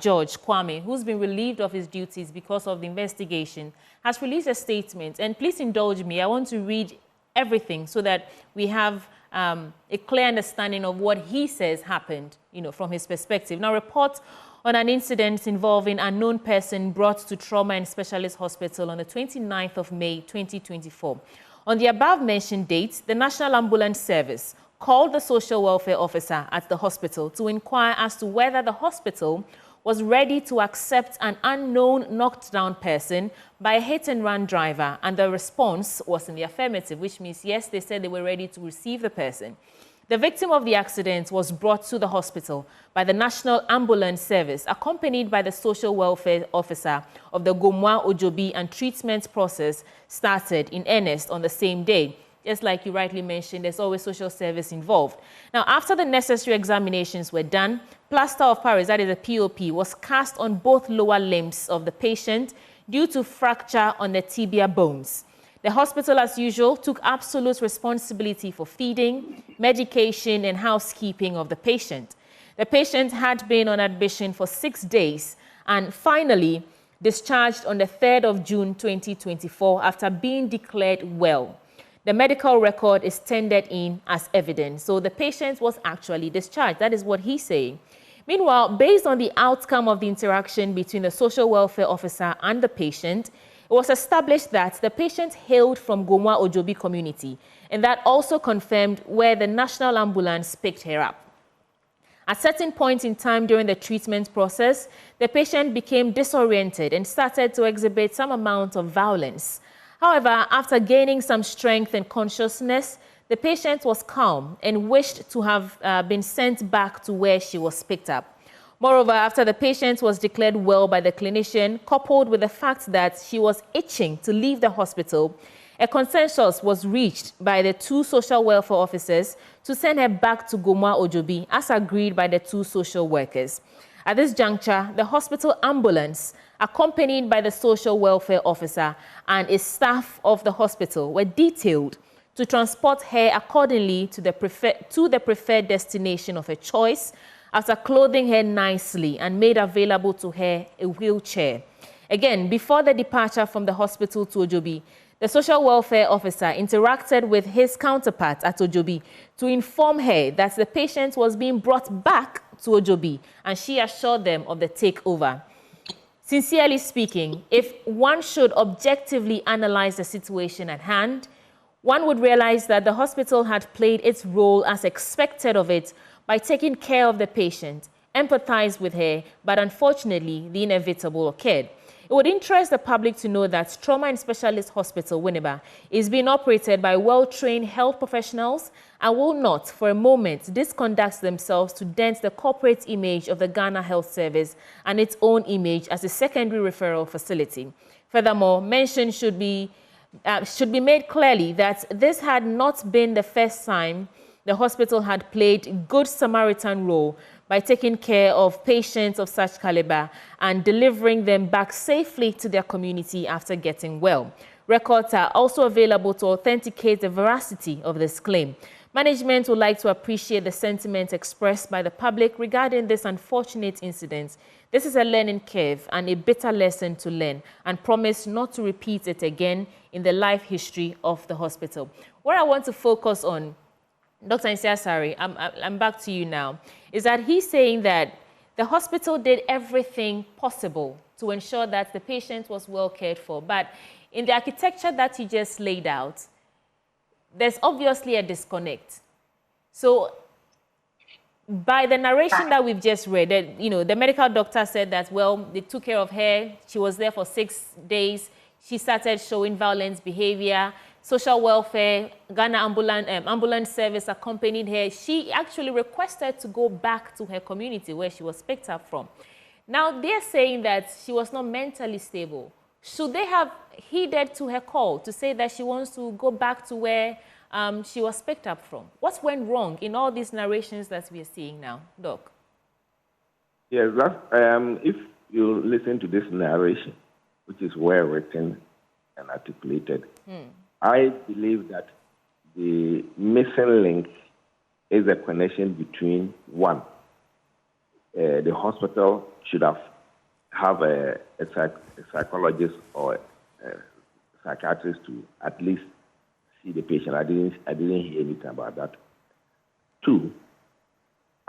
George Kwame, who's been relieved of his duties because of the investigation, has released a statement. And please indulge me, I want to read everything so that we have a clear understanding of what he says happened, from his perspective. Now, report on an incident involving an unknown person brought to Trauma and Specialist Hospital on the 29th of May, 2024. On the above-mentioned date, the National Ambulance Service called the social welfare officer at the hospital to inquire as to whether the hospital was ready to accept an unknown knocked-down person by a hit-and-run driver, and the response was in the affirmative, which means, yes, they said they were ready to receive the person. The victim of the accident was brought to the hospital by the National Ambulance Service, accompanied by the social welfare officer of the Gomoa Ojobi, and treatment process started in earnest on the same day. Just like you rightly mentioned, there's always social service involved. Now, after the necessary examinations were done, plaster of Paris, that is a POP, was cast on both lower limbs of the patient due to fracture on the tibia bones. The hospital, as usual, took absolute responsibility for feeding, medication, and housekeeping of the patient. The patient had been on admission for 6 days and finally discharged on the 3rd of June 2024 after being declared well. The medical record is tendered in as evidence. So the patient was actually discharged. That is what he's saying. Meanwhile, based on the outcome of the interaction between the social welfare officer and the patient, it was established that the patient hailed from Gomoa Ojobi community, and that also confirmed where the national ambulance picked her up. At certain point in time during the treatment process, the patient became disoriented and started to exhibit some amount of violence. However, after gaining some strength and consciousness, the patient was calm and wished to have been sent back to where she was picked up. Moreover, after the patient was declared well by the clinician, coupled with the fact that she was itching to leave the hospital, a consensus was reached by the two social welfare officers to send her back to Gomoa Ojobi, as agreed by the two social workers. At this juncture, the hospital ambulance, accompanied by the social welfare officer and a staff of the hospital, were detailed to transport her accordingly to the preferred destination of her choice, after clothing her nicely and made available to her a wheelchair. Again, before the departure from the hospital to Ojobi, the social welfare officer interacted with his counterpart at Ojobi to inform her that the patient was being brought back to Ojobi, and she assured them of the takeover. Sincerely speaking, if one should objectively analyze the situation at hand, one would realize that the hospital had played its role as expected of it by taking care of the patient, empathized with her, but unfortunately, the inevitable occurred. It would interest the public to know that Trauma and Specialist Hospital, Winneba, is being operated by well-trained health professionals and will not, for a moment, disconduct themselves to dent the corporate image of the Ghana Health Service and its own image as a secondary referral facility. Furthermore, mention should be made clearly that this had not been the first time the hospital had played good Samaritan role by taking care of patients of such caliber and delivering them back safely to their community after getting well. Records are also available to authenticate the veracity of this claim. Management would like to appreciate the sentiment expressed by the public regarding this unfortunate incident. This is a learning curve and a bitter lesson to learn, and promise not to repeat it again in the life history of the hospital. What I want to focus on, Dr. Nsiasari, I'm back to you now, is that he's saying that the hospital did everything possible to ensure that the patient was well cared for. But in the architecture that he just laid out, there's obviously a disconnect. So by the narration that we've just read, that, you know, the medical doctor said that, well, they took care of her. She was there for 6 days. She started showing violent behavior. Social welfare, Ghana ambulance service accompanied her. She actually requested to go back to her community where she was picked up from. Now, they're saying that she was not mentally stable. Should they have heeded to her call to say that she wants to go back to where she was picked up from? What went wrong in all these narrations that we are seeing now, Doc? Yes, if you listen to this narration, which is well written and articulated, I believe that the missing link is a connection between, one, the hospital should have a psychologist or a psychiatrist to at least see the patient. I didn't hear anything about that. Two,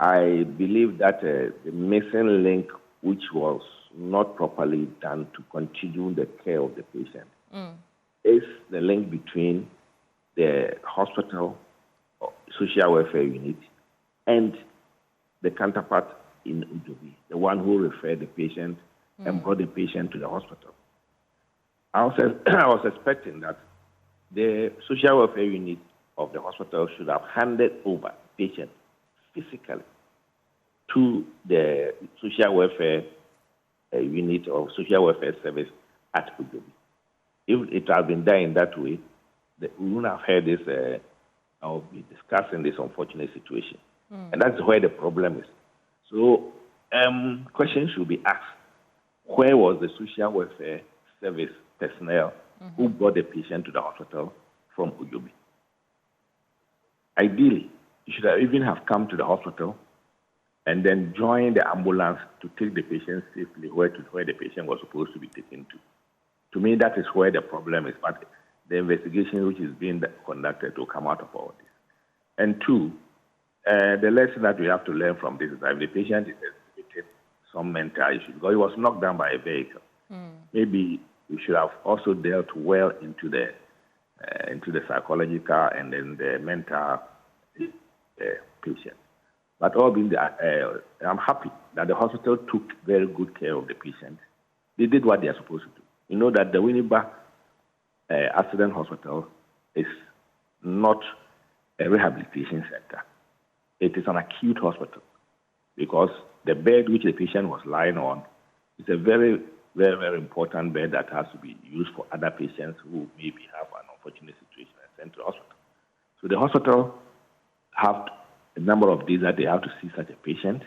I believe that the missing link, which was not properly done to continue the care of the patient, is the link between the hospital social welfare unit and the counterpart in Ojobi, the one who referred the patient and brought the patient to the hospital. I was expecting that the social welfare unit of the hospital should have handed over the patient physically to the social welfare unit or social welfare service at Ojobi. If it had been done in that way, we wouldn't have heard this or be discussing this unfortunate situation. And that's where the problem is. So questions should be asked. Where was the social welfare service personnel who brought the patient to the hospital from Ojobi? Ideally, you should have even have come to the hospital and then joined the ambulance to take the patient safely where the patient was supposed to be taken to. To me, that is where the problem is. But the investigation which is being conducted will come out of all this. And two, the lesson that we have to learn from this is that if the patient is exhibiting some mental issue, because he was knocked down by a vehicle, maybe we should have also dealt well into the psychological and then the mental patient. But all being I'm happy that the hospital took very good care of the patient. They did what they are supposed to do. You know that the Winneba Accident Hospital is not a rehabilitation center. It is an acute hospital because the bed which the patient was lying on is a very, very, very important bed that has to be used for other patients who maybe have an unfortunate situation and sent to the hospital. So the hospital have a number of days that they have to see such a patient,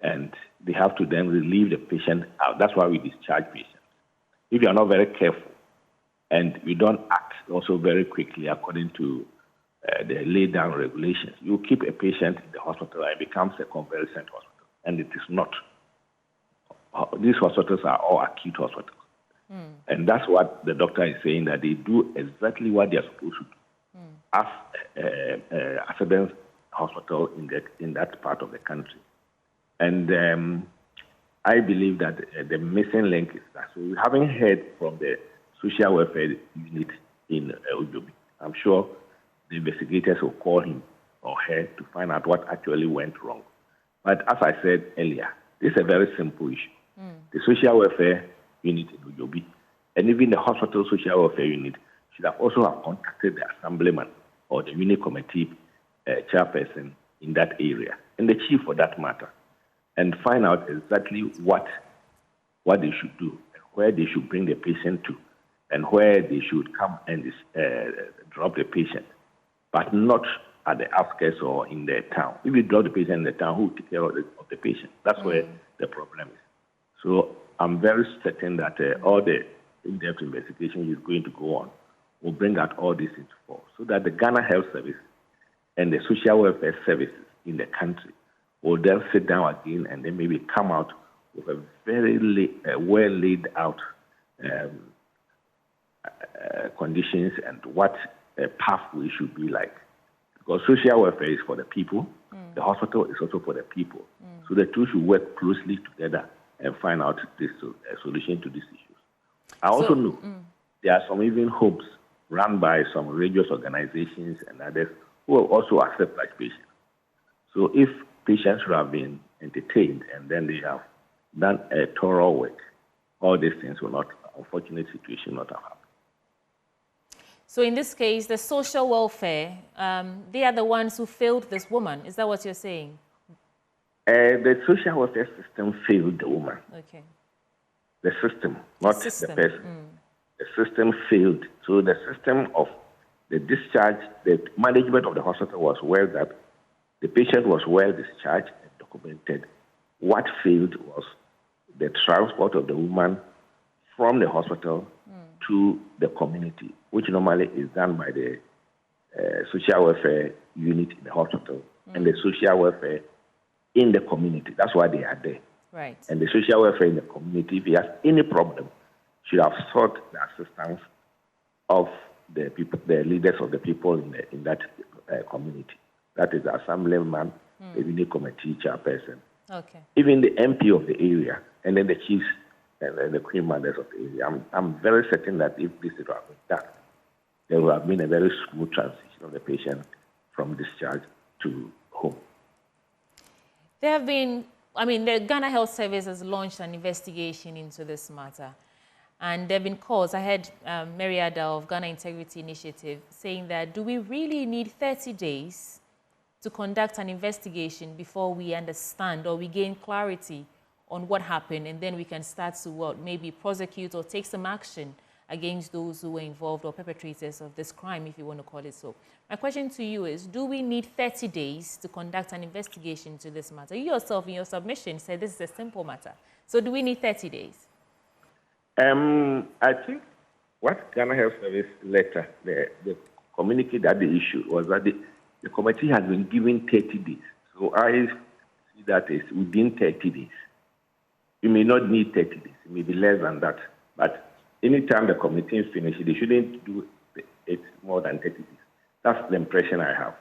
and they have to then relieve the patient out. That's why we discharge patients. If you are not very careful and you don't act also very quickly according to the lay-down regulations. You keep a patient in the hospital and it becomes a convalescent hospital, and it is not. These hospitals are all acute hospitals. And that's what the doctor is saying, that they do exactly what they are supposed to do as accident hospital in that part of the country. And I believe that the missing link is that. So we haven't heard from the social welfare unit in Ojobi. I'm sure the investigators will call him or her to find out what actually went wrong. But as I said earlier, this is a very simple issue. The social welfare unit in Ojobi and even the hospital social welfare unit should have also have contacted the assemblyman or the unit committee chairperson in that area, and the chief for that matter, and find out exactly what they should do, and where they should bring the patient to, and where they should come and drop the patient, but not at the outskirts or in the town. If you drop the patient in the town, who will take care of the patient? That's where the problem is. So I'm very certain that all the in-depth investigation is going to go on will bring out all this into force, so that the Ghana Health Service and the social welfare services in the country will then sit down again and then maybe come out with a very well laid out conditions and what a pathway should be like. Because social welfare is for the people, the hospital is also for the people. So the two should work closely together and find out this solution to these issues. I also know there are some even homes run by some religious organizations and others who will also accept such patients. So if patients should have been entertained and then they have done a thorough work, all these things will not, unfortunate situation, not have happened. So in this case, the social welfare, they are the ones who failed this woman. Is that what you're saying? The social welfare system failed the woman. Okay. The system, not the person. The system failed. So the system of the discharge, the management of the hospital was well that the patient was well discharged and documented. What failed was the transport of the woman from the hospital to the community, which normally is done by the social welfare unit in the hospital and the social welfare in the community. That's why they are there. Right. And the social welfare in the community, if he has any problem, should have sought the assistance of the people, the leaders of the people in that community. That is the assemblyman, the unit committee chairperson, even the MP of the area, and then the chiefs and the queen mothers of the area. I'm very certain that if this would have been done, there would have been a very smooth transition of the patient from discharge to home. There have been, the Ghana Health Service has launched an investigation into this matter. And there have been calls. I heard Mary Ada of Ghana Integrity Initiative saying that, do we really need 30 days to conduct an investigation before we understand or we gain clarity on what happened, and then we can start to maybe prosecute or take some action against those who were involved or perpetrators of this crime, if you want to call it so. My question to you is, do we need 30 days to conduct an investigation to this matter? You yourself in your submission said this is a simple matter. So do we need 30 days? I think what Ghana Health Service letter, the communique that the issue was that the committee has been given 30 days. So I see that is within 30 days. You may not need 30 days. It may be less than that. But anytime the committee is finished, they shouldn't do it more than 30 days. That's the impression I have.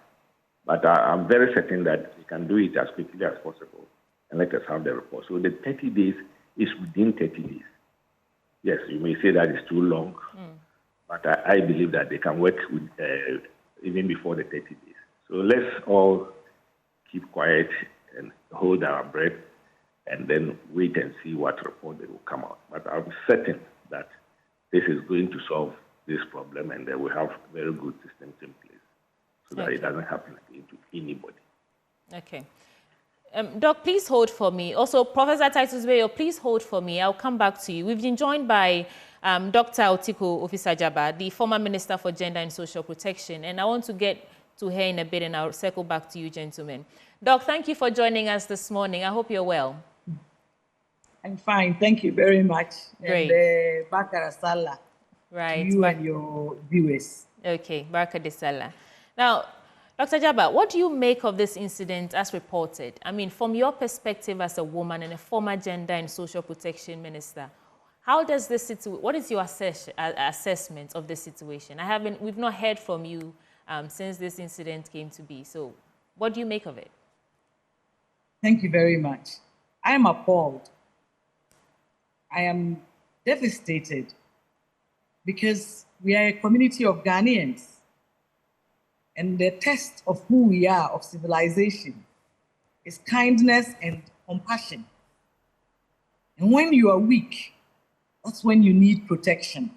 But I'm very certain that we can do it as quickly as possible and let us have the report. So the 30 days is within 30 days. Yes, you may say that is too long, but I believe that they can work with, even before the 30 days. So let's all keep quiet and hold our breath and then wait and see what report they will come out. But I'm certain that this is going to solve this problem and that we have very good systems in place so that it doesn't happen again to anybody. Okay. Doc, please hold for me. Also, Professor Titus Bayo, please hold for me. I'll come back to you. We've been joined by Dr. Otiko Ofisajaba, the former Minister for Gender and Social Protection, and I want to get to her in a bit, and I'll circle back to you, gentlemen. Doc, thank you for joining us this morning. I hope you're well. I'm fine. Thank you very much. Great. And Bakara Salah. Right. To you and your viewers. Okay, Baraka de Salah. Now, Dr. Jabba, what do you make of this incident as reported? I mean, from your perspective as a woman and a former gender and social protection minister, how does this what is your assessment of this situation? We've not heard from you since this incident came to be. So what do you make of it? Thank you very much. I am appalled. I am devastated because we are a community of Ghanaians, and the test of who we are, of civilization, is kindness and compassion. And when you are weak, that's when you need protection.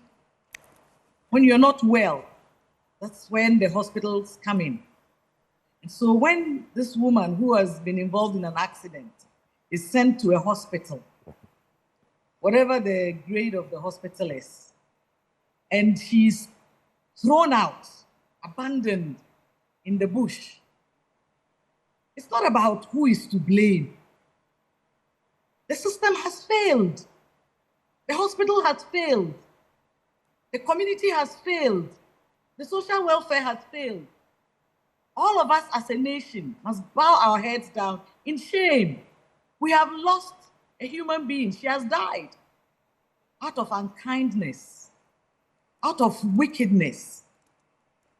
When you're not well, that's when the hospitals come in. And so when this woman who has been involved in an accident is sent to a hospital, whatever the grade of the hospital is, and she's thrown out, abandoned in the bush, it's not about who is to blame. The system has failed. The hospital has failed. The community has failed. The social welfare has failed. All of us as a nation must bow our heads down in shame. We have lost a human being. She has died out of unkindness, out of wickedness.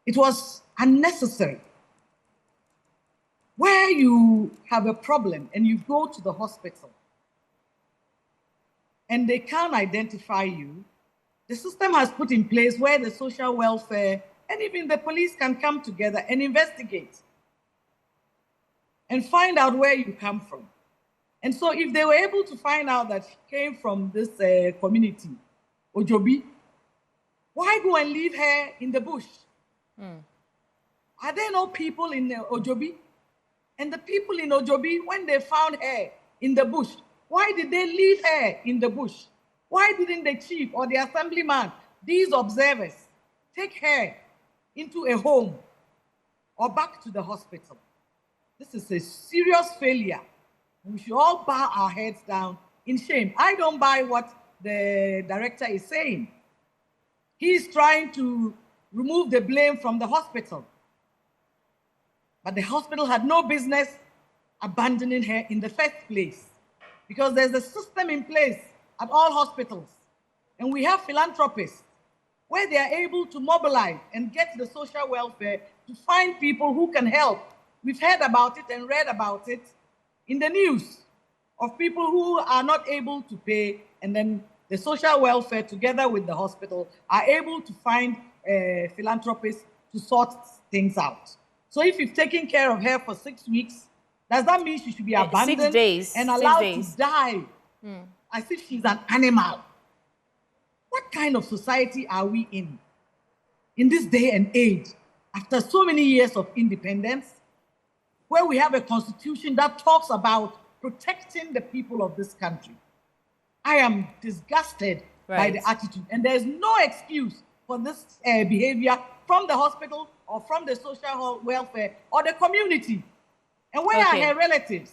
It was unnecessary. Where you have a problem and you go to the hospital and they can't identify you, the system has put in place where the social welfare and even the police can come together and investigate and find out where you come from. And so if they were able to find out that she came from this community, Ojobi, why go and leave her in the bush? Are there no people in Ojobi? And the people in Ojobi, when they found her in the bush, why did they leave her in the bush? Why didn't the chief or the assemblyman, these observers, take her into a home or back to the hospital? This is a serious failure. We should all bow our heads down in shame. I don't buy what the director is saying. He's trying to remove the blame from the hospital. But the hospital had no business abandoning her in the first place, because there's a system in place at all hospitals. And we have philanthropists where they are able to mobilize and get the social welfare to find people who can help. We've heard about it and read about it in the news of people who are not able to pay, and then the social welfare together with the hospital are able to find philanthropists to sort things out. So if you've taken care of her for 6 weeks, does that mean she should be abandoned 6 days, and allowed to die as if she's an animal? What kind of society are we in this day and age, after so many years of independence, where we have a constitution that talks about protecting the people of this country? I am disgusted by the attitude, and there's no excuse for this behavior from the hospital or from the social welfare or the community. And where are her relatives?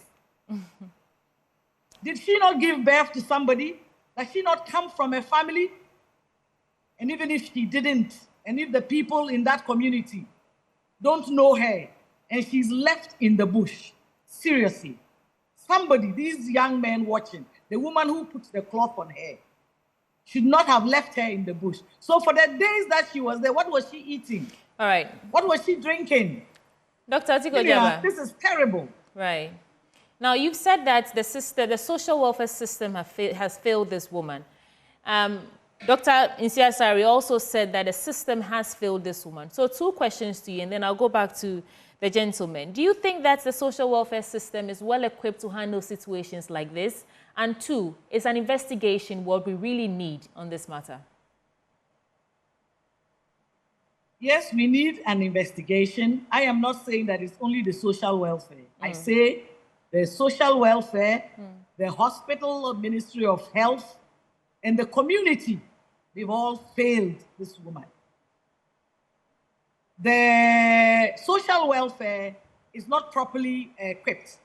Did she not give birth to somebody? Does she not come from a family? And even if she didn't, and if the people in that community don't know her, and she's left in the bush, seriously, somebody, these young men watching, the woman who puts the cloth on her, should not have left her in the bush. So for the days that she was there, what was she eating? All right. What was she drinking? Dr. Atiko Jaba. This is terrible. Right. Now, you've said that the social welfare system has failed this woman. Dr. Nsiasari also said that the system has failed this woman. So 2 questions to you, and then I'll go back to the gentleman. Do you think that the social welfare system is well equipped to handle situations like this? And 2, is an investigation what we really need on this matter? Yes, we need an investigation. I am not saying that it's only the social welfare. I say the social welfare, the hospital, Ministry of Health, and the community. They've all failed this woman. The social welfare is not properly equipped.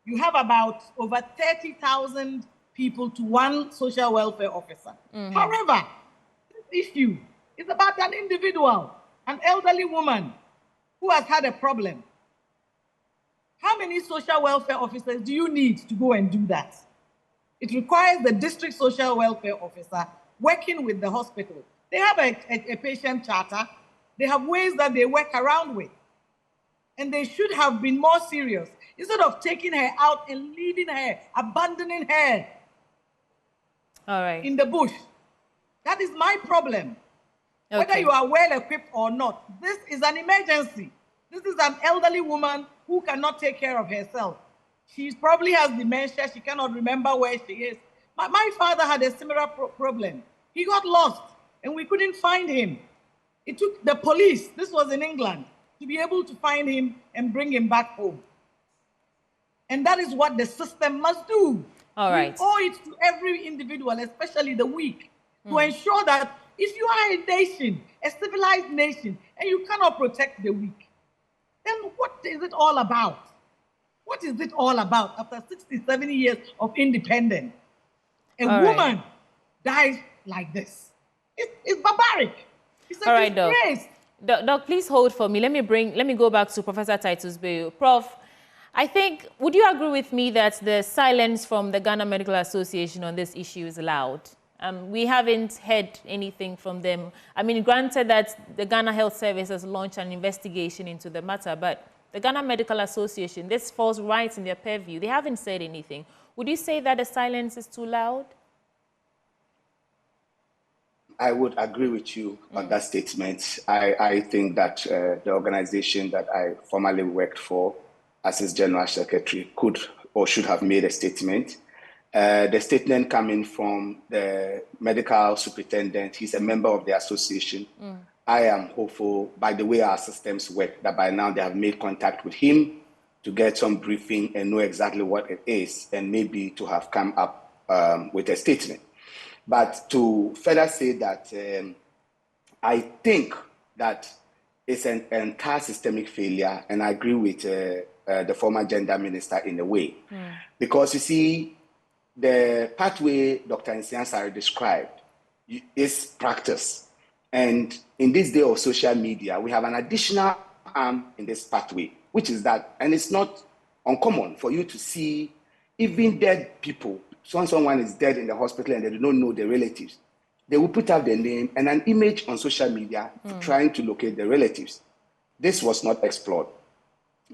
You have about over 30,000 people to one social welfare officer. However, this issue is about an individual, an elderly woman who has had a problem. How many social welfare officers do you need to go and do that? It requires the district social welfare officer working with the hospital. They have a patient charter. They have ways that they work around with. And they should have been more serious. Instead of taking her out and leaving her, abandoning her in the bush. That is my problem. Okay. Whether you are well equipped or not, this is an emergency. This is an elderly woman who cannot take care of herself. She probably has dementia. She cannot remember where she is. My father had a similar problem. He got lost and we couldn't find him. It took the police, this was in England, to be able to find him and bring him back home. And that is what the system must do. All right. We owe it to every individual, especially the weak, to ensure that if you are a nation, a civilized nation, and you cannot protect the weak, then what is it all about? What is it all about after 67 years of independence? A woman dies like this. It's barbaric. It's a disgrace. Doc, please hold for me. Let me go back to Professor Titus Bayo. Prof, I think, would you agree with me that the silence from the Ghana Medical Association on this issue is loud? We haven't heard anything from them. I mean, granted that the Ghana Health Service has launched an investigation into the matter, but the Ghana Medical Association, this falls right in their purview. They haven't said anything. Would you say that the silence is too loud? I would agree with you on that statement. I think that the organization that I formerly worked for as its general secretary could or should have made a statement. The statement coming from the medical superintendent, he's a member of the association. I am hopeful, by the way our systems work, that by now they have made contact with him to get some briefing and know exactly what it is, and maybe to have come up with a statement. But to further say that I think that it's an entire systemic failure, and I agree with the former gender minister in a way. Because you see, the pathway Dr. Nsiansari described is practice. And in this day of social media, we have an additional arm in this pathway, which is that, and it's not uncommon for you to see even dead people. Someone is dead in the hospital and they do not know the relatives. They will put out their name and an image on social media trying to locate the relatives. This was not explored.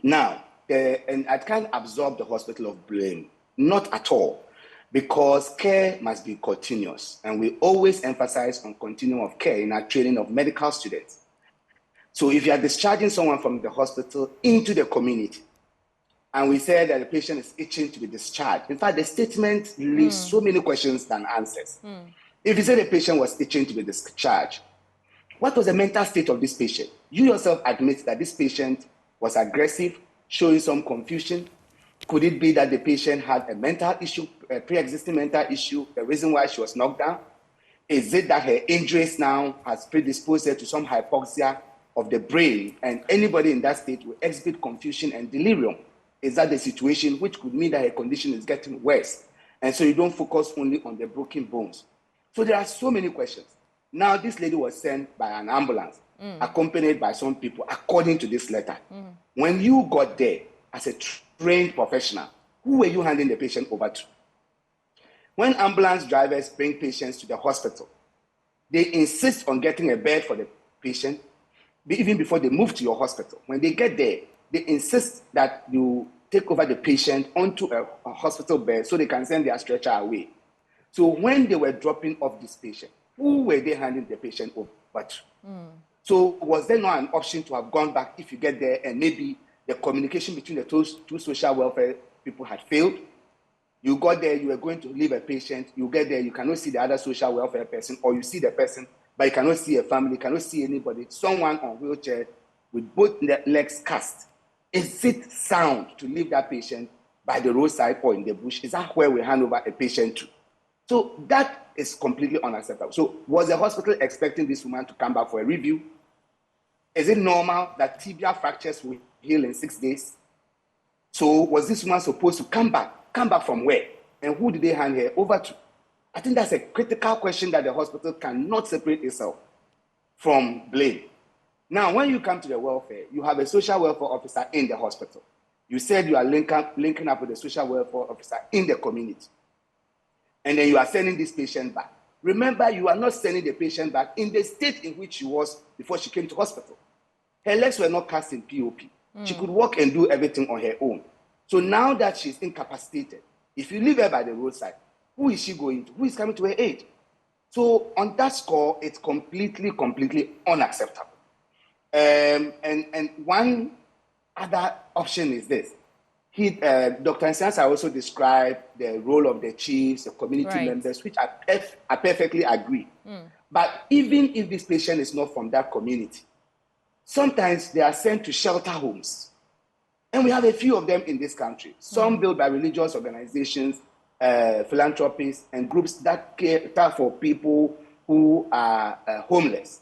Now, and I can't absolve the hospital of blame, not at all, because care must be continuous. And we always emphasize on continuum of care in our training of medical students. So if you are discharging someone from the hospital into the community, and we said that the patient is itching to be discharged. In fact, the statement leaves so many questions than answers. If you say the patient was itching to be discharged, what was the mental state of this patient? You yourself admit that this patient was aggressive, showing some confusion. Could it be that the patient had a mental issue, a pre-existing mental issue, the reason why she was knocked down? Is it that her injuries now has predisposed her to some hypoxia of the brain, and anybody in that state will exhibit confusion and delirium? Is that the situation, which could mean that her condition is getting worse? And so you don't focus only on the broken bones. So there are so many questions. Now, this lady was sent by an ambulance, accompanied by some people, according to this letter. When you got there as a trained professional, who were you handing the patient over to? When ambulance drivers bring patients to the hospital, they insist on getting a bed for the patient, even before they move to your hospital. When they get there, they insist that you take over the patient onto a hospital bed so they can send their stretcher away. So when they were dropping off this patient, who were they handing the patient over to? So was there not an option to have gone back if you get there and maybe the communication between the two social welfare people had failed? You got there, you were going to leave a patient, you get there, you cannot see the other social welfare person, or you see the person, but you cannot see a family, you cannot see anybody, someone on wheelchair with both legs cast. Is it sound to leave that patient by the roadside or in the bush? Is that where we hand over a patient to? So that is completely unacceptable. So was the hospital expecting this woman to come back for a review? Is it normal that tibia fractures will heal in 6 days? So was this woman supposed to come back? Come back from where? And who did they hand her over to? I think that's a critical question that the hospital cannot separate itself from blame. Now, when you come to the welfare, you have a social welfare officer in the hospital. You said you are linking up with a social welfare officer in the community. And then you are sending this patient back. Remember, you are not sending the patient back in the state in which she was before she came to hospital. Her legs were not cast in POP. She could walk and do everything on her own. So now that she's incapacitated, if you leave her by the roadside, who is she going to? Who is coming to her aid? So on that score, it's completely unacceptable. And one other option is this. Dr. Nsiansa also described the role of the chiefs, the community members, which I perfectly agree. But even if this patient is not from that community, sometimes they are sent to shelter homes. And we have a few of them in this country. Some built by religious organizations, philanthropists, and groups that care for people who are homeless.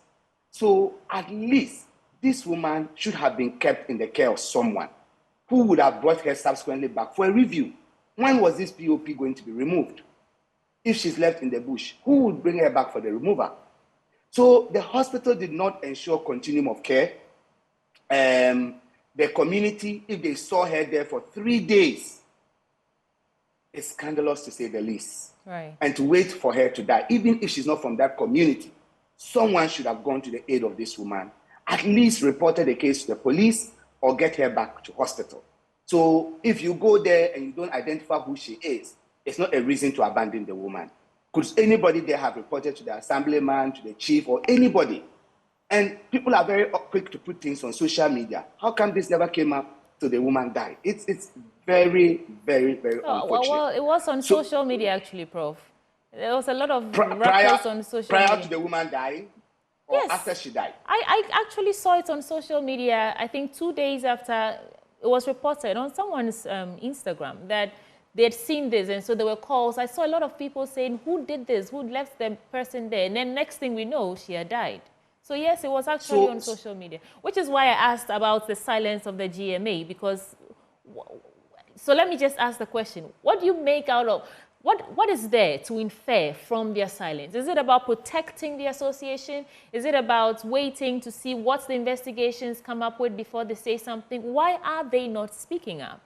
So at least this woman should have been kept in the care of someone who would have brought her subsequently back for a review. When was this POP going to be removed? If she's left in the bush, who would bring her back for the removal? So the hospital did not ensure continuum of care. The community, if they saw her there for 3 days, it's scandalous to say the least. Right. And to wait for her to die, even if she's not from that community, someone should have gone to the aid of this woman, at least reported the case to the police or get her back to hospital. So if you go there and you don't identify who she is, it's not a reason to abandon the woman. Could anybody there have reported to the assemblyman, to the chief, or anybody? And people are very quick to put things on social media. How come this never came up till the woman died? It's very unfortunate. Well, it was on social media actually, Prof. There was a lot of records on social media. Prior to the woman dying? Or after she died? I actually saw it on social media, I think 2 days after it was reported on someone's Instagram that they had seen this, and so there were calls. I saw a lot of people saying, who did this? Who left the person there? And then next thing we know, she had died. So yes, it was actually on social media, which is why I asked about the silence of the GMA, because, so let me just ask the question. What do you make out of, what is there to infer from their silence? Is it about protecting the association? Is it about waiting to see what the investigations come up with before they say something? Why are they not speaking up?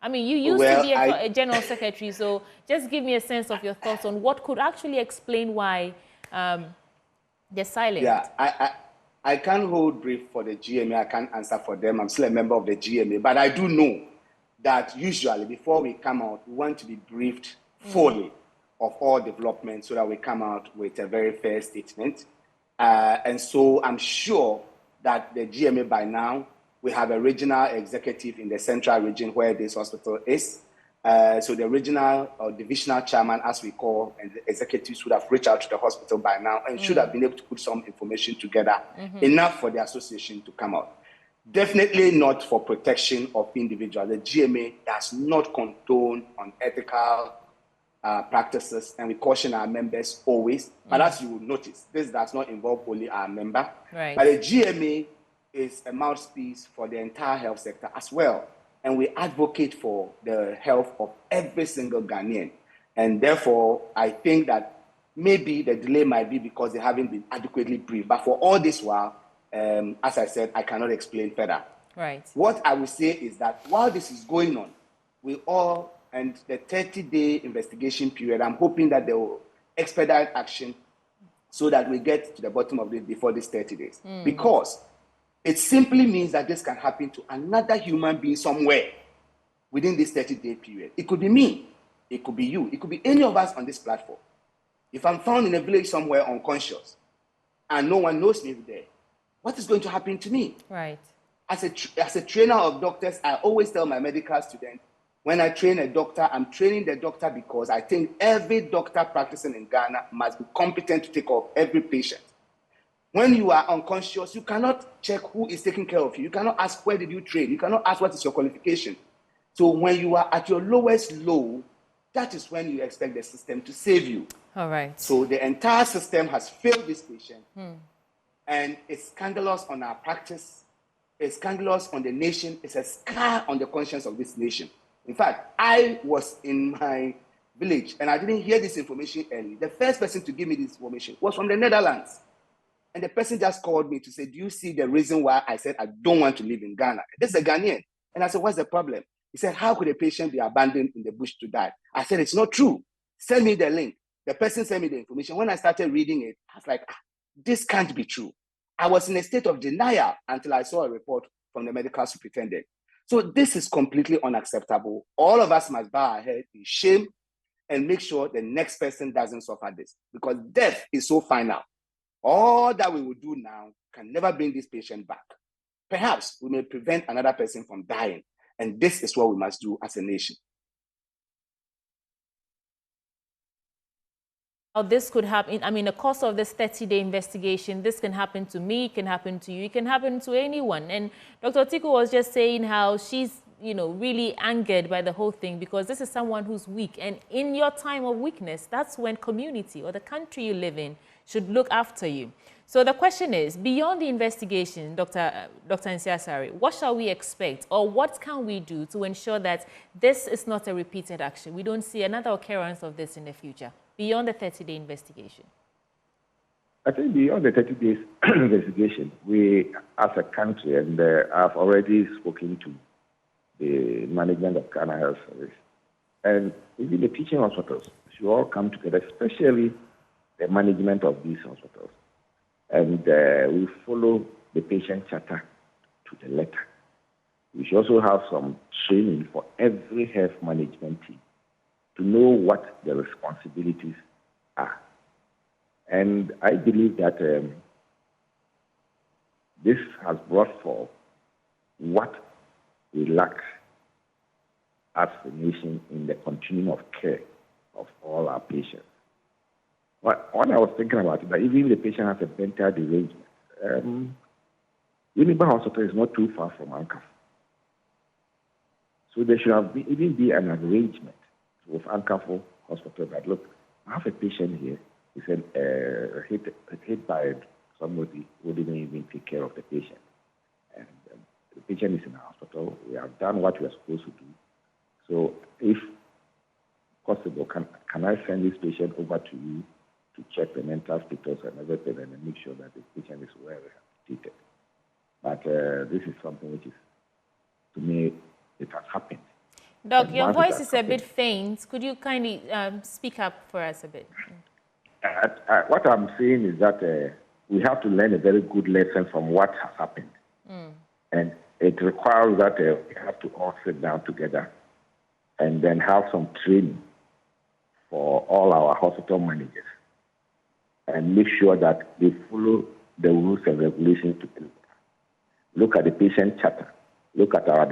I mean, you used to be a general secretary, so just give me a sense of your thoughts on what could actually explain why they're silent. Yeah, I can't hold brief for the GMA. I can't answer for them. I'm still a member of the GMA, but I do know that usually before we come out, we want to be briefed fully of all developments so that we come out with a very fair statement. And so I'm sure that the GMA by now, we have a regional executive in the central region where this hospital is. So the regional or divisional chairman, as we call, and the executives would have reached out to the hospital by now and should have been able to put some information together, enough for the association to come out. Definitely not for protection of individuals. The GMA does not condone unethical practices, and we caution our members always. But as you will notice, this does not involve only our member. Right. But the GMA is a mouthpiece for the entire health sector as well. And we advocate for the health of every single Ghanaian. And therefore, I think that maybe the delay might be because they haven't been adequately briefed. But for all this while, as I said, I cannot explain further. Right. What I will say is that while this is going on, and the 30-day investigation period, I'm hoping that they will expedite action so that we get to the bottom of it before these 30 days. Because it simply means that this can happen to another human being somewhere within this 30-day period. It could be me. It could be you. It could be any of us on this platform. If I'm found in a village somewhere unconscious and no one knows me there, what is going to happen to me? Right. As a trainer of doctors, I always tell my medical students, when I train a doctor, I'm training the doctor because I think every doctor practicing in Ghana must be competent to take care of every patient. When you are unconscious, you cannot check who is taking care of you. You cannot ask, where did you train? You cannot ask, what is your qualification? So when you are at your lowest low, that is when you expect the system to save you. All right. So the entire system has failed this patient. And it's scandalous on our practice. It's scandalous on the nation. It's a scar on the conscience of this nation. In fact, I was in my village and I didn't hear this information early. The first person to give me this information was from the Netherlands. And the person just called me to say, do you see the reason why I said I don't want to live in Ghana? This is a Ghanaian. And I said, what's the problem? He said, how could a patient be abandoned in the bush to die? I said, it's not true. Send me the link. The person sent me the information. When I started reading it, I was like, this can't be true. I was in a state of denial until I saw a report from the medical superintendent. So this is completely unacceptable. All of us must bow our head in shame and make sure the next person doesn't suffer this, because death is so final. All that we will do now can never bring this patient back. Perhaps we may prevent another person from dying, and this is what we must do as a nation. This could happen, I mean, the course of this 30-day investigation, this can happen to me, it can happen to you, it can happen to anyone. And Dr. Tiku was just saying how she's, you know, really angered by the whole thing, because this is someone who's weak. And in your time of weakness, that's when community or the country you live in should look after you. So the question is, beyond the investigation, Dr. Nsiasare, what shall we expect, or what can we do to ensure that this is not a repeated action? We don't see another occurrence of this in the future, beyond the 30-day investigation. I think beyond the 30 days investigation, we, as a country, and I've already spoken to the management of Ghana Health Service, and even the teaching hospitals should all come together, especially the management of these hospitals. And we follow the patient charter to the letter. We should also have some training for every health management team to know what the responsibilities are. And I believe that this has brought forth what we lack as a nation in the continuum of care of all our patients. What I was thinking about is that even if the patient has a mental derangement, Uniba Hospital is not too far from Ankara. So there should have even be an arrangement with Ankara Hospital that, look, I have a patient here. He said hit by somebody who didn't even take care of the patient. And the patient is in the hospital. We have done what we are supposed to do. So if possible, can I send this patient over to you to check the mental status and everything, and then make sure that the patient is well treated? But this is something which is, to me, it has happened. Doc, your voice is a bit faint. Could you kindly speak up for us a bit? What I'm saying is that we have to learn a very good lesson from what has happened. And it requires that we have to all sit down together and then have some training for all our hospital managers and make sure that they follow the rules and regulations to look at the patient charter, look at our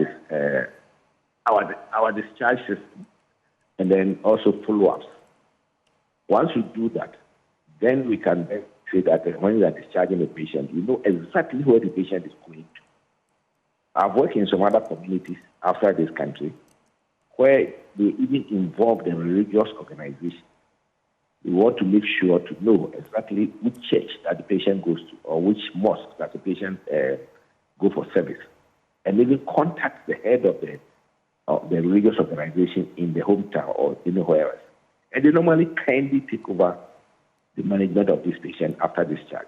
discharge system, and then also follow-ups. Once we do that, then we can then say that when we are discharging the patient, we know exactly where the patient is going to. I've worked in some other communities outside this country where they even involve the religious organization. We want to make sure to know exactly which church that the patient goes to or which mosque that the patient go for service, and even contact the head of the religious organization in the hometown or anywhere else. And they normally kindly take over the management of this patient after discharge.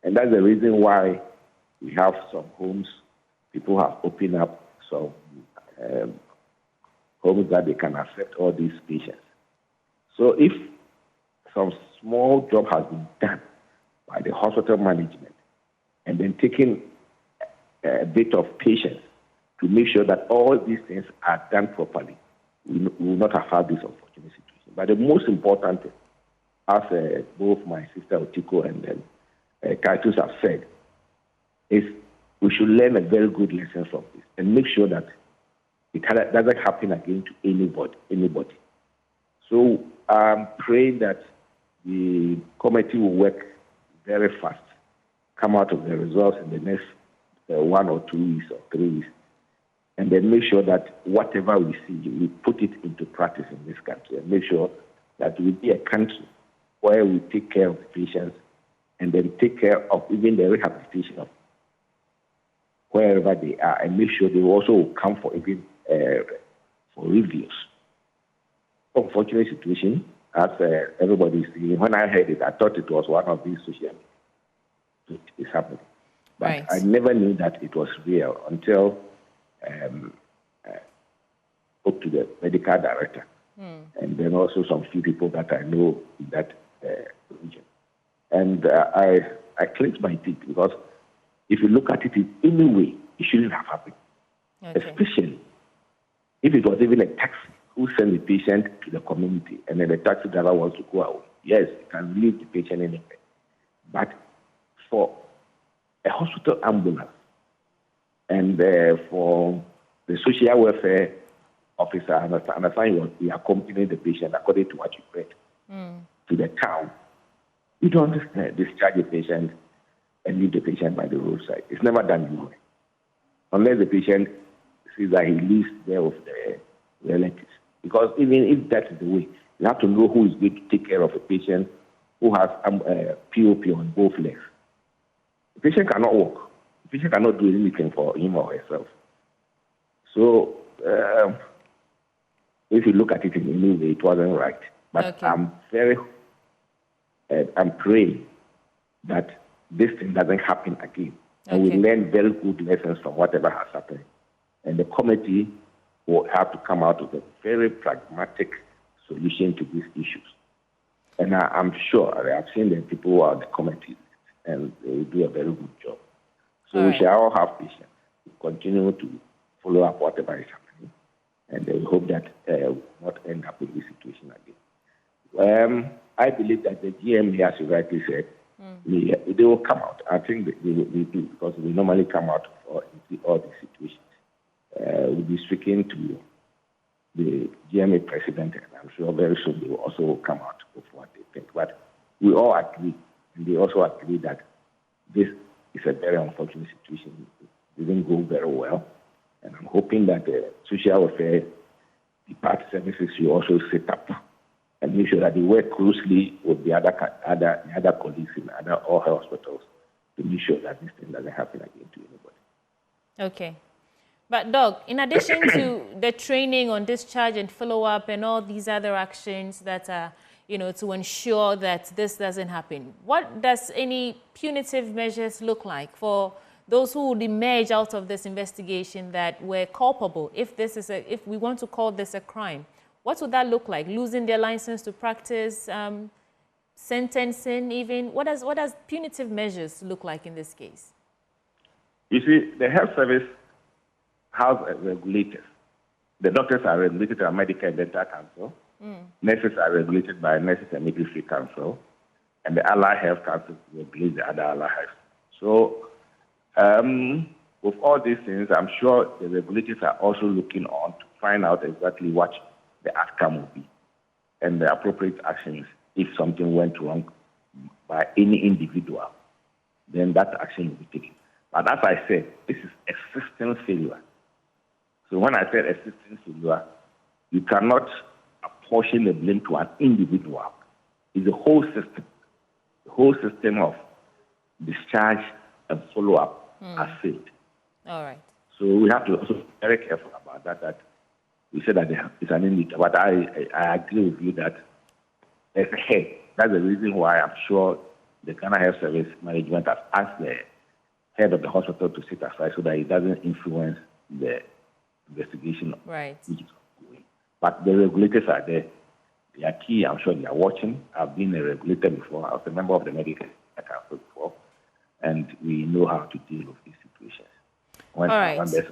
And that's the reason why we have some homes. People have opened up some homes that they can accept all these patients. So if some small job has been done by the hospital management and then taking a bit of patience to make sure that all these things are done properly, we will not have had this unfortunate situation. But the most important thing, as both my sister Otiko and Kaitus have said, is we should learn a very good lesson from this and make sure that it doesn't happen again to anybody. So I'm praying that the committee will work very fast, come out of the results in the next 1 or 2 weeks or 3 weeks, and then make sure that whatever we see, we put it into practice in this country and make sure that we be a country where we take care of the patients and then take care of even the rehabilitation of wherever they are, and make sure they also come for even for reviews. Unfortunate situation, as everybody is saying. When I heard it, I thought it was one of these social media. it is happening. But Right. I never knew that it was real until I spoke to the medical director, and then also some few people that I know in that region. And I clenched my teeth because if you look at it in any way, it shouldn't have happened. Okay. Especially if it was even a taxi who sent the patient to the community and then the taxi driver wants to go away. Yes, you can leave the patient anywhere. But for a hospital ambulance and for the social welfare officer, I understand you accompanying the patient according to what you read to the town. You don't discharge the patient and leave the patient by the roadside. It's never done anyway. Unless the patient sees that he lives there with the relatives. Because even if that is the way, you have to know who is going to take care of a patient who has POP on both legs. The patient cannot walk. The patient cannot do anything for him or herself. So if you look at it in any way, it wasn't right. But I'm praying that this thing doesn't happen again. And we learn very good lessons from whatever has happened. And the committee will have to come out with a very pragmatic solution to these issues. And I'm sure, I've seen the people who are on the committee, and they will do a very good job. So we shall all have patience to continue to follow up whatever is happening. And we hope that we will not end up in this situation again. I believe that the GMA, as you rightly said, they will come out. I think they do, because we normally come out for all these situations. We'll be speaking to the GMA president, and I'm sure very soon they will also come out with what they think. But we all agree, and they also agree that this is a very unfortunate situation. It didn't go very well, and I'm hoping that the social welfare department services will also set up and make sure that they work closely with the other colleagues in all hospitals to make sure that this thing doesn't happen again to anybody. Okay. But Doc, in addition to the training on discharge and follow-up and all these other actions that are, to ensure that this doesn't happen, what does any punitive measures look like for those who would emerge out of this investigation that were culpable, if we want to call this a crime? What would that look like? Losing their license to practice, sentencing even? What does punitive measures look like in this case? You see, the health service has regulators. The doctors are regulated by Medical and Dental Council. Nurses are regulated by Nurses and Midwifery Council. And the Allied Health Council regulates the other Allied Health. So with all these things, I'm sure the regulators are also looking on to find out exactly what the outcome will be and the appropriate actions if something went wrong by any individual. Then that action will be taken. But as I said, this is a system failure. So when I said a system failure, you cannot apportion the blame to an individual. It's the whole system. The whole system of discharge and follow-up has failed. All right. So we have to also be very careful about that we said that it's an indicator. But I agree with you that there's a head. That's the reason why I'm sure the Ghana Health Service Management has asked the head of the hospital to sit aside so that it doesn't influence the investigation. Right. Which is ongoing. But the regulators are there. They are key. I'm sure they are watching. I've been a regulator before. I was a member of the Medical Council before. And we know how to deal with these situations. When there's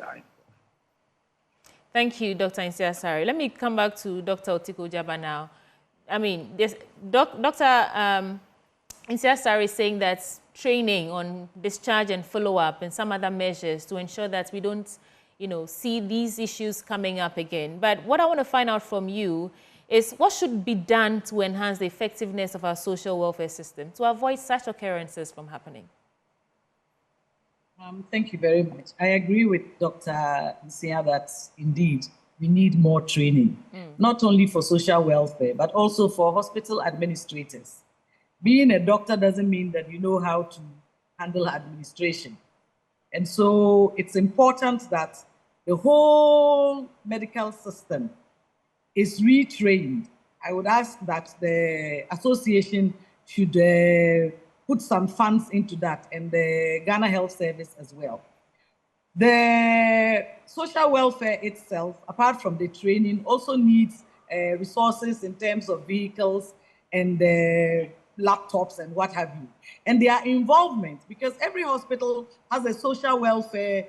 Thank you, Dr. Insiasari. Let me come back to Dr. Otiko Jaba now. I mean, Dr. Insiasari is saying that training on discharge and follow-up and some other measures to ensure that we don't, see these issues coming up again. But what I want to find out from you is what should be done to enhance the effectiveness of our social welfare system to avoid such occurrences from happening? Thank you very much. I agree with Dr. Nsia that indeed we need more training, not only for social welfare, but also for hospital administrators. Being a doctor doesn't mean that you know how to handle administration. And so it's important that the whole medical system is retrained. I would ask that the association should put some funds into that, and the Ghana Health Service as well. The social welfare itself, apart from the training, also needs resources in terms of vehicles and laptops and what have you. And their involvement, because every hospital has a social welfare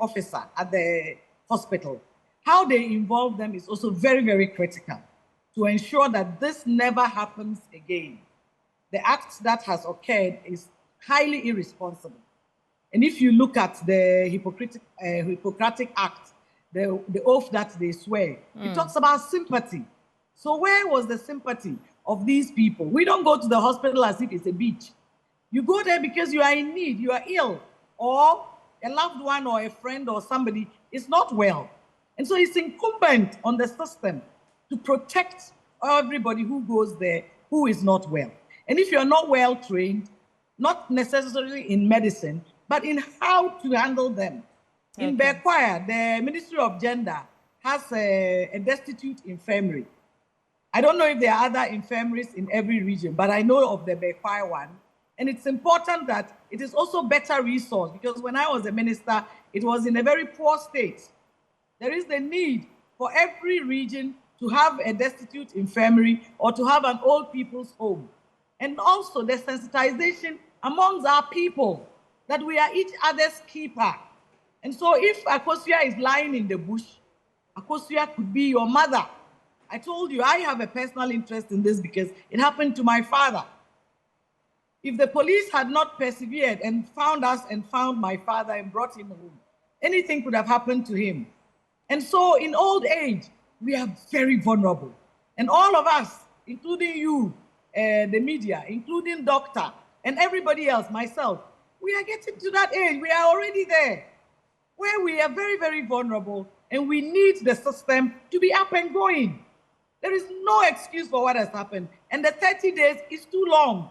officer at the hospital. How they involve them is also very, very critical to ensure that this never happens again. The act that has occurred is highly irresponsible. And if you look at the Hippocratic Act, the oath that they swear, it talks about sympathy. So where was the sympathy of these people? We don't go to the hospital as if it's a beach. You go there because you are in need, you are ill, or a loved one or a friend or somebody is not well. And so it's incumbent on the system to protect everybody who goes there who is not well. And if you're not well trained, not necessarily in medicine, but in how to handle them. Okay. In Bekwaya, the Ministry of Gender has a destitute infirmary. I don't know if there are other infirmaries in every region, but I know of the Bekwaya one. And it's important that it is also better resourced, because when I was a minister, it was in a very poor state. There is the need for every region to have a destitute infirmary or to have an old people's home. And also the sensitization amongst our people that we are each other's keeper. And so if Akosua is lying in the bush, Akosua could be your mother. I told you I have a personal interest in this because it happened to my father. If the police had not persevered and found us and found my father and brought him home, anything could have happened to him. And so in old age, we are very vulnerable. And all of us, including you, the media, including doctor, and everybody else, myself, we are getting to that age. We are already there, where we are very, very vulnerable, and we need the system to be up and going. There is no excuse for what has happened. And the 30 days is too long.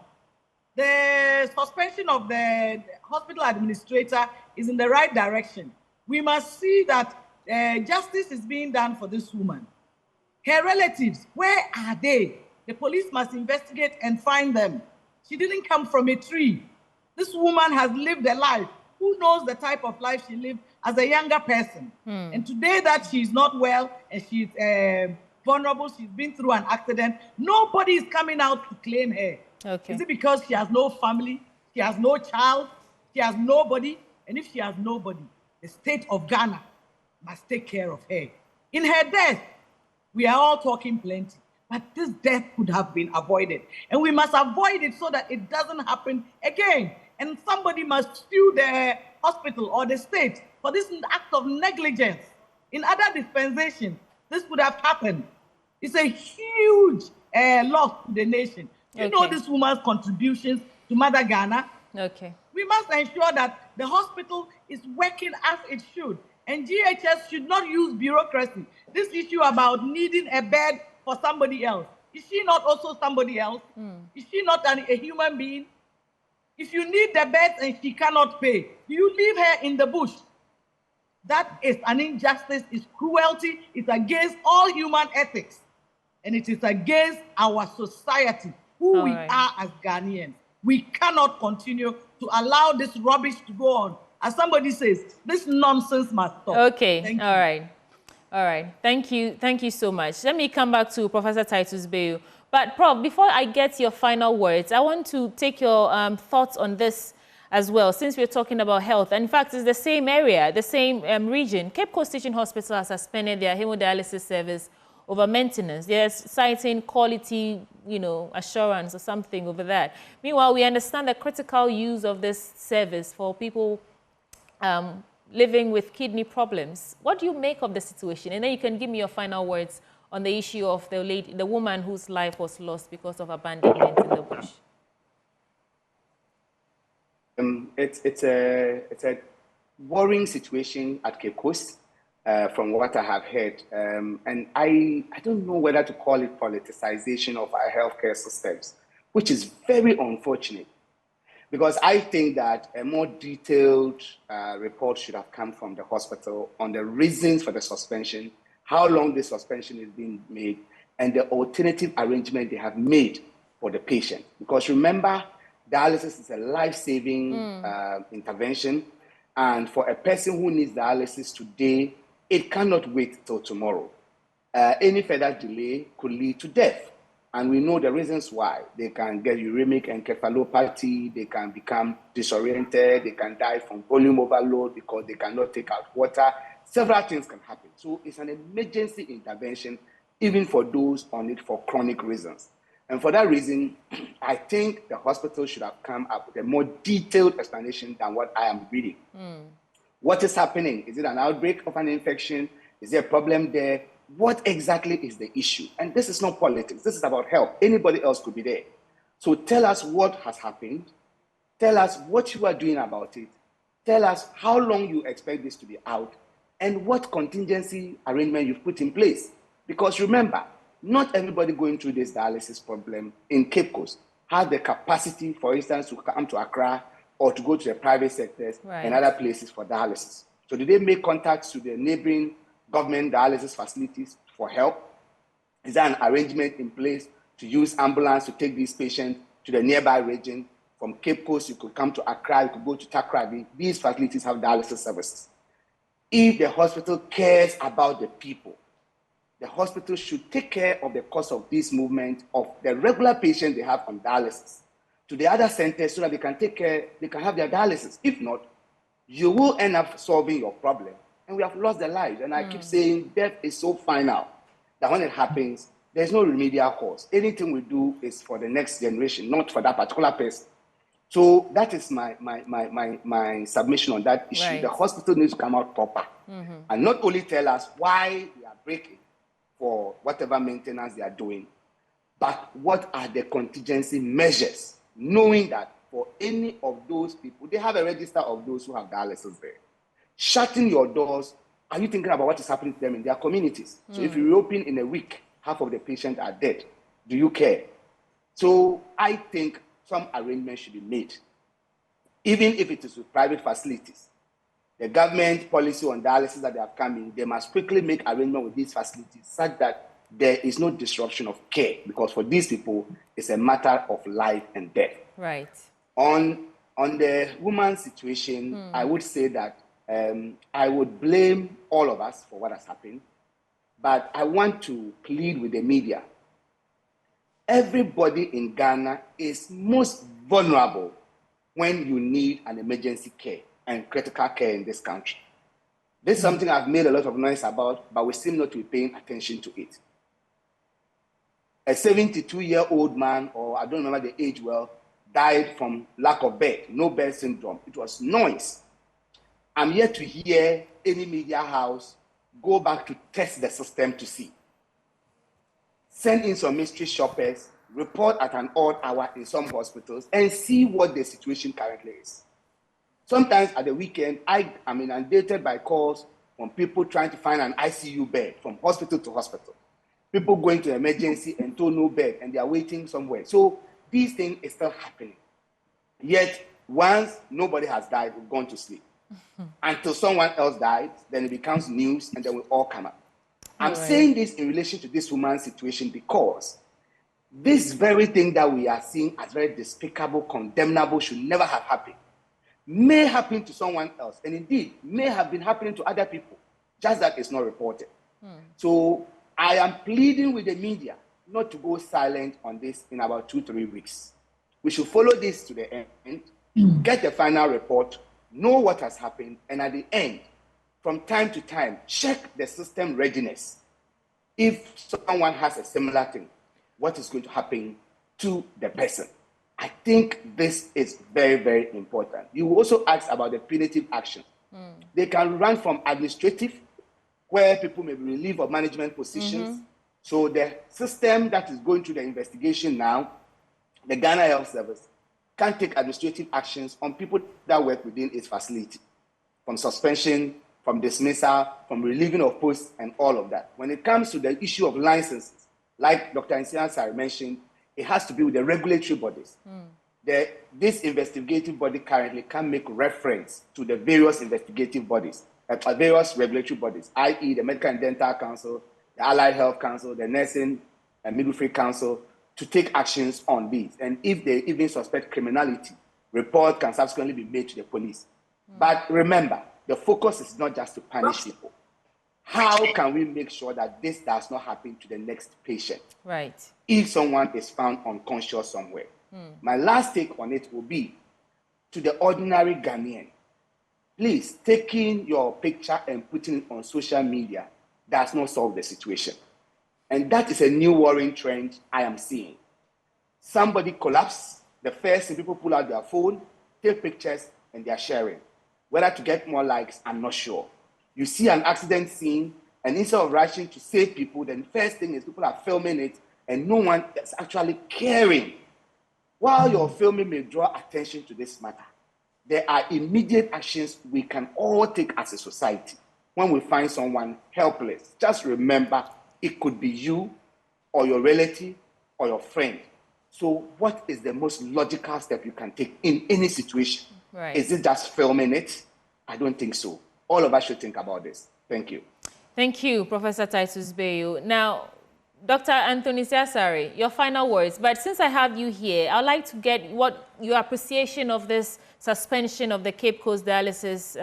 The suspension of the hospital administrator is in the right direction. We must see that justice is being done for this woman. Her relatives, where are they? The police must investigate and find them. She didn't come from a tree. This woman has lived a life. Who knows the type of life she lived as a younger person? And today that she's not well and she's vulnerable, she's been through an accident, nobody is coming out to claim her. Okay. Is it because she has no family, she has no child, she has nobody? And if she has nobody, the state of Ghana must take care of her. In her death, we are all talking plenty, but this death could have been avoided. And we must avoid it so that it doesn't happen again. And somebody must sue the hospital or the state for this act of negligence. In other dispensations, this would have happened. It's a huge loss to the nation. You know this woman's contributions to Mother Ghana. Okay. We must ensure that the hospital is working as it should. And GHS should not use bureaucracy. This issue about needing a bed for somebody else. Is she not also somebody else? Is she not a human being? If you need the bed and she cannot pay, do you leave her in the bush? That is an injustice, it's cruelty, it's against all human ethics. And it is against our society, who we are as Ghanaians. We cannot continue to allow this rubbish to go on. As somebody says, this nonsense must stop. Okay, thank you. All right. Thank you so much. Let me come back to Professor Titus Bayo. But Prof, before I get your final words, I want to take your thoughts on this as well, since we're talking about health. And in fact, it's the same area, the same region. Cape Coast Teaching Hospital has suspended their hemodialysis service over maintenance. They're citing quality, assurance or something over that. Meanwhile, we understand the critical use of this service for people living with kidney problems. What do you make of the situation? And then you can give me your final words on the issue of the woman whose life was lost because of abandonment in the bush. It's a worrying situation at Cape Coast, from what I have heard. And I don't know whether to call it politicization of our healthcare systems, which is very unfortunate. Because I think that a more detailed report should have come from the hospital on the reasons for the suspension, how long the suspension is being made, and the alternative arrangement they have made for the patient. Because remember, Dialysis is a life-saving intervention. And for a person who needs dialysis today, it cannot wait till tomorrow. Any further delay could lead to death. And we know the reasons why. They can get uremic encephalopathy, they can become disoriented, they can die from volume overload because they cannot take out water. Several things can happen. So it's an emergency intervention, even for those on it for chronic reasons. And for that reason, I think the hospital should have come up with a more detailed explanation than what I am reading. What is happening? Is it an outbreak of an infection? Is there a problem there? What exactly is the issue? And this is not politics. This is about help. Anybody else could be there. So tell us what has happened. Tell us what you are doing about it. Tell us how long you expect this to be out and what contingency arrangement you've put in place. Because remember, not everybody going through this dialysis problem in Cape Coast has the capacity, for instance, to come to Accra or to go to the private sectors and other places for dialysis. So do they make contacts to the neighboring government dialysis facilities for help? Is there an arrangement in place to use ambulance to take these patients to the nearby region? From Cape Coast, you could come to Accra, you could go to Takrady. These facilities have dialysis services. If the hospital cares about the people, the hospital should take care of the cost of this movement of the regular patients they have on dialysis to the other centers so that they can take care, they can have their dialysis. If not, you will end up solving your problem. And we have lost their lives. And I keep saying death is so final that when it happens, there's no remedial cause. Anything we do is for the next generation, not for that particular person. So that is my submission on that issue. Right. The hospital needs to come out proper and not only tell us why they are breaking for whatever maintenance they are doing, but what are the contingency measures, knowing that for any of those people, they have a register of those who have dialysis there. Shutting your doors, are you thinking about what is happening to them in their communities? So if you reopen in a week, half of the patients are dead. Do you care? So I think some arrangement should be made, even if it is with private facilities. The government policy on dialysis that they have come in, they must quickly make arrangement with these facilities such that there is no disruption of care, because for these people, it's a matter of life and death. Right. On the woman's situation, I would say that I would blame all of us for what has happened, but I want to plead with the media. Everybody in Ghana is most vulnerable when you need an emergency care and critical care in this country. This is something I've made a lot of noise about, but we seem not to be paying attention to it. A 72-year-old man, or I don't remember the age well, died from lack of bed, no bed syndrome. It was noise. I'm yet to hear any media house go back to test the system to see. Send in some mystery shoppers, report at an odd hour in some hospitals, and see what the situation currently is. Sometimes at the weekend, I am inundated by calls from people trying to find an ICU bed from hospital to hospital. People going to emergency and told no bed, and they are waiting somewhere. So these things is still happening. Yet, once nobody has died, we've gone to sleep. Until someone else dies, then it becomes news, and then we all come up. I'm saying this in relation to this woman's situation because this very thing that we are seeing as very despicable, condemnable, should never have happened. May happen to someone else, and indeed may have been happening to other people, just that it's not reported. So I am pleading with the media not to go silent on this in about 2-3 weeks. We should follow this to the end, get the final report, know what has happened, and at the end, from time to time, check the system readiness. If someone has a similar thing, what is going to happen to the person? I think this is very, very important. You also asked about the punitive action. They can run from administrative, where people may be relieved of management positions. So the system that is going through the investigation now, the Ghana Health Service, can take administrative actions on people that work within its facility, from suspension, from dismissal, from relieving of posts, and all of that. When it comes to the issue of licenses, like Dr. Nsiansari mentioned, it has to be with the regulatory bodies. This investigative body currently can make reference to the various investigative bodies, various regulatory bodies, i.e. the Medical and Dental Council, the Allied Health Council, the Nursing and Midwifery Council. to take actions on these. And if they even suspect criminality, report can subsequently be made to the police. But remember, the focus is not just to punish people. How can we make sure that this does not happen to the next patient? Right. If someone is found unconscious somewhere. My last take on it will be to the ordinary Ghanaian. Please, taking your picture and putting it on social media does not solve the situation. And that is a new worrying trend I am seeing. Somebody collapses, the first thing people pull out their phone, take pictures, and they are sharing. Whether to get more likes, I'm not sure. You see an accident scene, and instead of rushing to save people, then the first thing is people are filming it, and no one is actually caring. While your filming may draw attention to this matter, there are immediate actions we can all take as a society. When we find someone helpless, just remember it could be you or your relative or your friend. So what is the most logical step you can take in any situation? Right. Is it just filming it? I don't think so. All of us should think about this. Thank you. Thank you, Professor Titus Bayo. Now, Dr. Anthony Siasari, your final words. But since I have you here, I'd like to get what your appreciation of this suspension of the Cape Coast dialysis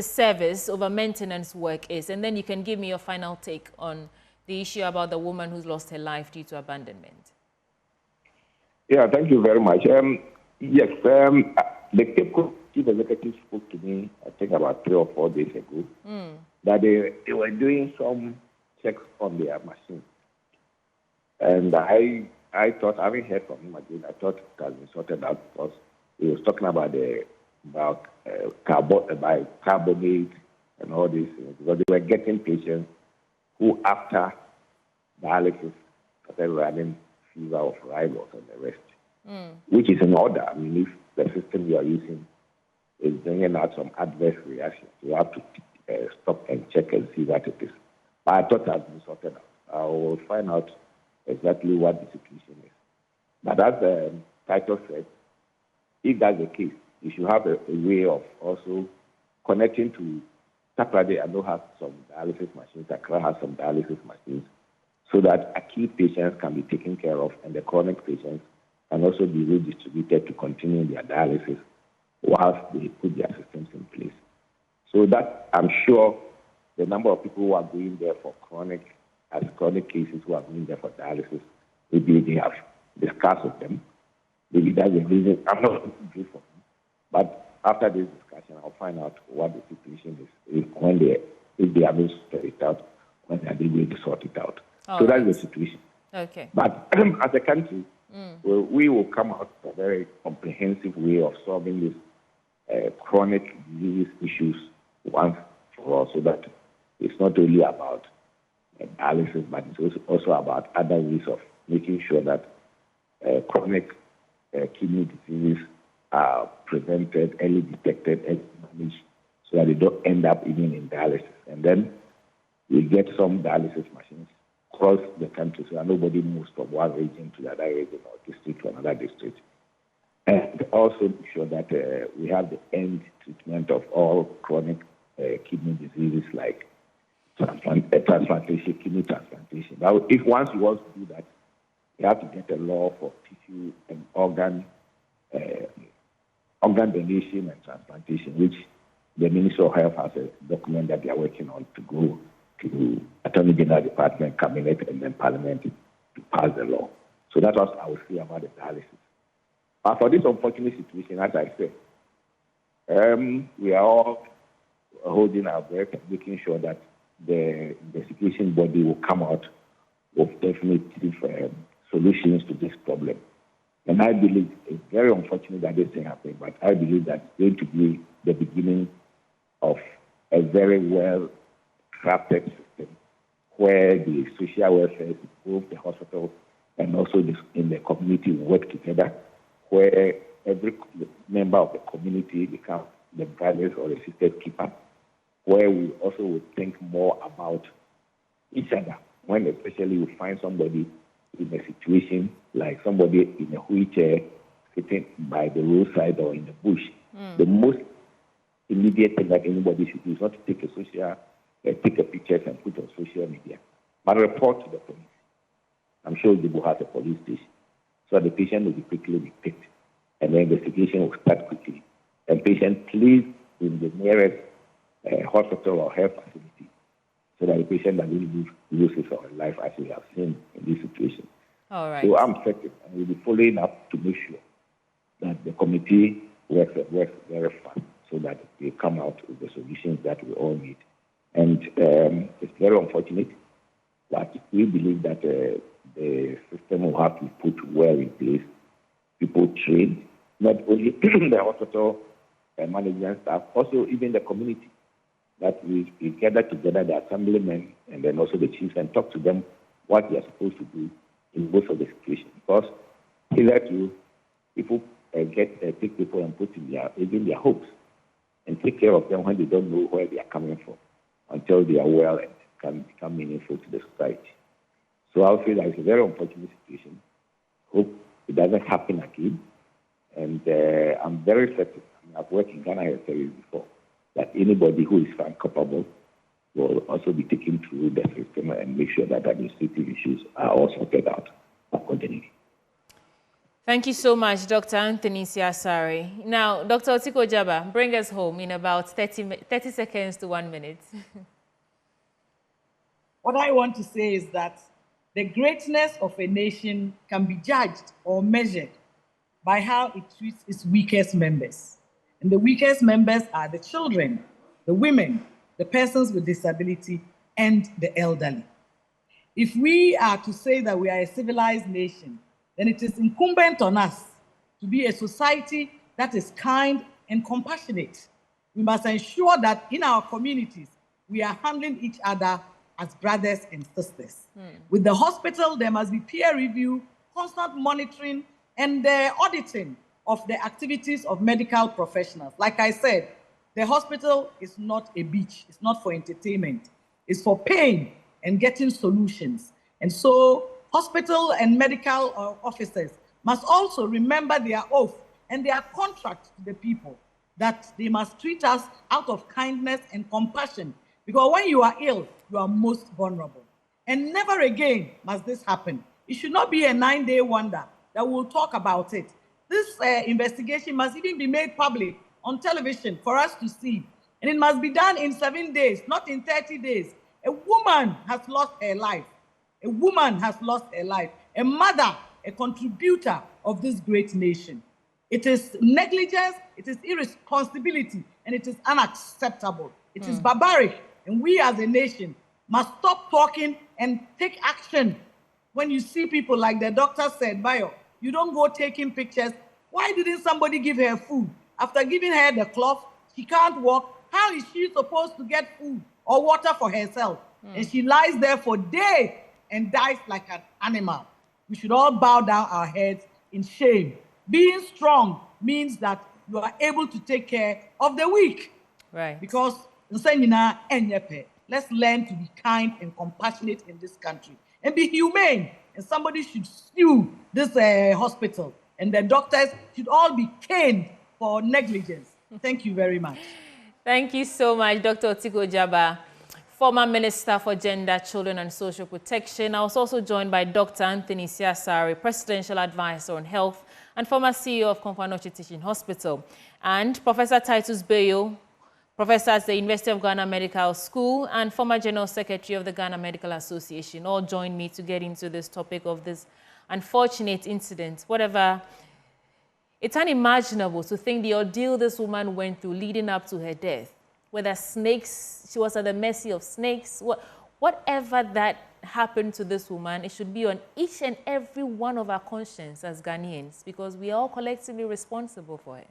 service over maintenance work is. And then you can give me your final take on the issue about the woman who's lost her life due to abandonment. Yeah, thank you very much. Yes, the Cape Coast Chief Executive spoke to me, I think about 3 or 4 days ago, that they were doing some checks on their machine. And I thought, I haven't heard from him again, I thought it has been sorted out because he was talking about carbonate and all these things, because they were getting patients who, after dialysis, started running fever of rivals and the rest, which is in order. I mean, if the system you are using is bringing out some adverse reactions, you have to stop and check and see what it is. But I thought it had been sorted out. I will find out exactly what the situation is. But as Titus said, if that's the case, you should have a way of also connecting to Takoradi. I know has some dialysis machines, Accra has some dialysis machines, so that acute patients can be taken care of and the chronic patients can also be redistributed to continue their dialysis whilst they put their systems in place. So that, I'm sure, the number of people who are going there for chronic cases who are going there for dialysis, maybe they have discussed with them. Maybe that's the reason. I'm not going to do for them. But after this discussion, I'll find out what the situation is, if they haven't sorted it out, when are they going to sort it out. So that's the situation. Okay. But as a country, we will come out with a very comprehensive way of solving these chronic disease issues once for all, so that it's not only about dialysis, but it's also about other ways of making sure that chronic kidney diseases are prevented, early detected, and managed, so that they don't end up even in dialysis. And then we get some dialysis machines across the country so that nobody moves from one region to the other region or district to another district. And also make sure that we have the end treatment of all chronic kidney diseases like transplantation, kidney transplantation. Now, if once you want to do that, you have to get a law for tissue and organ donation and transplantation, which the Ministry of Health has a document that they are working on to go to Attorney General Department, Cabinet, and then Parliament to pass the law. So that's what I would say about the dialysis. But for this unfortunate situation, as I said, we are all holding our breath and making sure that the investigation body will come out with definitive solutions to this problem. And I believe it's very unfortunate that this thing happened, but I believe that's going to be the beginning of a very well-crafted system where the social welfare, both the hospital and also in the community work together, where every member of the community becomes the brothers or the sisters keeper, where we also would think more about each other, when especially we find somebody in a situation like somebody in a wheelchair sitting by the roadside or in the bush. The most immediate thing that anybody should do is not to take a picture and put on social media, but report to the police. I'm sure Ojobo has a police station. So the patient will be quickly picked, and the investigation will start quickly. And patient placed in the nearest hospital or health facility, so that the patient doesn't lose his or her life, as we have seen in this situation. All right. So I'm certain, and we'll be following up to make sure that the committee works very fast, so that they come out with the solutions that we all need. And it's very unfortunate, but we believe that the system will have to be put well in place. People trained, not only the hospital management staff, also even the community, that we gather together, the assemblymen and then also the chiefs, and talk to them what they are supposed to do in most of the situations. Because hitherto, people take people and put in their hopes and take care of them when they don't know where they are coming from, until they are well and can become meaningful to the society. So I would say that it's a very unfortunate situation. Hope it doesn't happen again. And I'm very certain, I've worked in Ghana Health Service before, that anybody who is found culpable will also be taken through the system and make sure that administrative issues are all sorted out accordingly. Thank you so much, Dr. Anthony Siasari. Now, Dr. Otiko Jaba, bring us home in about 30 seconds to 1 minute. What I want to say is that the greatness of a nation can be judged or measured by how it treats its weakest members. And the weakest members are the children, the women, the persons with disability, and the elderly. If we are to say that we are a civilized nation, then it is incumbent on us to be a society that is kind and compassionate. We must ensure that in our communities, we are handling each other as brothers and sisters. With the hospital, there must be peer review, constant monitoring, and the auditing of the activities of medical professionals. Like I said, the hospital is not a beach. It's not for entertainment. It's for pain and getting solutions. And so hospital and medical officers must also remember their oath and their contract to the people, that they must treat us out of kindness and compassion, because when you are ill, you are most vulnerable. And never again must this happen. It should not be a 9-day wonder that we'll talk about it. This investigation must even be made public on television for us to see. And it must be done in 7 days, not in 30 days. A woman has lost her life. A woman has lost her life. A mother, a contributor of this great nation. It is negligence, it is irresponsibility, and it is unacceptable. It is barbaric. And we as a nation must stop talking and take action. When you see people like the doctor said, Bayo, you don't go taking pictures. Why didn't somebody give her food? After giving her the cloth, she can't walk. How is she supposed to get food or water for herself? And she lies there for days and dies like an animal. We should all bow down our heads in shame. Being strong means that you are able to take care of the weak. Right. Because let's learn to be kind and compassionate in this country and be humane. And somebody should sue this hospital, and the doctors should all be caned for negligence. Thank you very much. Thank you so much, Dr. Otiko Jaba, former Minister for Gender, Children and Social Protection. I was also joined by Dr. Anthony Siasari, Presidential Advisor on Health and former CEO of Komfanoche Teaching Hospital, and Professor Titus Bayo, Professor at the University of Ghana Medical School and former General Secretary of the Ghana Medical Association, all joined me to get into this topic of this unfortunate incident. Whatever, it's unimaginable to think the ordeal this woman went through leading up to her death. Whether snakes, she was at the mercy of snakes, whatever that happened to this woman, it should be on each and every one of our conscience as Ghanaians, because we are all collectively responsible for it.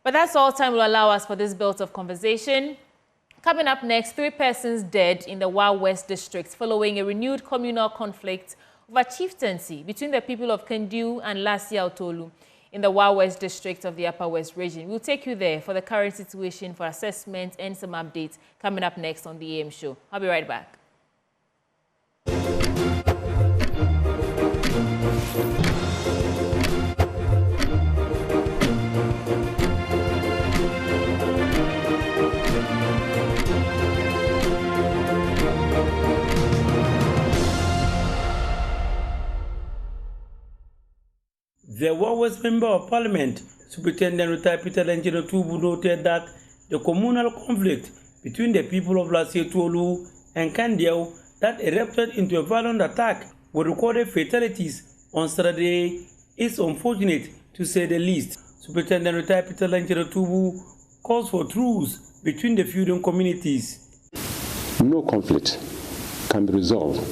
But that's all time will allow us for this belt of conversation. Coming up next, 3 persons dead in the Wild West district following a renewed communal conflict over chieftaincy between the people of Kendew-Lasia Tuolu in the Wild West district of the Upper West region. We'll take you there for the current situation, for assessment and some updates coming up next on the AM show. I'll be right back. The West Member of Parliament, Superintendent retired Peter Lanchino Tubu, noted that the communal conflict between the people of Lasia, Tuolu, and Kendew that erupted into a violent attack with recorded fatalities on Saturday is unfortunate, to say the least. Superintendent retired Peter Lanchino Tubu calls for truce between the feuding communities. No conflict can be resolved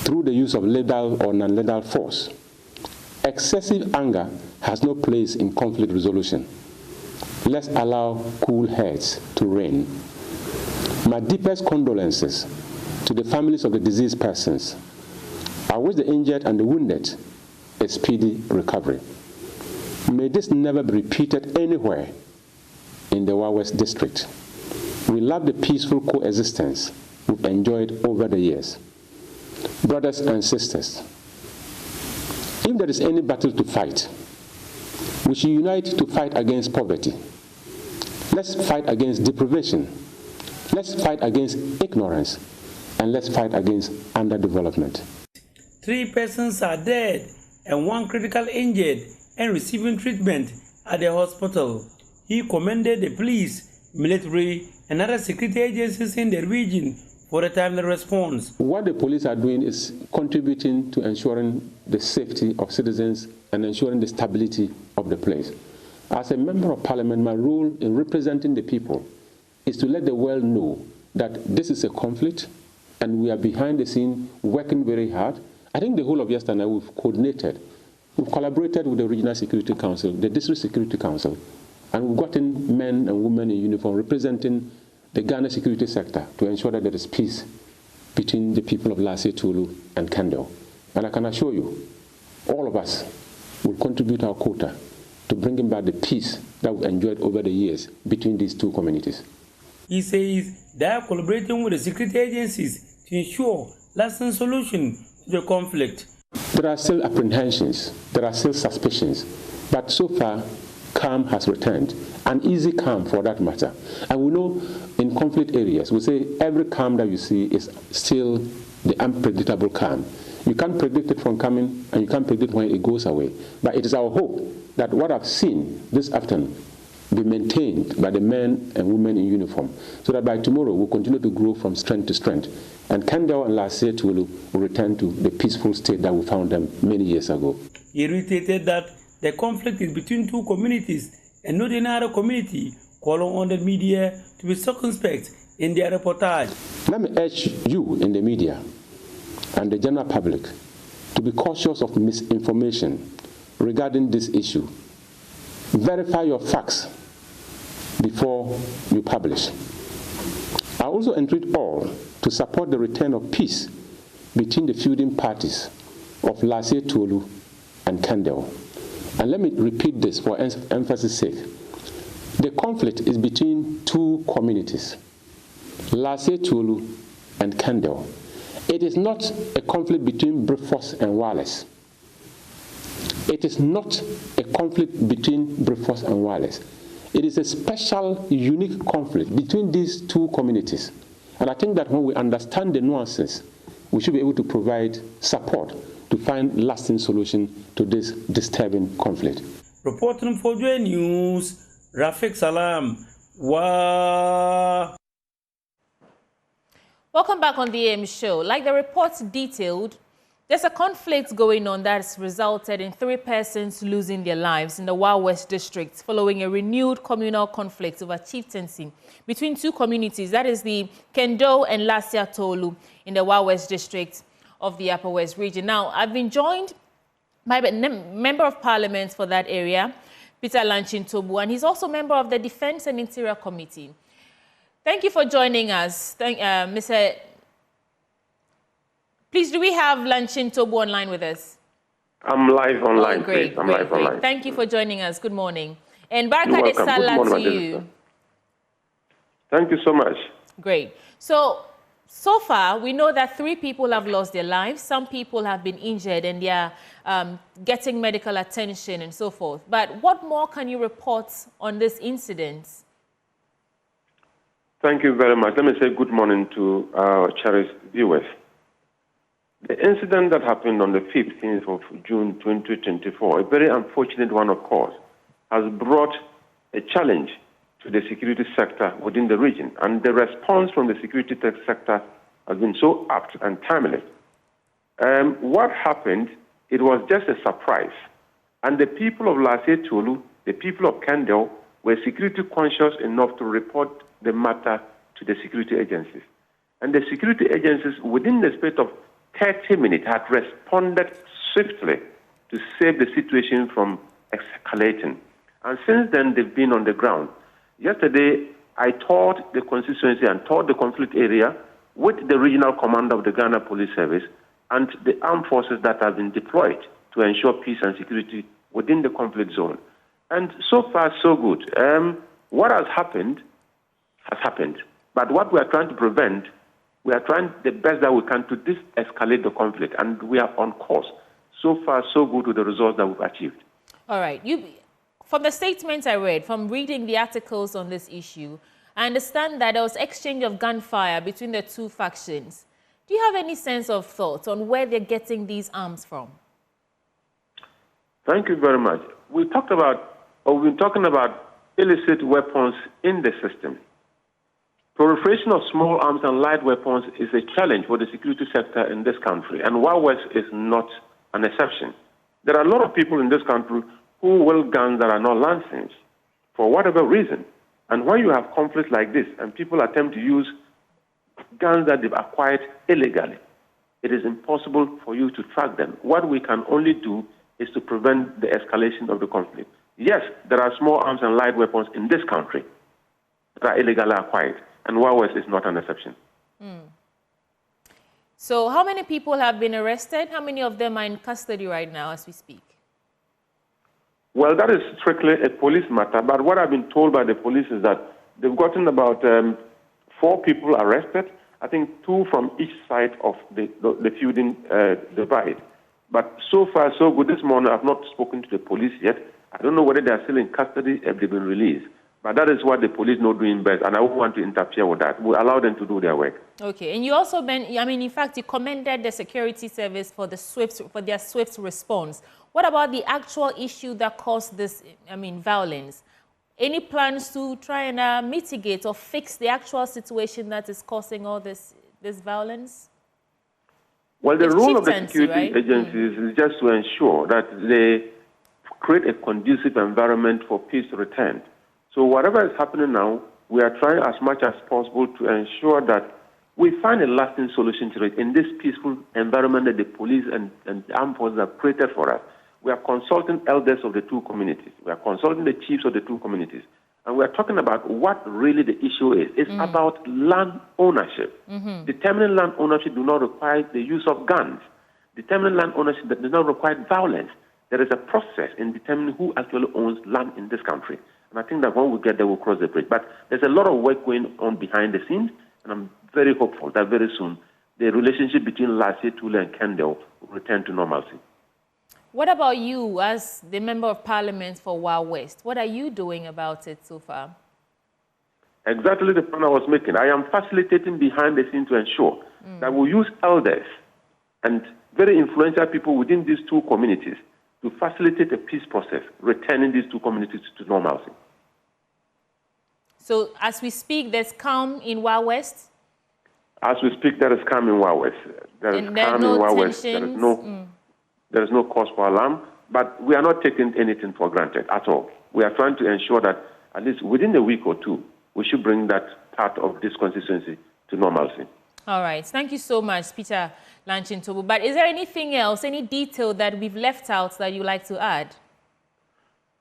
through the use of lethal or non-lethal force. Excessive anger has no place in conflict resolution. Let's allow cool heads to reign. My deepest condolences to the families of the deceased persons. I wish the injured and the wounded a speedy recovery. May this never be repeated anywhere in the West District. We love the peaceful coexistence we've enjoyed over the years. Brothers and sisters, if there is any battle to fight, we should unite to fight against poverty. Let's fight against deprivation. Let's fight against ignorance. And let's fight against underdevelopment. 3 persons are dead and 1 critically injured and receiving treatment at the hospital. He commended the police, military, and other security agencies in the region for a timely response. What the police are doing is contributing to ensuring the safety of citizens and ensuring the stability of the place. As a member of parliament, my role in representing the people is to let the world know that this is a conflict and we are behind the scene working very hard. I think the whole of yesterday we've coordinated. We've collaborated with the Regional Security Council, the District Security Council, and we've gotten men and women in uniform representing the Ghana security sector to ensure that there is peace between the people of Lasia, Tuolu, and Kendew. And I can assure you, all of us will contribute our quota to bringing back the peace that we've enjoyed over the years between these 2 communities. He says they are collaborating with the security agencies to ensure lasting solution to the conflict. There are still apprehensions, there are still suspicions, but so far, calm has returned, an easy calm for that matter. And we know in conflict areas, we say every calm that you see is still the unpredictable calm. You can't predict it from coming, and you can't predict when it goes away. But it is our hope that what I've seen this afternoon be maintained by the men and women in uniform, so that by tomorrow we'll continue to grow from strength to strength. And Kendew and Lasia Tuolu will return to the peaceful state that we found them many years ago. He reiterated that the conflict is between 2 communities and not another community, calling on the media to be circumspect in their reportage. Let me urge you in the media and the general public to be cautious of misinformation regarding this issue. Verify your facts before you publish. I also entreat all to support the return of peace between the feuding parties of Lasia, Tuolu, and Kendew. And let me repeat this for emphasis' sake. The conflict is between 2 communities, Lasia, Tuolu, and Kendew. It is not a conflict between Brifos and Wallace. It is not a conflict between Brifos and Wallace. It is a special, unique conflict between these 2 communities. And I think that when we understand the nuances, we should be able to provide support to find lasting solution to this disturbing conflict. Reporting for Joy News, Rafiq Salam. Wow. Welcome back on the AM show. Like the reports detailed, there's a conflict going on that's resulted in 3 persons losing their lives in the West District following a renewed communal conflict over chieftaincy between 2 communities, that is the Kendew and Lasia Tuolu in the West District of the Upper West region. Now, I've been joined by a member of parliament for that area, Peter Lanchin Tobu, and he's also a member of the Defense and Interior Committee. Thank you for joining us. Mr. Please, do we have Lanchin Tobu online with us? I'm live online, great, please. I'm great, live great. online. Thank you for joining us. Good morning. And Barka You're de welcome. Good Salah morning, to my dear you. sister. Thank you so much. Great. So far, we know that 3 people have lost their lives. Some people have been injured and they are getting medical attention and so forth. But what more can you report on this incident? Thank you very much. Let me say good morning to our cherished viewers. The incident that happened on the 15th of June 2024, a very unfortunate one, of course, has brought a challenge to the security sector within the region. And the response from the security sector has been so apt and timely. What happened, it was just a surprise. And the people of Lasia Tuolu, the people of Kendew, were security conscious enough to report the matter to the security agencies. And the security agencies, within the space of 30 minutes, had responded swiftly to save the situation from escalating. And since then, they've been on the ground. Yesterday, I toured the constituency and toured the conflict area with the regional commander of the Ghana Police Service and the armed forces that have been deployed to ensure peace and security within the conflict zone. And so far, so good. What has happened. But what we are trying to prevent, we are trying the best that we can to de-escalate the conflict, and we are on course. So far, so good with the results that we've achieved. All right. From the statements I read, from reading the articles on this issue, I understand that there was exchange of gunfire between the two factions. Do you have any sense of thought on where they're getting these arms from? Thank you very much. We've been talking about illicit weapons in the system. Proliferation of small arms and light weapons is a challenge for the security sector in this country, and Wild West is not an exception. There are a lot of people in this country who wield guns that are not licensed for whatever reason. And when you have conflicts like this and people attempt to use guns that they've acquired illegally, it is impossible for you to track them. What we can only do is to prevent the escalation of the conflict. Yes, there are small arms and light weapons in this country that are illegally acquired, and Wild West is not an exception. So how many people have been arrested? How many of them are in custody right now as we speak? Well, that is strictly a police matter, but what I've been told by the police is that they've gotten about 4 people arrested, I think 2 from each side of the feuding divide. But so far, so good. This morning, I've not spoken to the police yet. I don't know whether they are still in custody, if they've been released. But that is what the police know doing best, and I won't want to interfere with that. We'll allow them to do their work. Okay, and you also, in fact, you commended the security service for their swift response. What about the actual issue that caused this, violence? Any plans to try and mitigate or fix the actual situation that is causing all this violence? Well, the role of the security agencies is just to ensure that they create a conducive environment for peace to return. So whatever is happening now, we are trying as much as possible to ensure that we find a lasting solution to it in this peaceful environment that the police and armed forces have created for us. We are consulting elders of the two communities. We are consulting the chiefs of the two communities. And we are talking about what really the issue is. It's about land ownership. Determining land ownership does not require the use of guns. Determining land ownership does not require violence. There is a process in determining who actually owns land in this country. And I think that when we get there, we'll cross the bridge. But there's a lot of work going on behind the scenes, and I'm very hopeful that very soon the relationship between Lasia, Tuolu, and Kendew will return to normalcy. What about you as the Member of Parliament for Wild West? What are you doing about it so far? Exactly the point I was making. I am facilitating behind the scenes to ensure that we use elders and very influential people within these two communities to facilitate a peace process, returning these two communities to normalcy. So as we speak, there's calm in Wild West? As we speak, there is calm in Wild West. There is calm in Wild West. There is no cause for alarm, but we are not taking anything for granted at all. We are trying to ensure that at least within a week or two, we should bring that part of this consistency to normalcy. All right. Thank you so much, Peter Lanchintobu. But is there anything else, any detail that we've left out that you'd like to add?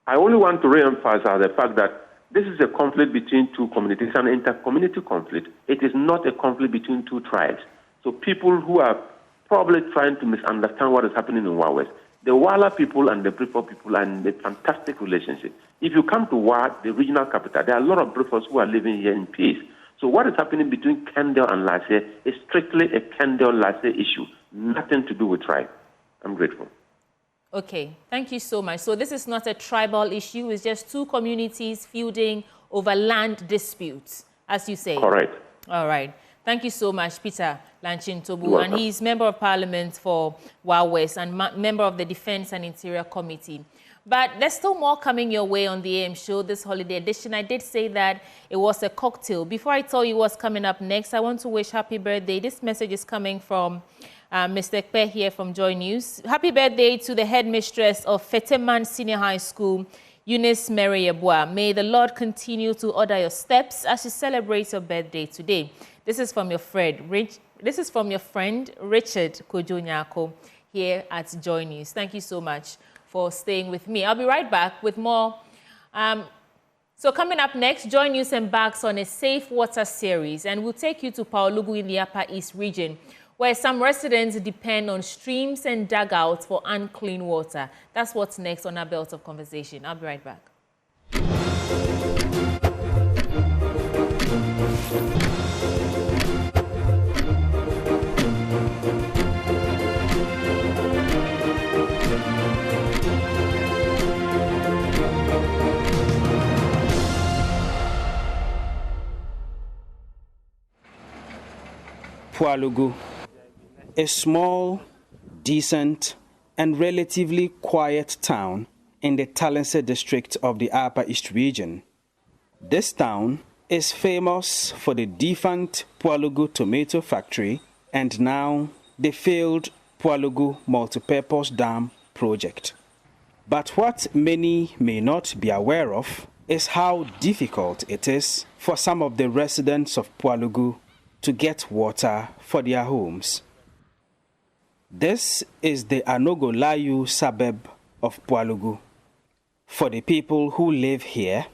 I only want to re-emphasize the fact that this is a conflict between two communities, an inter-community conflict. It is not a conflict between two tribes. So people who are probably trying to misunderstand what is happening in Wild West, the Wala people and the Brifo people are in a fantastic relationship. If you come to Wa, the regional capital, there are a lot of Brifos who are living here in peace. So what is happening between Kendew and Lasia is strictly a Kendew-Lasia issue, nothing to do with tribe. I'm grateful. Okay, thank you so much. So this is not a tribal issue, it's just two communities feuding over land disputes, as you say. Correct. All right. Thank you so much, Peter Lanchin-Tobu. And he's Member of Parliament for Wa West and member of the Defense and Interior Committee. But there's still more coming your way on the AM show this holiday edition. I did say that it was a cocktail. Before I tell you what's coming up next, I want to wish happy birthday. This message is coming from Mr. Ekpe here from Joy News. Happy birthday to the headmistress of Feteman Senior High School, Eunice Mary Yeboah. May the Lord continue to order your steps as you celebrate your birthday today. This is from your friend, Richard Kojonyako here at Joy News. Thank you so much for staying with me. I'll be right back with more. So coming up next, Joy News embarks on a Safe Water series, and we'll take you to Paolugu in the Upper East region, where some residents depend on streams and dugouts for unclean water. That's what's next on our Belt of Conversation. I'll be right back. Tuolu, a small, decent, and relatively quiet town in the Talense district of the Upper East region. This town is famous for the defunct Tuolu tomato factory and now the failed Tuolu multipurpose dam project. But what many may not be aware of is how difficult it is for some of the residents of Tuolu to get water for their homes. This is the Anogolayu suburb of Tuolu. For the people who live here,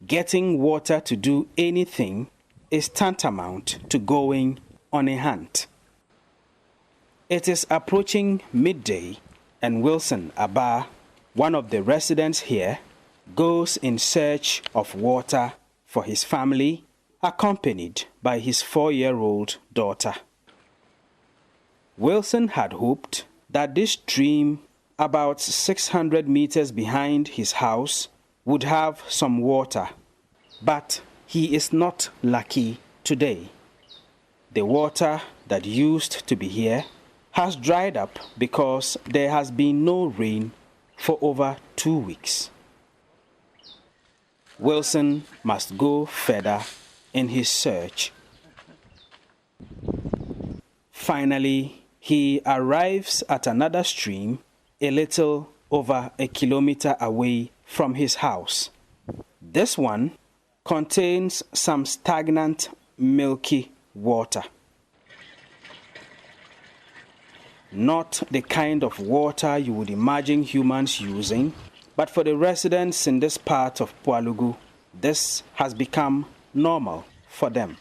getting water to do anything is tantamount to going on a hunt. It is approaching midday, and Wilson Abba, one of the residents here, goes in search of water for his family, accompanied by his 4-year-old daughter. Wilson had hoped that this stream, about 600 meters behind his house, would have some water, but he is not lucky today. The water that used to be here has dried up because there has been no rain for over 2 weeks. Wilson must go further in his search. Finally, he arrives at another stream a little over a kilometer away from his house. This one contains some stagnant, milky water. Not the kind of water you would imagine humans using, but for the residents in this part of Tuolu, this has become normal for them.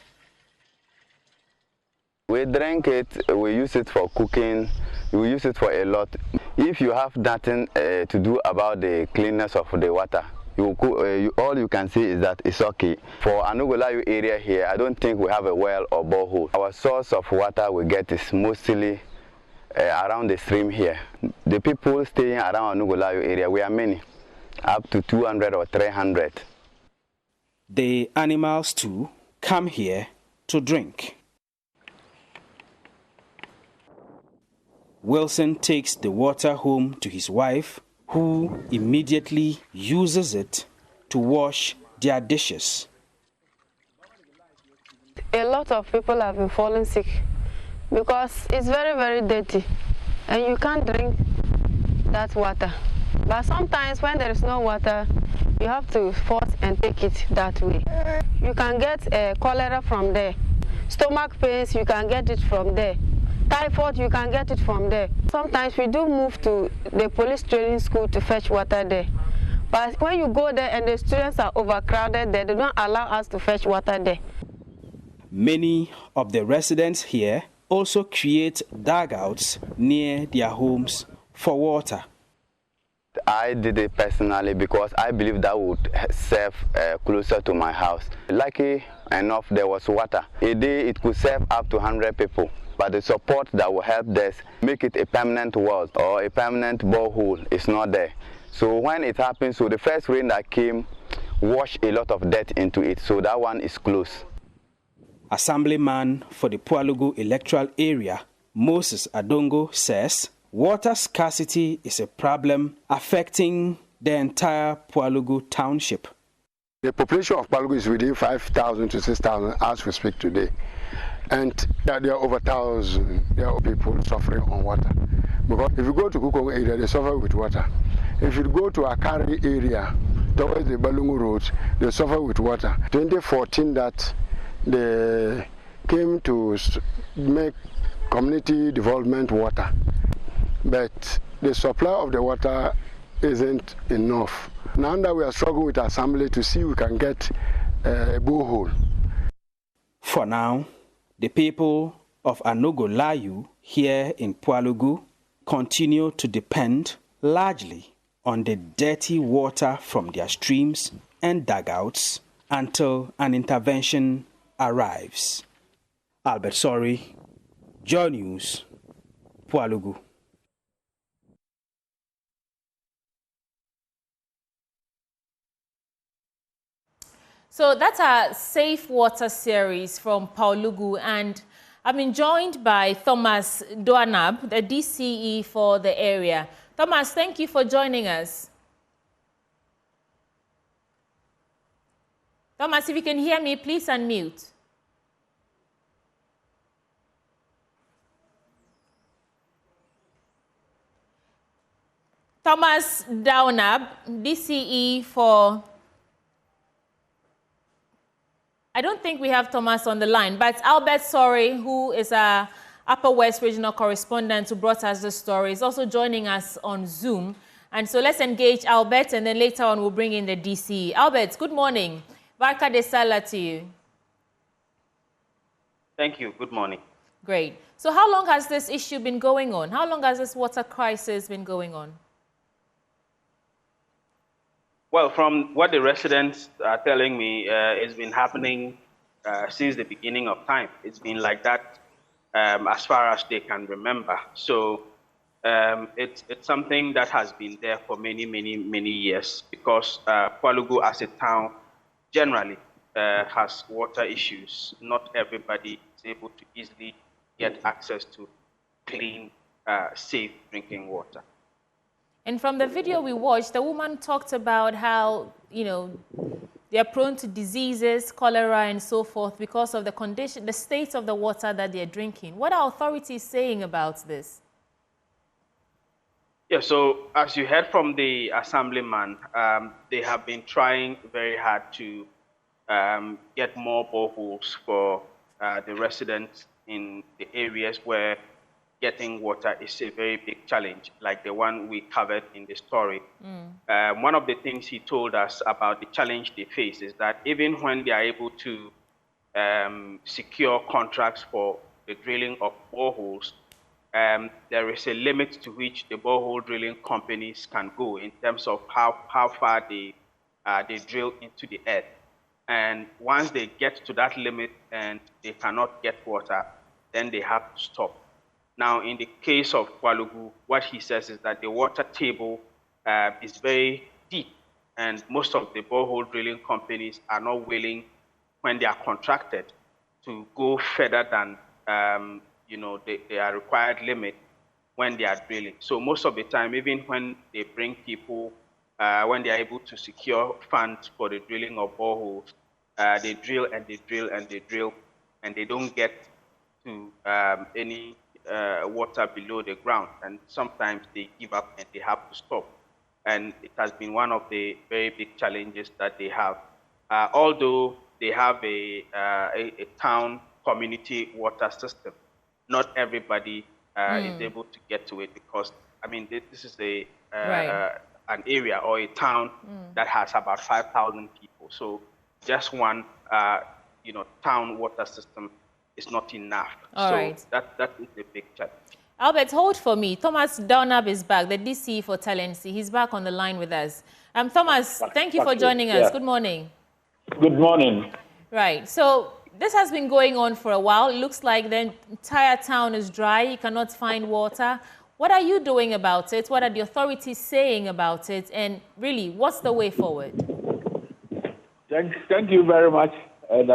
We drink it, we use it for cooking, we use it for a lot. If you have nothing to do about the cleanness of the water, all you can see is that it's okay. For Anogolayu area here, I don't think we have a well or borehole. Our source of water we get is mostly around the stream here. The people staying around Anogolayu area, we are many, up to 200 or 300. The animals too come here to drink. Wilson takes the water home to his wife, who immediately uses it to wash their dishes. A lot of people have been falling sick because it's very, very dirty and you can't drink that water. But sometimes when there is no water, you have to force and take it that way. You can get cholera from there. Stomach pains, you can get it from there. Typhoid, you can get it from there. Sometimes we do move to the police training school to fetch water there. But when you go there and the students are overcrowded there, they don't allow us to fetch water there. Many of the residents here also create dugouts near their homes for water. I did it personally because I believe that would serve closer to my house. Lucky enough, there was water. A day it could serve up to 100 people. But the support that will help this make it a permanent well or a permanent borehole is not there. So when it happens, so the first rain that came washed a lot of dirt into it, so that one is closed. Assemblyman for the Pualugu electoral area, Moses Adongo, says water scarcity is a problem affecting the entire Pualugu township. The population of Pualugu is within 5,000 to 6,000 as we speak today. And there are over 1,000 people suffering on water. Because if you go to Kukong area, they suffer with water. If you go to Akari area, towards the Balungu roads, they suffer with water. 2014 that they came to make community development water. But the supply of the water isn't enough. Now that we are struggling with assembly to see if we can get a borehole. For now, the people of Anogo-Layu here in Pualugu continue to depend largely on the dirty water from their streams and dugouts until an intervention arrives. Albert Sori, Joy News, Pualugu. So that's our Safe Water series from Pualugu, and I've been joined by Thomas Doanab, the DCE for the area. Thomas, thank you for joining us. Thomas, if you can hear me, please unmute. Thomas Doanab, DCE for... I don't think we have Thomas on the line, but Albert Sori, who is our Upper West Regional Correspondent who brought us the story, is also joining us on Zoom. And so let's engage Albert, and then later on we'll bring in the DCE. Albert, good morning. Barka de Sala to you. Thank you. Good morning. Great. So how long has this issue been going on? How long has this water crisis been going on? Well, from what the residents are telling me, it's been happening since the beginning of time. It's been like that as far as they can remember. So it's something that has been there for many, many, many years, because Pualugu as a town generally has water issues. Not everybody is able to easily get access to clean, safe drinking water. And from the video we watched, the woman talked about how, you know, they are prone to diseases, cholera, and so forth because of the condition, the state of the water that they're drinking. What are authorities saying about this? Yeah, so as you heard from the assemblyman, they have been trying very hard to get more boreholes for the residents in the areas where getting water is a very big challenge, like the one we covered in the story. One of the things he told us about the challenge they face is that even when they are able to secure contracts for the drilling of boreholes, there is a limit to which the borehole drilling companies can go in terms of how far they drill into the earth. And once they get to that limit and they cannot get water, then they have to stop. Now, in the case of Pualugu, what he says is that the water table is very deep, and most of the borehole drilling companies are not willing, when they are contracted, to go further than their required limit when they are drilling. So most of the time, even when they bring people, when they are able to secure funds for the drilling of boreholes, they drill and they drill and they drill, and they don't get to any water below the ground, and sometimes they give up and they have to stop. And it has been one of the very big challenges that they have. Although they have a town community water system, not everybody is able to get to it, because, I mean, this is an area or a town that has about 5,000 people. So just one town water system is not enough. All right. That is a big challenge. Albert, hold for me. Thomas Downab is back, the DCE for Timecodes. He's back on the line with us. Thomas, thank you for joining us. Good morning. Good morning. Right. So this has been going on for a while. It looks like the entire town is dry. You cannot find water. What are you doing about it? What are the authorities saying about it? And really, what's the way forward? Thank you very much. And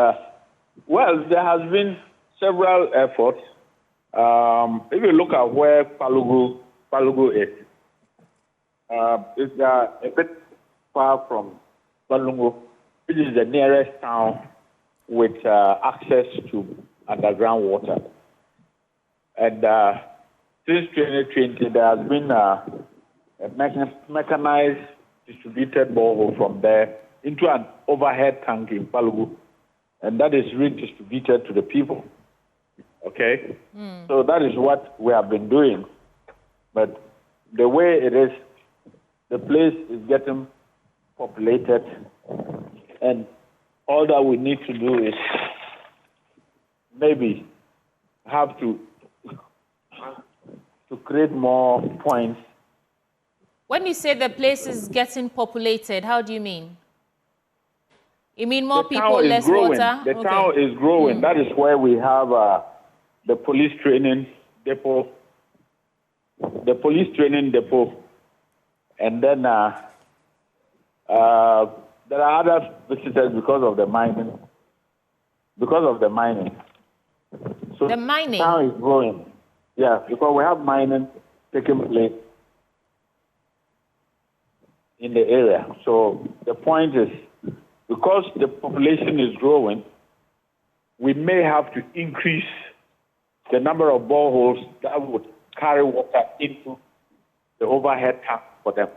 Well, there has been several efforts. If you look at where Palugu is, it's a bit far from Balungu, which is the nearest town with access to underground water. And since 2020, there has been a mechanized distributed borehole from there into an overhead tank in Palugu, and that is redistributed to the people. Okay? So that is what we have been doing. But the way it is, the place is getting populated, and all that we need to do is maybe have to create more points. When you say the place is getting populated, how do you mean? You mean more people, less water? The town is growing. That is where we have the police training depot. And then there are other visitors because of the mining. So the mining? The town is growing. Yeah, because we have mining taking place in the area. So the point is, because the population is growing, we may have to increase the number of boreholes that would carry water into the overhead tank for them.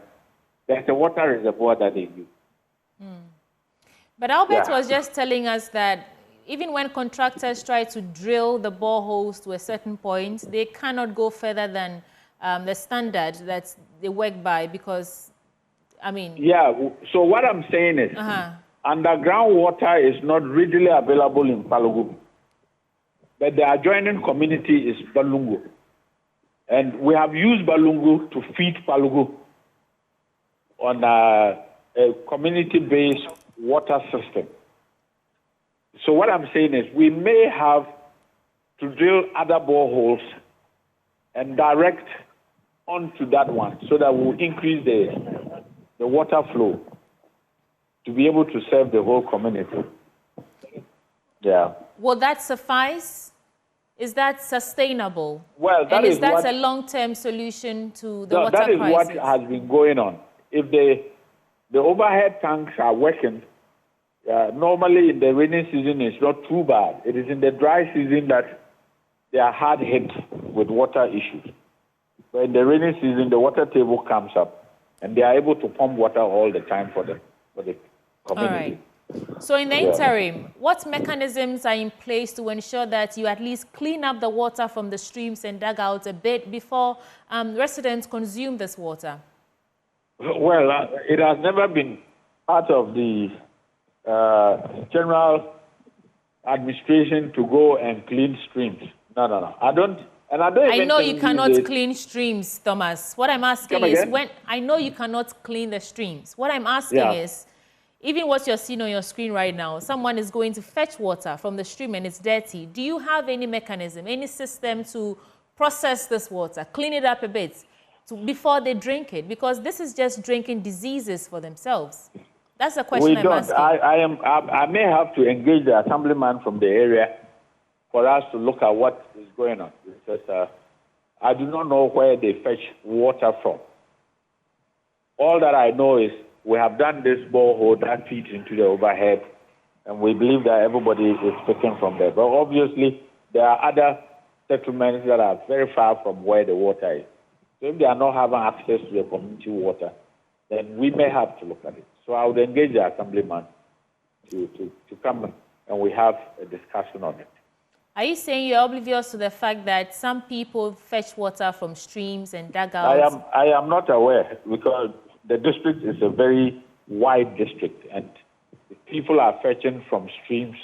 There's a water reservoir that they use. But Albert was just telling us that even when contractors try to drill the boreholes to a certain point, they cannot go further than the standard that they work by because, I mean... Yeah, so what I'm saying is, underground water is not readily available in Palugu, but the adjoining community is Balungu. And we have used Balungu to feed Palugu on a community-based water system. So what I'm saying is we may have to drill other boreholes and direct onto that one so that we'll increase the water flow to be able to serve the whole community. Yeah. Will that suffice? Is that sustainable? Well, that and is that what, a long-term solution to the water crisis? That is crisis? what has been going on. If the overhead tanks are working, normally in the rainy season it's not too bad. It is in the dry season that they are hard hit with water issues. But in the rainy season, the water table comes up, and they are able to pump water all the time for the community. All right. So in the interim, what mechanisms are in place to ensure that you at least clean up the water from the streams and dugouts a bit before residents consume this water? Well, it has never been part of the general administration to go and clean streams. No. I know you cannot clean streams, Thomas. What I'm asking is I know you cannot clean the streams. What I'm asking is, even what you're seeing on your screen right now, someone is going to fetch water from the stream and it's dirty. Do you have any mechanism, any system to process this water, clean it up a bit before they drink it? Because this is just drinking diseases for themselves. That's the question I'm asking. I may have to engage the assemblyman from the area for us to look at what is going on. Because I do not know where they fetch water from. All that I know is we have done this borehole that feeds into the overhead, and we believe that everybody is picking from there. But obviously, there are other settlements that are very far from where the water is. So if they are not having access to the community water, then we may have to look at it. So I would engage the assemblyman to come and we have a discussion on it. Are you saying you're oblivious to the fact that some people fetch water from streams and dugouts? I am not aware because the district is a very wide district and people are fetching from streams,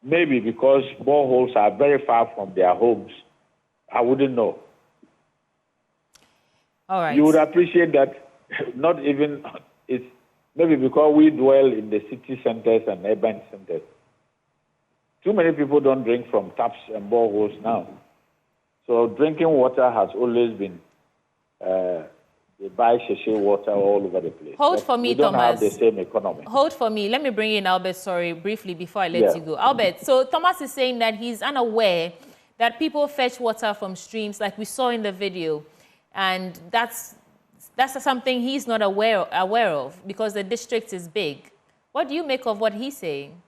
maybe because boreholes are very far from their homes. I wouldn't know. All right. You would appreciate that not even, it's maybe because we dwell in the city centers and urban centers. Too many people don't drink from taps and boreholes now. So drinking water has always been They buy sachet water all over the place. Hold for me, we don't Thomas. have the same economy. Hold for me. Let me bring in Albert, sorry, briefly before I let you go. Albert, so Thomas is saying that he's unaware that people fetch water from streams like we saw in the video. And that's something he's not aware of because the district is big. What do you make of what he's saying?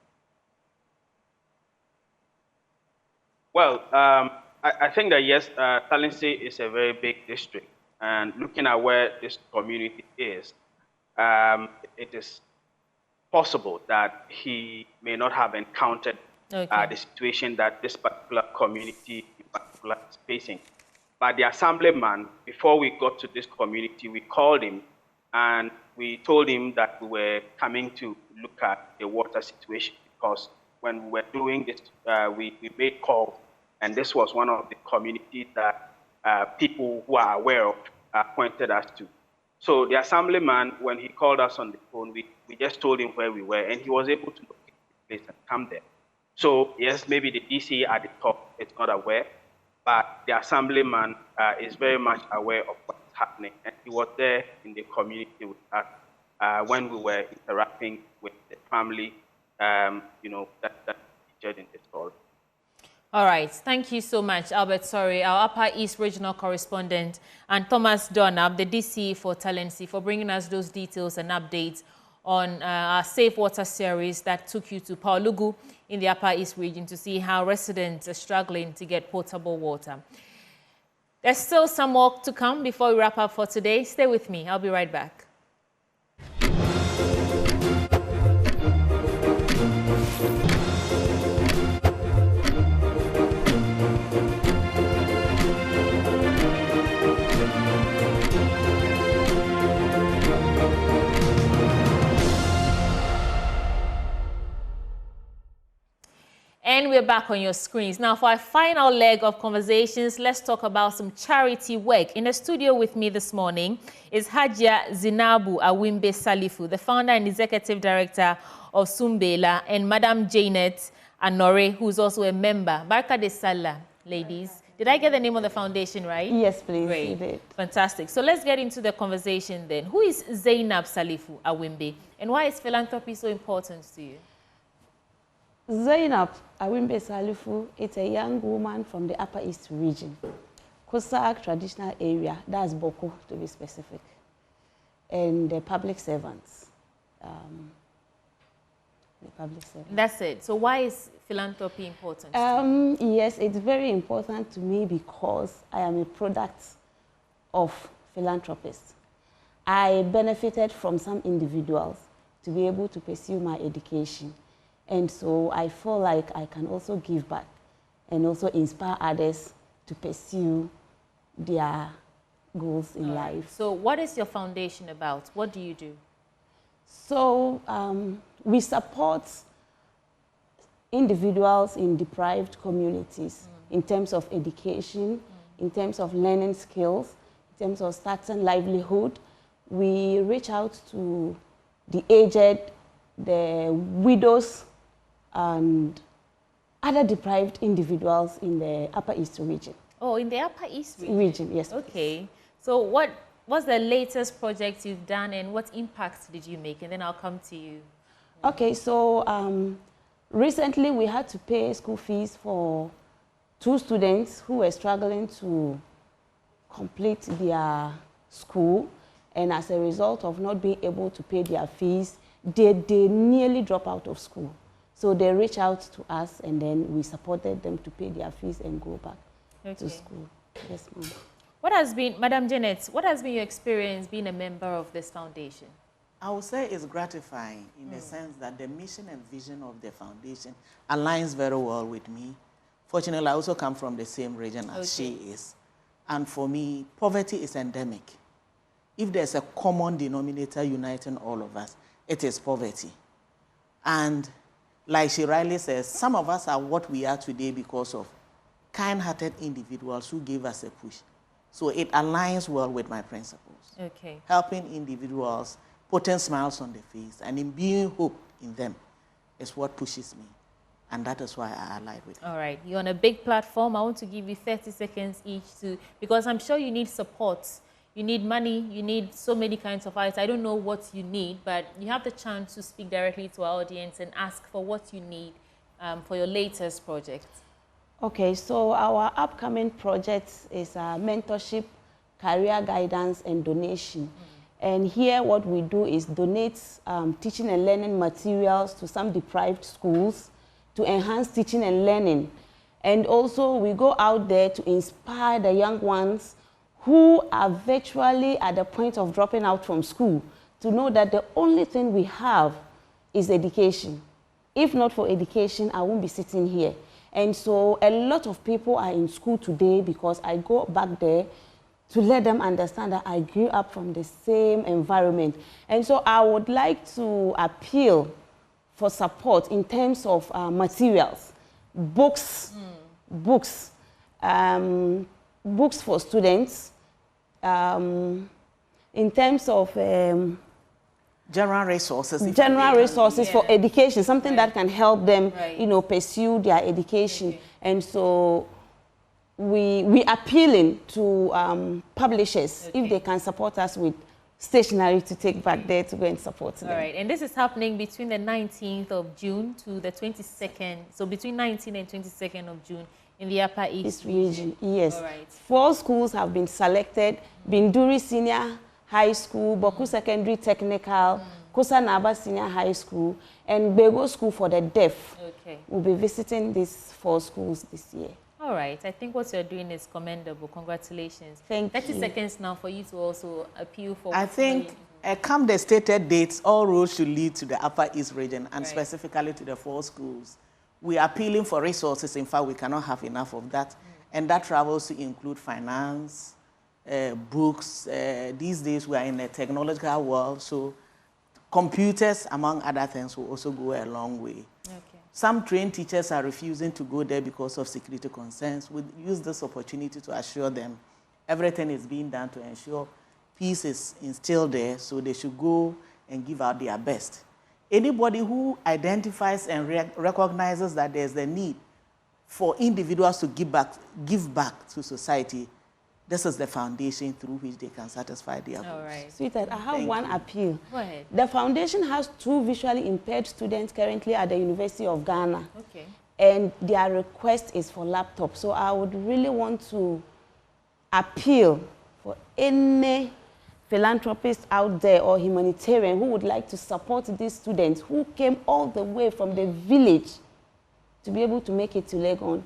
Well, I think that yes, Timecodes is a very big district. And looking at where this community is, it is possible that he may not have encountered the situation that this particular community in particular is facing. But the assemblyman, before we got to this community, we called him and we told him that we were coming to look at the water situation because when we were doing this, we made calls, and this was one of the communities that people who are aware of pointed us to. So the assemblyman, when he called us on the phone, we just told him where we were, and he was able to locate the place and come there. So yes, maybe the DC at the top is not aware, but the assemblyman is very much aware of what's happening, and he was there in the community with us when we were interacting with the family, you know, that featured in the story. All right. Thank you so much, Albert Sorry, our Upper East Regional Correspondent, and Thomas Donab, the DC for Timecodes, for bringing us those details and updates on our Safe Water series that took you to Paulugu in the Upper East region to see how residents are struggling to get potable water. There's still some work to come before we wrap up for today. Stay with me. I'll be right back. And we're back on your screens. Now, for our final leg of conversations, let's talk about some charity work. In the studio with me this morning is Hajia Zinabu Awimbe Salifu, the founder and executive director of Sumbela, and Madam Janet Anore, who's also a member. Barka de Salah, ladies. Did I get the name of the foundation right? Yes, please. Great. You did. Fantastic. So let's get into the conversation then. Who is Zainab Salifu Awimbe, and why is philanthropy so important to you? Zainab Awimbe Salifu is a young woman from the Upper East region, Kosak traditional area, that's Boko to be specific, and the public servants. That's it. So why is philanthropy important? Yes, it's very important to me because I am a product of philanthropists. I benefited from some individuals to be able to pursue my education. And so I feel like I can also give back and also inspire others to pursue their goals in life. So what is your foundation about? What do you do? So we support individuals in deprived communities in terms of education, in terms of learning skills, in terms of starting livelihood. We reach out to the aged, the widows, and other deprived individuals in the Upper East region. Oh, in the Upper East region? Region, yes. Okay. So what's the latest project you've done and what impact did you make? And then I'll come to you. Okay, so recently we had to pay school fees for 2 students who were struggling to complete their school. And as a result of not being able to pay their fees, they nearly drop out of school. So they reached out to us, and then we supported them to pay their fees and go back to school. Yes, ma'am. What has been, Madam Janet, what has been your experience being a member of this foundation? I would say it's gratifying in the sense that the mission and vision of the foundation aligns very well with me. Fortunately, I also come from the same region as she is. And for me, poverty is endemic. If there's a common denominator uniting all of us, it is poverty. And like she rightly says, some of us are what we are today because of kind-hearted individuals who gave us a push. So it aligns well with my principles. Okay. Helping individuals, putting smiles on their face, and imbuing hope in them is what pushes me. And that is why I allied with her. All right. You're on a big platform. I want to give you 30 seconds each because I'm sure you need support. you need money, you need so many kinds of items. I don't know what you need, but you have the chance to speak directly to our audience and ask for what you need for your latest project. Okay, so our upcoming project is mentorship, career guidance, and donation. And here what we do is donate teaching and learning materials to some deprived schools to enhance teaching and learning. And also we go out there to inspire the young ones who are virtually at the point of dropping out from school to know that the only thing we have is education. If not for education, I won't be sitting here. And so a lot of people are in school today because I go back there to let them understand that I grew up from the same environment. And so I would like to appeal for support in terms of materials, books, books for students, in terms of general resources. General resources for education, something that can help them, you know, pursue their education. And so we appealing to publishers if they can support us with stationery to take back there to go and support them. All right, and this is happening between the 19th of June to the 22nd, so between 19th and 22nd of June in the Upper East region. Yes. All right. 4 schools have been selected: Binduri Senior High School, Boku Secondary Technical, Kusanaba Senior High School, and Bego School for the Deaf. Okay. We'll be visiting these 4 schools this year. All right. I think what you're doing is commendable. Congratulations. Thank you. 30 seconds now for you to also appeal for... I think, come the stated dates, all roads should lead to the Upper East region and specifically to the 4 schools. We are appealing for resources. In fact, we cannot have enough of that. And that travels to include finance, books. These days, we are in a technological world, so computers, among other things, will also go a long way. Okay. Some trained teachers are refusing to go there because of security concerns. We use this opportunity to assure them everything is being done to ensure peace is instilled there, so they should go and give out their best. Anybody who identifies and recognizes that there's the need for individuals to give back to society, this is the foundation through which they can satisfy their goals. All right. Sweetheart, I have one appeal. Go ahead. The foundation has 2 visually impaired students currently at the University of Ghana. Okay. And their request is for laptops. So I would really want to appeal for any philanthropist out there or humanitarian who would like to support these students who came all the way from the village to be able to make it to Legon.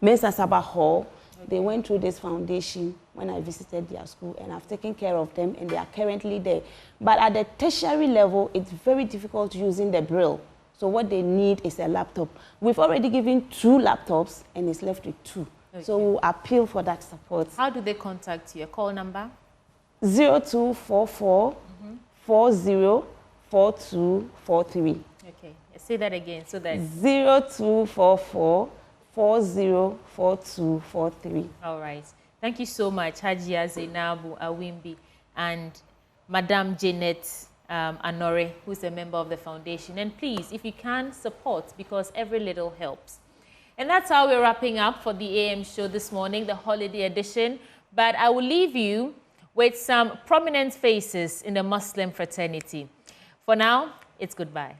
Mensa Saba Hall. They went through this foundation when I visited their school, and I've taken care of them, and they are currently there. But at the tertiary level, it's very difficult using the Braille. So what they need is a laptop. We've already given 2 laptops, and it's left with 2. Okay. So we'll appeal for that support. How do they contact you? A call number? 0244 404243. Okay. Say that again so that... 0244 404243. All right. Thank you so much, Hajia Zainabu Awimbi and Madam Janet Anore, who's a member of the foundation. And please, if you can, support, because every little helps. And that's how we're wrapping up for the AM show this morning, the holiday edition. But I will leave you with some prominent faces in the Muslim fraternity. For now, it's goodbye.